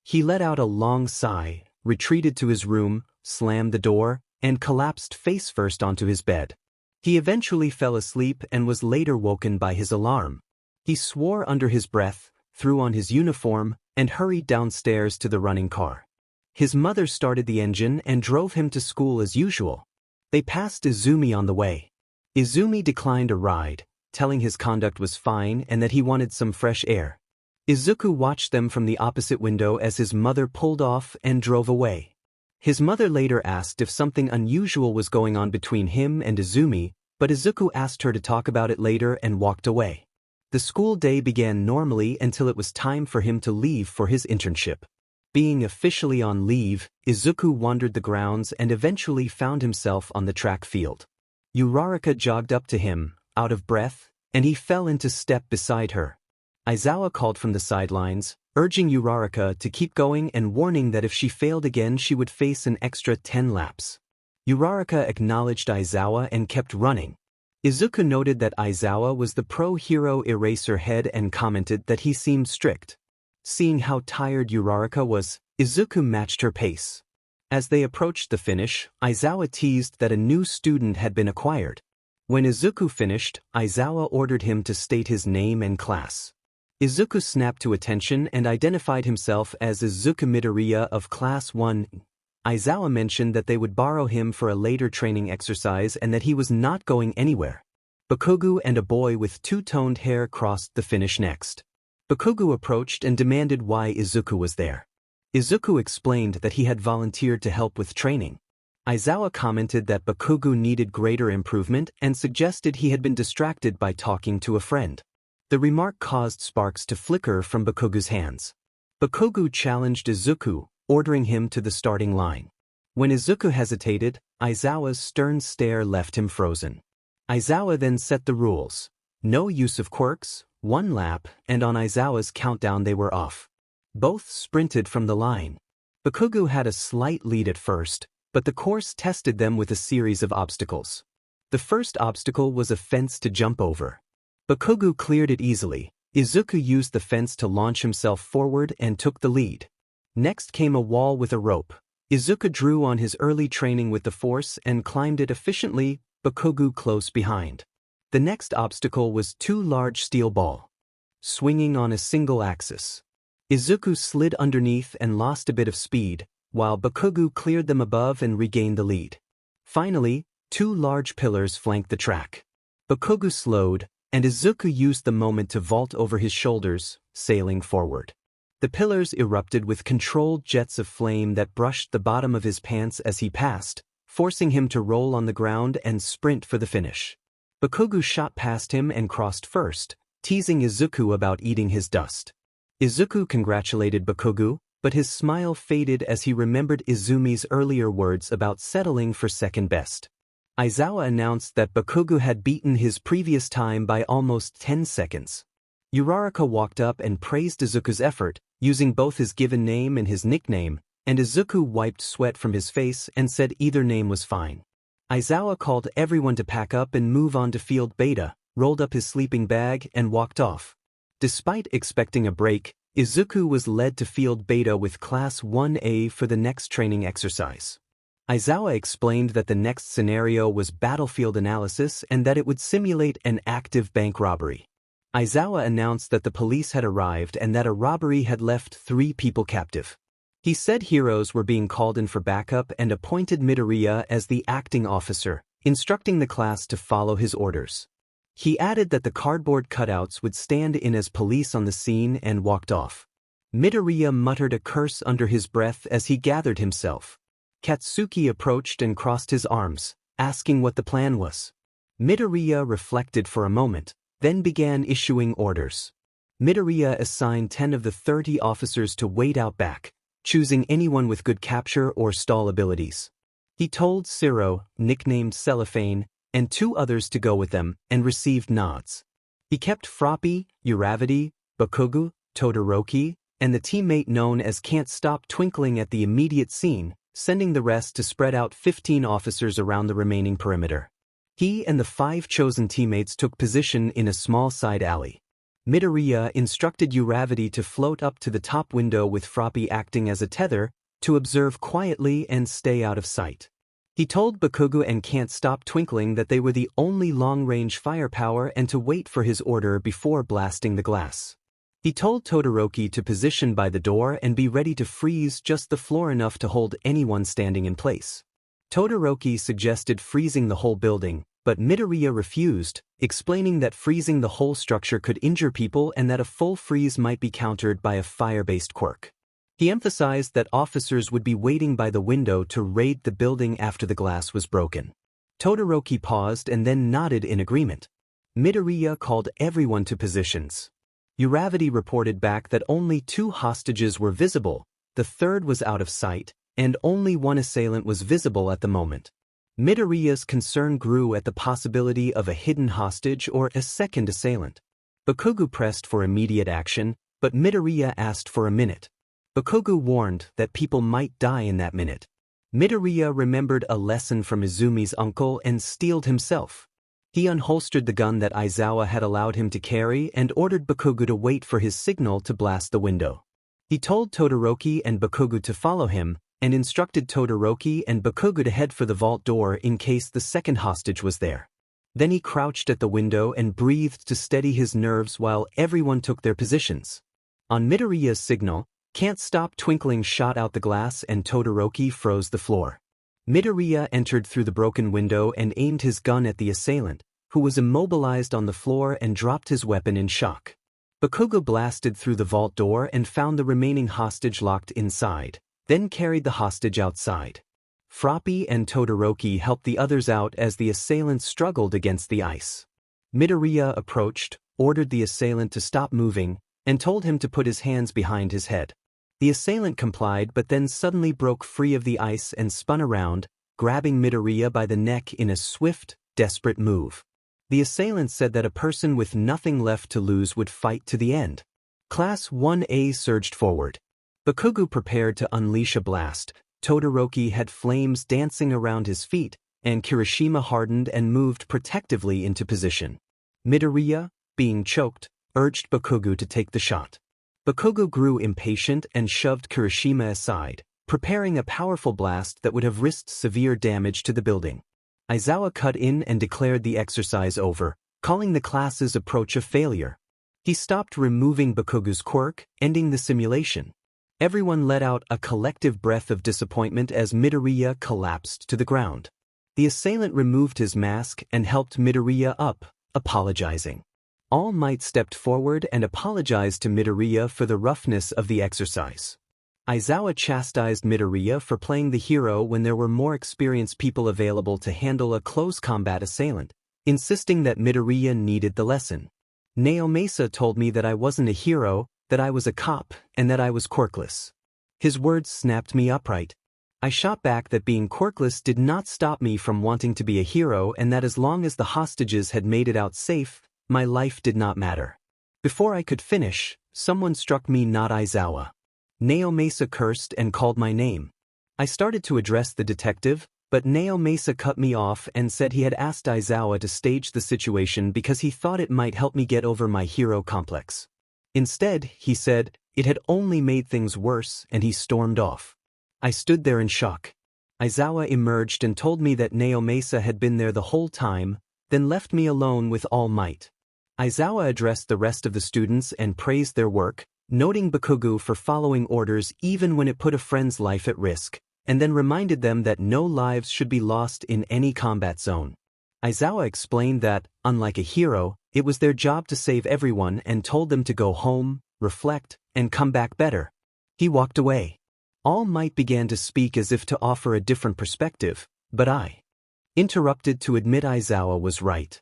He let out a long sigh, retreated to his room, slammed the door, and collapsed face first onto his bed. He eventually fell asleep and was later woken by his alarm. He swore under his breath, threw on his uniform, and hurried downstairs to the running car. His mother started the engine and drove him to school as usual. They passed Izumi on the way. Izumi declined a ride, telling his conduct was fine and that he wanted some fresh air. Izuku watched them from the opposite window as his mother pulled off and drove away. His mother later asked if something unusual was going on between him and Izumi, but Izuku asked her to talk about it later and walked away. The school day began normally until it was time for him to leave for his internship. Being officially on leave, Izuku wandered the grounds and eventually found himself on the track field. Uraraka jogged up to him, out of breath, and he fell into step beside her. Aizawa called from the sidelines, urging Uraraka to keep going and warning that if she failed again she would face an extra 10 laps. Uraraka acknowledged Aizawa and kept running. Izuku noted that Aizawa was the pro-hero eraser head and commented that he seemed strict. Seeing how tired Uraraka was, Izuku matched her pace. As they approached the finish, Aizawa teased that a new student had been acquired. When Izuku finished, Aizawa ordered him to state his name and class. Izuku snapped to attention and identified himself as Izuku Midoriya of Class 1. Aizawa mentioned that they would borrow him for a later training exercise and that he was not going anywhere. Bakugo and a boy with two-toned hair crossed the finish next. Bakugo approached and demanded why Izuku was there. Izuku explained that he had volunteered to help with training. Aizawa commented that Bakugo needed greater improvement and suggested he had been distracted by talking to a friend. The remark caused sparks to flicker from Bakugo's hands. Bakugo challenged Izuku, ordering him to the starting line. When Izuku hesitated, Aizawa's stern stare left him frozen. Aizawa then set the rules. No use of quirks, 1 lap, and on Aizawa's countdown they were off. Both sprinted from the line. Bakugo had a slight lead at first, but the course tested them with a series of obstacles. The first obstacle was a fence to jump over. Bakugo cleared it easily. Izuku used the fence to launch himself forward and took the lead. Next came a wall with a rope. Izuku drew on his early training with the force and climbed it efficiently, Bakugo close behind. The next obstacle was 2 large steel balls, swinging on a single axis. Izuku slid underneath and lost a bit of speed, while Bakugo cleared them above and regained the lead. Finally, 2 large pillars flanked the track. Bakugo slowed, and Izuku used the moment to vault over his shoulders, sailing forward. The pillars erupted with controlled jets of flame that brushed the bottom of his pants as he passed, forcing him to roll on the ground and sprint for the finish. Bakugo shot past him and crossed first, teasing Izuku about eating his dust. Izuku congratulated Bakugo, but his smile faded as he remembered Izumi's earlier words about settling for second best. Aizawa announced that Bakugo had beaten his previous time by almost 10 seconds. Uraraka walked up and praised Izuku's effort, using both his given name and his nickname, and Izuku wiped sweat from his face and said either name was fine. Aizawa called everyone to pack up and move on to Field Beta, rolled up his sleeping bag and walked off. Despite expecting a break, Izuku was led to Field Beta with Class 1A for the next training exercise. Aizawa explained that the next scenario was battlefield analysis and that it would simulate an active bank robbery. Aizawa announced that the police had arrived and that a robbery had left 3 people captive. He said heroes were being called in for backup and appointed Midoriya as the acting officer, instructing the class to follow his orders. He added that the cardboard cutouts would stand in as police on the scene and walked off. Midoriya muttered a curse under his breath as he gathered himself. Katsuki approached and crossed his arms, asking what the plan was. Midoriya reflected for a moment, then began issuing orders. Midoriya assigned 10 of the 30 officers to wait out back, choosing anyone with good capture or stall abilities. He told Siro, nicknamed Cellophane, and 2 others to go with them, and received nods. He kept Froppy, Uravity, Bakugo, Todoroki, and the teammate known as Can't Stop twinkling at the immediate scene, sending the rest to spread out 15 officers around the remaining perimeter. He and the 5 chosen teammates took position in a small side alley. Midoriya instructed Uravity to float up to the top window with Froppy acting as a tether, to observe quietly and stay out of sight. He told Bakugo and Can't Stop twinkling that they were the only long-range firepower and to wait for his order before blasting the glass. He told Todoroki to position by the door and be ready to freeze just the floor enough to hold anyone standing in place. Todoroki suggested freezing the whole building, but Midoriya refused, explaining that freezing the whole structure could injure people and that a full freeze might be countered by a fire-based quirk. He emphasized that officers would be waiting by the window to raid the building after the glass was broken. Todoroki paused and then nodded in agreement. Midoriya called everyone to positions. Uravity reported back that only 2 hostages were visible, the third was out of sight, and only one assailant was visible at the moment. Midoriya's concern grew at the possibility of a hidden hostage or a second assailant. Bakugo pressed for immediate action, but Midoriya asked for a minute. Bakugo warned that people might die in that minute. Midoriya remembered a lesson from Izumi's uncle and steeled himself. He unholstered the gun that Aizawa had allowed him to carry and ordered Bakugo to wait for his signal to blast the window. He told Todoroki and Bakugo to follow him, and instructed Todoroki and Bakugo to head for the vault door in case the second hostage was there. Then he crouched at the window and breathed to steady his nerves while everyone took their positions. On Midoriya's signal, "Can't stop twinkling" shot out the glass and Todoroki froze the floor. Midoriya entered through the broken window and aimed his gun at the assailant, who was immobilized on the floor and dropped his weapon in shock. Bakugo blasted through the vault door and found the remaining hostage locked inside, then carried the hostage outside. Froppy and Todoroki helped the others out as the assailants struggled against the ice. Midoriya approached, ordered the assailant to stop moving, and told him to put his hands behind his head. The assailant complied but then suddenly broke free of the ice and spun around, grabbing Midoriya by the neck in a swift, desperate move. The assailant said that a person with nothing left to lose would fight to the end. Class 1A surged forward. Bakugo prepared to unleash a blast, Todoroki had flames dancing around his feet, and Kirishima hardened and moved protectively into position. Midoriya, being choked, urged Bakugo to take the shot. Bakugo grew impatient and shoved Kirishima aside, preparing a powerful blast that would have risked severe damage to the building. Aizawa cut in and declared the exercise over, calling the class's approach a failure. He stopped removing Bakugo's quirk, ending the simulation. Everyone let out a collective breath of disappointment as Midoriya collapsed to the ground. The assailant removed his mask and helped Midoriya up, apologizing. All Might stepped forward and apologized to Midoriya for the roughness of the exercise. Aizawa chastised Midoriya for playing the hero when there were more experienced people available to handle a close combat assailant, insisting that Midoriya needed the lesson. Naomasa told me that I wasn't a hero, that I was a cop, and that I was quirkless. His words snapped me upright. I shot back that being quirkless did not stop me from wanting to be a hero and that as long as the hostages had made it out safe, my life did not matter. Before I could finish, someone struck me, not Aizawa. Naomasa cursed and called my name. I started to address the detective, but Naomasa cut me off and said he had asked Aizawa to stage the situation because he thought it might help me get over my hero complex. Instead, he said, it had only made things worse, and he stormed off. I stood there in shock. Aizawa emerged and told me that Naomasa had been there the whole time, then left me alone with All Might. Aizawa addressed the rest of the students and praised their work, noting Bakugo for following orders even when it put a friend's life at risk, and then reminded them that no lives should be lost in any combat zone. Aizawa explained that, unlike a hero, it was their job to save everyone and told them to go home, reflect, and come back better. He walked away. All Might began to speak as if to offer a different perspective, but I interrupted to admit Aizawa was right.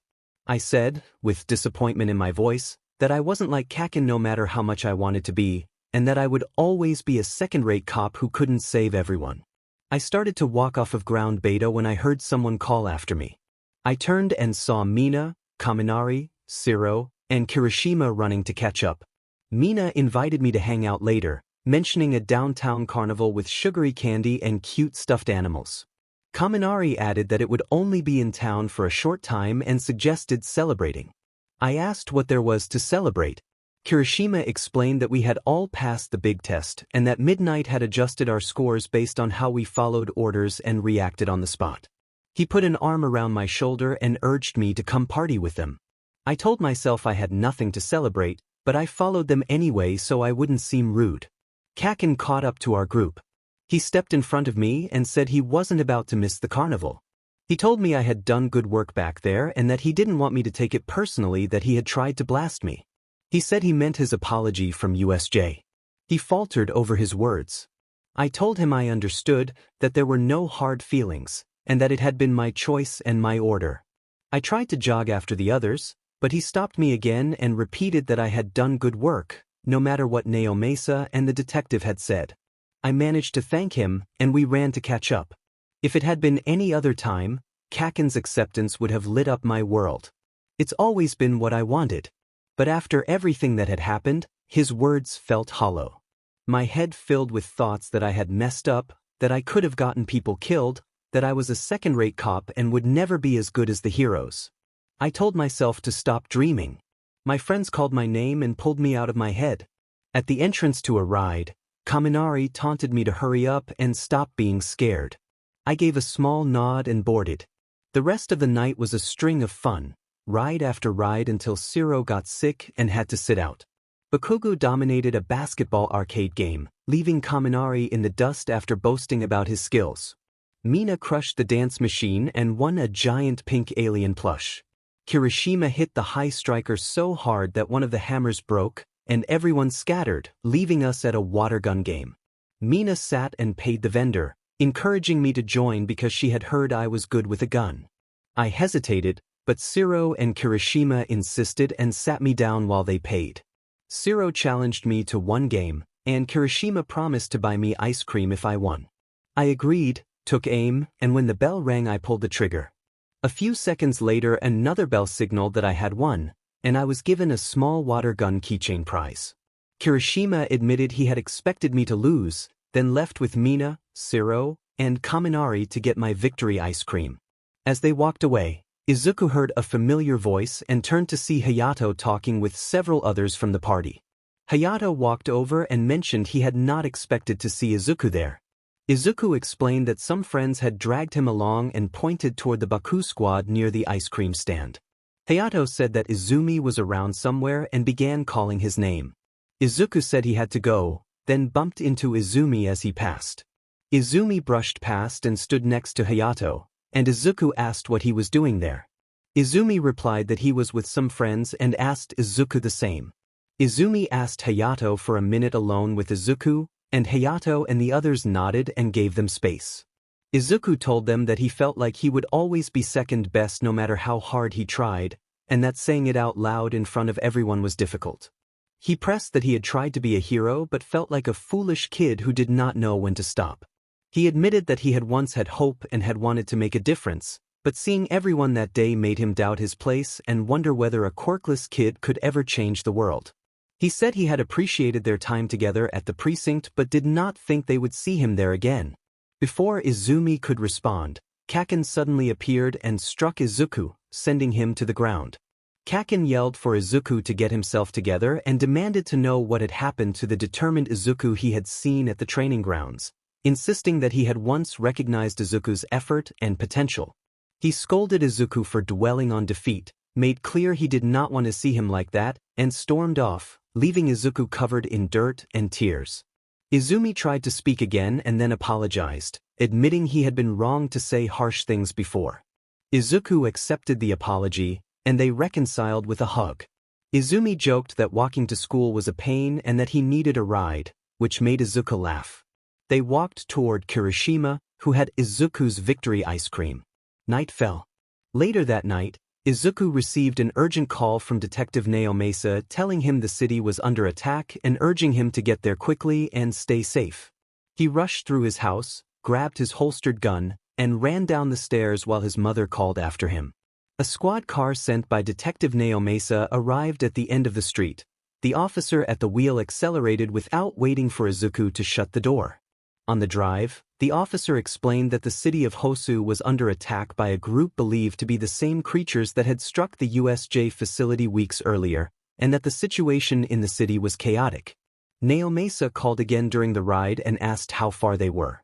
I said, with disappointment in my voice, that I wasn't like Kaken no matter how much I wanted to be, and that I would always be a second-rate cop who couldn't save everyone. I started to walk off of ground beta when I heard someone call after me. I turned and saw Mina, Kaminari, Siro, and Kirishima running to catch up. Mina invited me to hang out later, mentioning a downtown carnival with sugary candy and cute stuffed animals. Kaminari added that it would only be in town for a short time and suggested celebrating. I asked what there was to celebrate. Kirishima explained that we had all passed the big test and that Midnight had adjusted our scores based on how we followed orders and reacted on the spot. He put an arm around my shoulder and urged me to come party with them. I told myself I had nothing to celebrate, but I followed them anyway so I wouldn't seem rude. Kaken caught up to our group. He stepped in front of me and said he wasn't about to miss the carnival. He told me I had done good work back there and that he didn't want me to take it personally that he had tried to blast me. He said he meant his apology from USJ. He faltered over his words. I told him I understood, that there were no hard feelings, and that it had been my choice and my order. I tried to jog after the others, But he stopped me again and repeated that I had done good work, no matter what Naomasa and the detective had said. I managed to thank him, and we ran to catch up. If it had been any other time, Kaken's acceptance would have lit up my world. It's always been what I wanted. But after everything that had happened, his words felt hollow. My head filled with thoughts that I had messed up, that I could have gotten people killed, that I was a second-rate cop and would never be as good as the heroes. I told myself to stop dreaming. My friends called my name and pulled me out of my head. At the entrance to a ride, Kaminari taunted me to hurry up and stop being scared. I gave a small nod and boarded. The rest of the night was a string of fun, ride after ride until Shiro got sick and had to sit out. Bakugo dominated a basketball arcade game, leaving Kaminari in the dust after boasting about his skills. Mina crushed the dance machine and won a giant pink alien plush. Kirishima hit the high striker so hard that one of the hammers broke, and everyone scattered, leaving us at a water gun game. Mina sat and paid the vendor, encouraging me to join because she had heard I was good with a gun. I hesitated, but Shiro and Kirishima insisted and sat me down while they paid. Shiro challenged me to one game, and Kirishima promised to buy me ice cream if I won. I agreed, took aim, and when the bell rang I pulled the trigger. A few seconds later another bell signaled that I had won, and I was given a small water gun keychain prize. Kirishima admitted he had expected me to lose, then left with Mina, Shiro, and Kaminari to get my victory ice cream. As they walked away, Izuku heard a familiar voice and turned to see Hayato talking with several others from the party. Hayato walked over and mentioned he had not expected to see Izuku there. Izuku explained that some friends had dragged him along and pointed toward the Baku squad near the ice cream stand. Hayato said that Izumi was around somewhere and began calling his name. Izuku said he had to go, then bumped into Izumi as he passed. Izumi brushed past and stood next to Hayato, and Izuku asked what he was doing there. Izumi replied that he was with some friends and asked Izuku the same. Izumi asked Hayato for a minute alone with Izuku, and Hayato and the others nodded and gave them space. Izuku told them that he felt like he would always be second best no matter how hard he tried, and that saying it out loud in front of everyone was difficult. He pressed that he had tried to be a hero but felt like a foolish kid who did not know when to stop. He admitted that he had once had hope and had wanted to make a difference, but seeing everyone that day made him doubt his place and wonder whether a quirkless kid could ever change the world. He said he had appreciated their time together at the precinct but did not think they would see him there again. Before Izumi could respond, Kaken suddenly appeared and struck Izuku, sending him to the ground. Kaken yelled for Izuku to get himself together and demanded to know what had happened to the determined Izuku he had seen at the training grounds, insisting that he had once recognized Izuku's effort and potential. He scolded Izuku for dwelling on defeat, made clear he did not want to see him like that, and stormed off, leaving Izuku covered in dirt and tears. Izumi tried to speak again and then apologized, admitting he had been wrong to say harsh things before. Izuku accepted the apology, and they reconciled with a hug. Izumi joked that walking to school was a pain and that he needed a ride, which made Izuku laugh. They walked toward Kirishima, who had Izuku's victory ice cream. Night fell. Later that night, Izuku received an urgent call from Detective Naomasa telling him the city was under attack and urging him to get there quickly and stay safe. He rushed through his house, grabbed his holstered gun, and ran down the stairs while his mother called after him. A squad car sent by Detective Naomasa arrived at the end of the street. The officer at the wheel accelerated without waiting for Izuku to shut the door. On the drive, the officer explained that the city of Hosu was under attack by a group believed to be the same creatures that had struck the USJ facility weeks earlier, and that the situation in the city was chaotic. Naomasa called again during the ride and asked how far they were.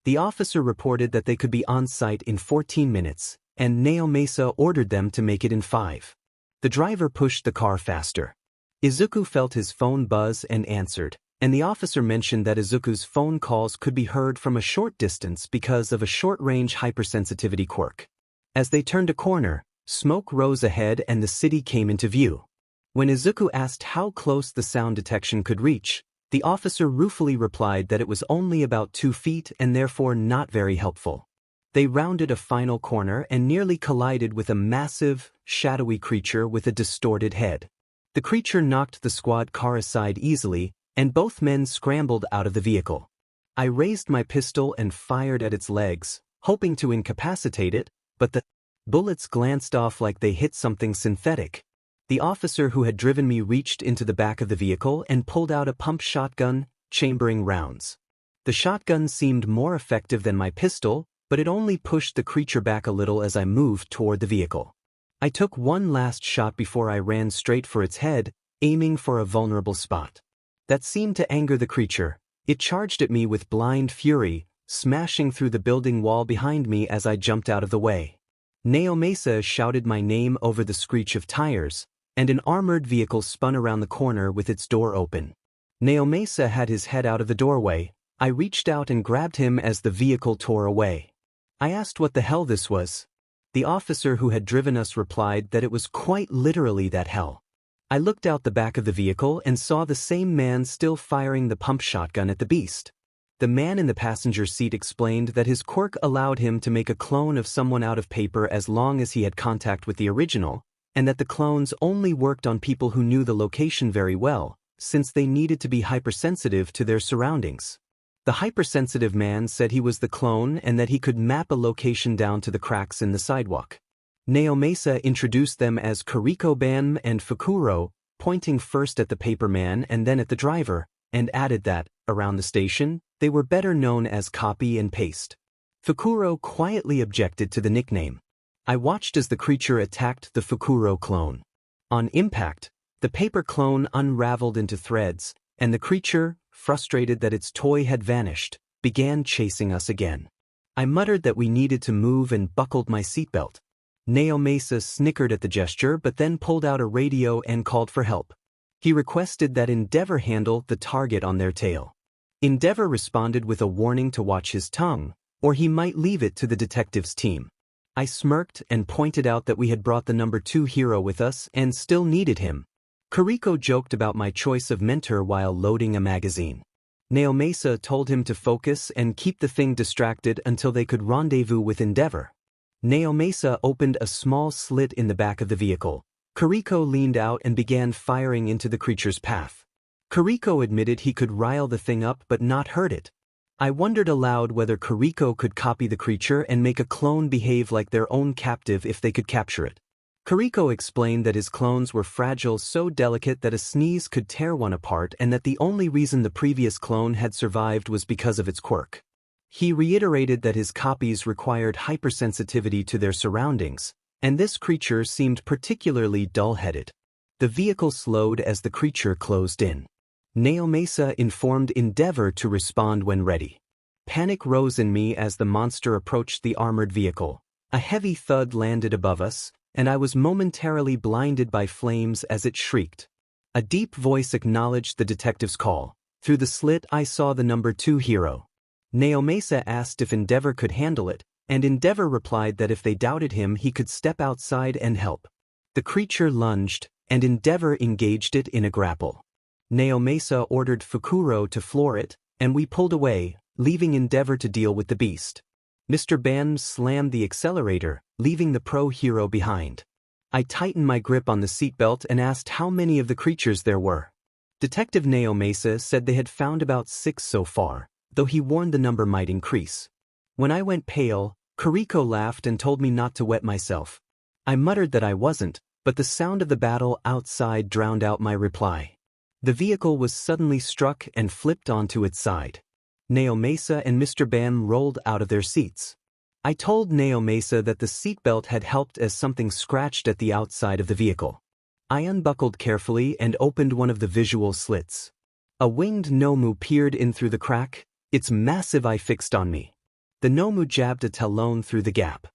The officer reported that they could be on site in 14 minutes, and Naomasa ordered them to make it in 5. The driver pushed the car faster. Izuku felt his phone buzz and answered, and the officer mentioned that Izuku's phone calls could be heard from a short distance because of a short-range hypersensitivity quirk. As they turned a corner, smoke rose ahead and the city came into view. When Izuku asked how close the sound detection could reach, the officer ruefully replied that it was only about 2 feet and therefore not very helpful. They rounded a final corner and nearly collided with a massive, shadowy creature with a distorted head. The creature knocked the squad car aside easily, and both men scrambled out of the vehicle. I raised my pistol and fired at its legs, hoping to incapacitate it, but the bullets glanced off like they hit something synthetic. The officer who had driven me reached into the back of the vehicle and pulled out a pump shotgun, chambering rounds. The shotgun seemed more effective than my pistol, but it only pushed the creature back a little as I moved toward the vehicle. I took one last shot before I ran straight for its head, aiming for a vulnerable spot. That seemed to anger the creature. It charged at me with blind fury, smashing through the building wall behind me as I jumped out of the way. Naomasa shouted my name over the screech of tires, and an armored vehicle spun around the corner with its door open. Naomasa had his head out of the doorway. I reached out and grabbed him as the vehicle tore away. I asked what the hell this was. The officer who had driven us replied that it was quite literally that hell. I looked out the back of the vehicle and saw the same man still firing the pump shotgun at the beast. The man in the passenger seat explained that his quirk allowed him to make a clone of someone out of paper as long as he had contact with the original, and that the clones only worked on people who knew the location very well, since they needed to be hypersensitive to their surroundings. The hypersensitive man said he was the clone and that he could map a location down to the cracks in the sidewalk. Naomasa introduced them as Kuriko-ban and Fukuro, pointing first at the paper man and then at the driver, and added that, around the station, they were better known as copy and paste. Fukuro quietly objected to the nickname. I watched as the creature attacked the Fukuro clone. On impact, the paper clone unraveled into threads, and the creature, frustrated that its toy had vanished, began chasing us again. I muttered that we needed to move and buckled my seatbelt. Naomasa snickered at the gesture but then pulled out a radio and called for help. He requested that Endeavor handle the target on their tail. Endeavor responded with a warning to watch his tongue, or he might leave it to the detectives' team. I smirked and pointed out that we had brought the number 2 hero with us and still needed him. Kuriko joked about my choice of mentor while loading a magazine. Naomasa told him to focus and keep the thing distracted until they could rendezvous with Endeavor. Naomasa opened a small slit in the back of the vehicle. Kuriko leaned out and began firing into the creature's path. Kuriko admitted he could rile the thing up but not hurt it. I wondered aloud whether Kuriko could copy the creature and make a clone behave like their own captive if they could capture it. Kuriko explained that his clones were fragile, so delicate that a sneeze could tear one apart, and that the only reason the previous clone had survived was because of its quirk. He reiterated that his copies required hypersensitivity to their surroundings, and this creature seemed particularly dull-headed. The vehicle slowed as the creature closed in. Naomasa informed Endeavor to respond when ready. Panic rose in me as the monster approached the armored vehicle. A heavy thud landed above us, and I was momentarily blinded by flames as it shrieked. A deep voice acknowledged the detective's call. Through the slit I saw the number 2 hero. Naomasa asked if Endeavor could handle it, and Endeavor replied that if they doubted him he could step outside and help. The creature lunged, and Endeavor engaged it in a grapple. Naomasa ordered Fukuro to floor it, and we pulled away, leaving Endeavor to deal with the beast. Mr. Ban slammed the accelerator, leaving the pro hero behind. I tightened my grip on the seatbelt and asked how many of the creatures there were. Detective Naomasa said they had found about 6 so far, though he warned the number might increase. When I went pale, Kuriko laughed and told me not to wet myself. I muttered that I wasn't, but the sound of the battle outside drowned out my reply. The vehicle was suddenly struck and flipped onto its side. Naomasa and Mr. Ban rolled out of their seats. I told Naomasa that the seatbelt had helped as something scratched at the outside of the vehicle. I unbuckled carefully and opened one of the visual slits. A winged Nomu peered in through the crack, its massive eye fixed on me. The Nomu jabbed a talon through the gap.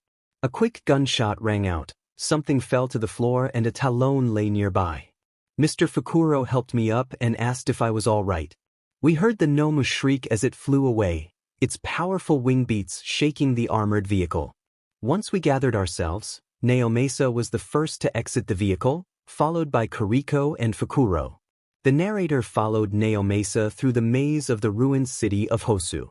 A quick gunshot rang out, something fell to the floor and a talon lay nearby. Mr. Fukuro helped me up and asked if I was all right. We heard the Nomu shriek as it flew away, its powerful wing beats shaking the armored vehicle. Once we gathered ourselves, Naomasa was the first to exit the vehicle, followed by Kuriko and Fukuro. The narrator followed Naomasa through the maze of the ruined city of Hosu.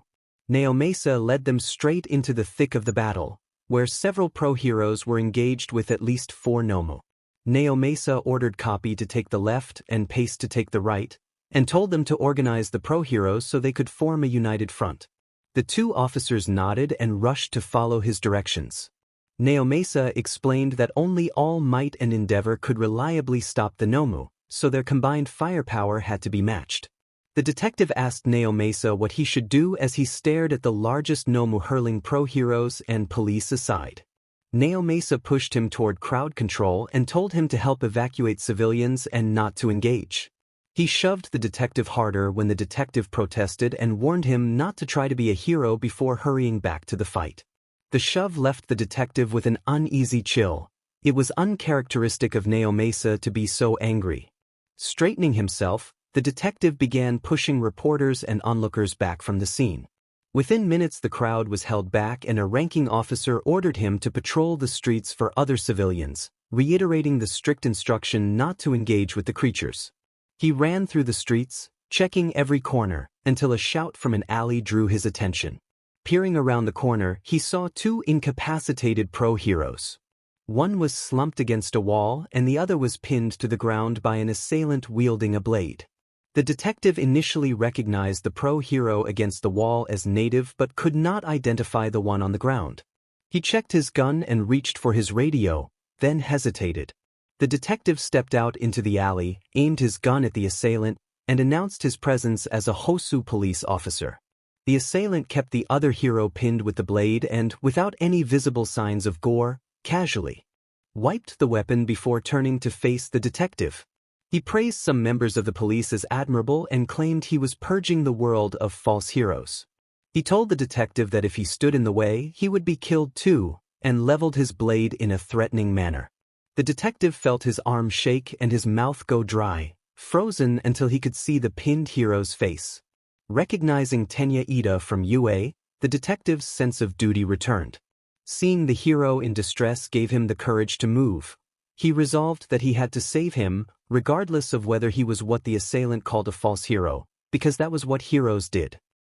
Naomasa led them straight into the thick of the battle, where several pro-heroes were engaged with at least 4 Nomu. Naomasa ordered Copy to take the left and Pace to take the right, and told them to organize the pro-heroes so they could form a united front. The 2 officers nodded and rushed to follow his directions. Naomasa explained that only All Might and Endeavor could reliably stop the Nomu, so their combined firepower had to be matched. The detective asked Naomasa what he should do as he stared at the largest Nomu hurling pro-heroes and police aside. Naomasa pushed him toward crowd control and told him to help evacuate civilians and not to engage. He shoved the detective harder when the detective protested and warned him not to try to be a hero before hurrying back to the fight. The shove left the detective with an uneasy chill. It was uncharacteristic of Naomasa to be so angry. Straightening himself, the detective began pushing reporters and onlookers back from the scene. Within minutes the crowd was held back and a ranking officer ordered him to patrol the streets for other civilians, reiterating the strict instruction not to engage with the creatures. He ran through the streets, checking every corner, until a shout from an alley drew his attention. Peering around the corner, he saw 2 incapacitated pro-heroes. One was slumped against a wall and the other was pinned to the ground by an assailant wielding a blade. The detective initially recognized the pro-hero against the wall as native but could not identify the one on the ground. He checked his gun and reached for his radio, then hesitated. The detective stepped out into the alley, aimed his gun at the assailant, and announced his presence as a Hosu police officer. The assailant kept the other hero pinned with the blade and, without any visible signs of gore, casually wiped the weapon before turning to face the detective. He praised some members of the police as admirable and claimed he was purging the world of false heroes. He told the detective that if he stood in the way, he would be killed too, and leveled his blade in a threatening manner. The detective felt his arm shake and his mouth go dry, frozen until he could see the pinned hero's face. Recognizing Tenya Ida from UA, the detective's sense of duty returned. Seeing the hero in distress gave him the courage to move. He resolved that he had to save him, regardless of whether he was what the assailant called a false hero, because that was what heroes did.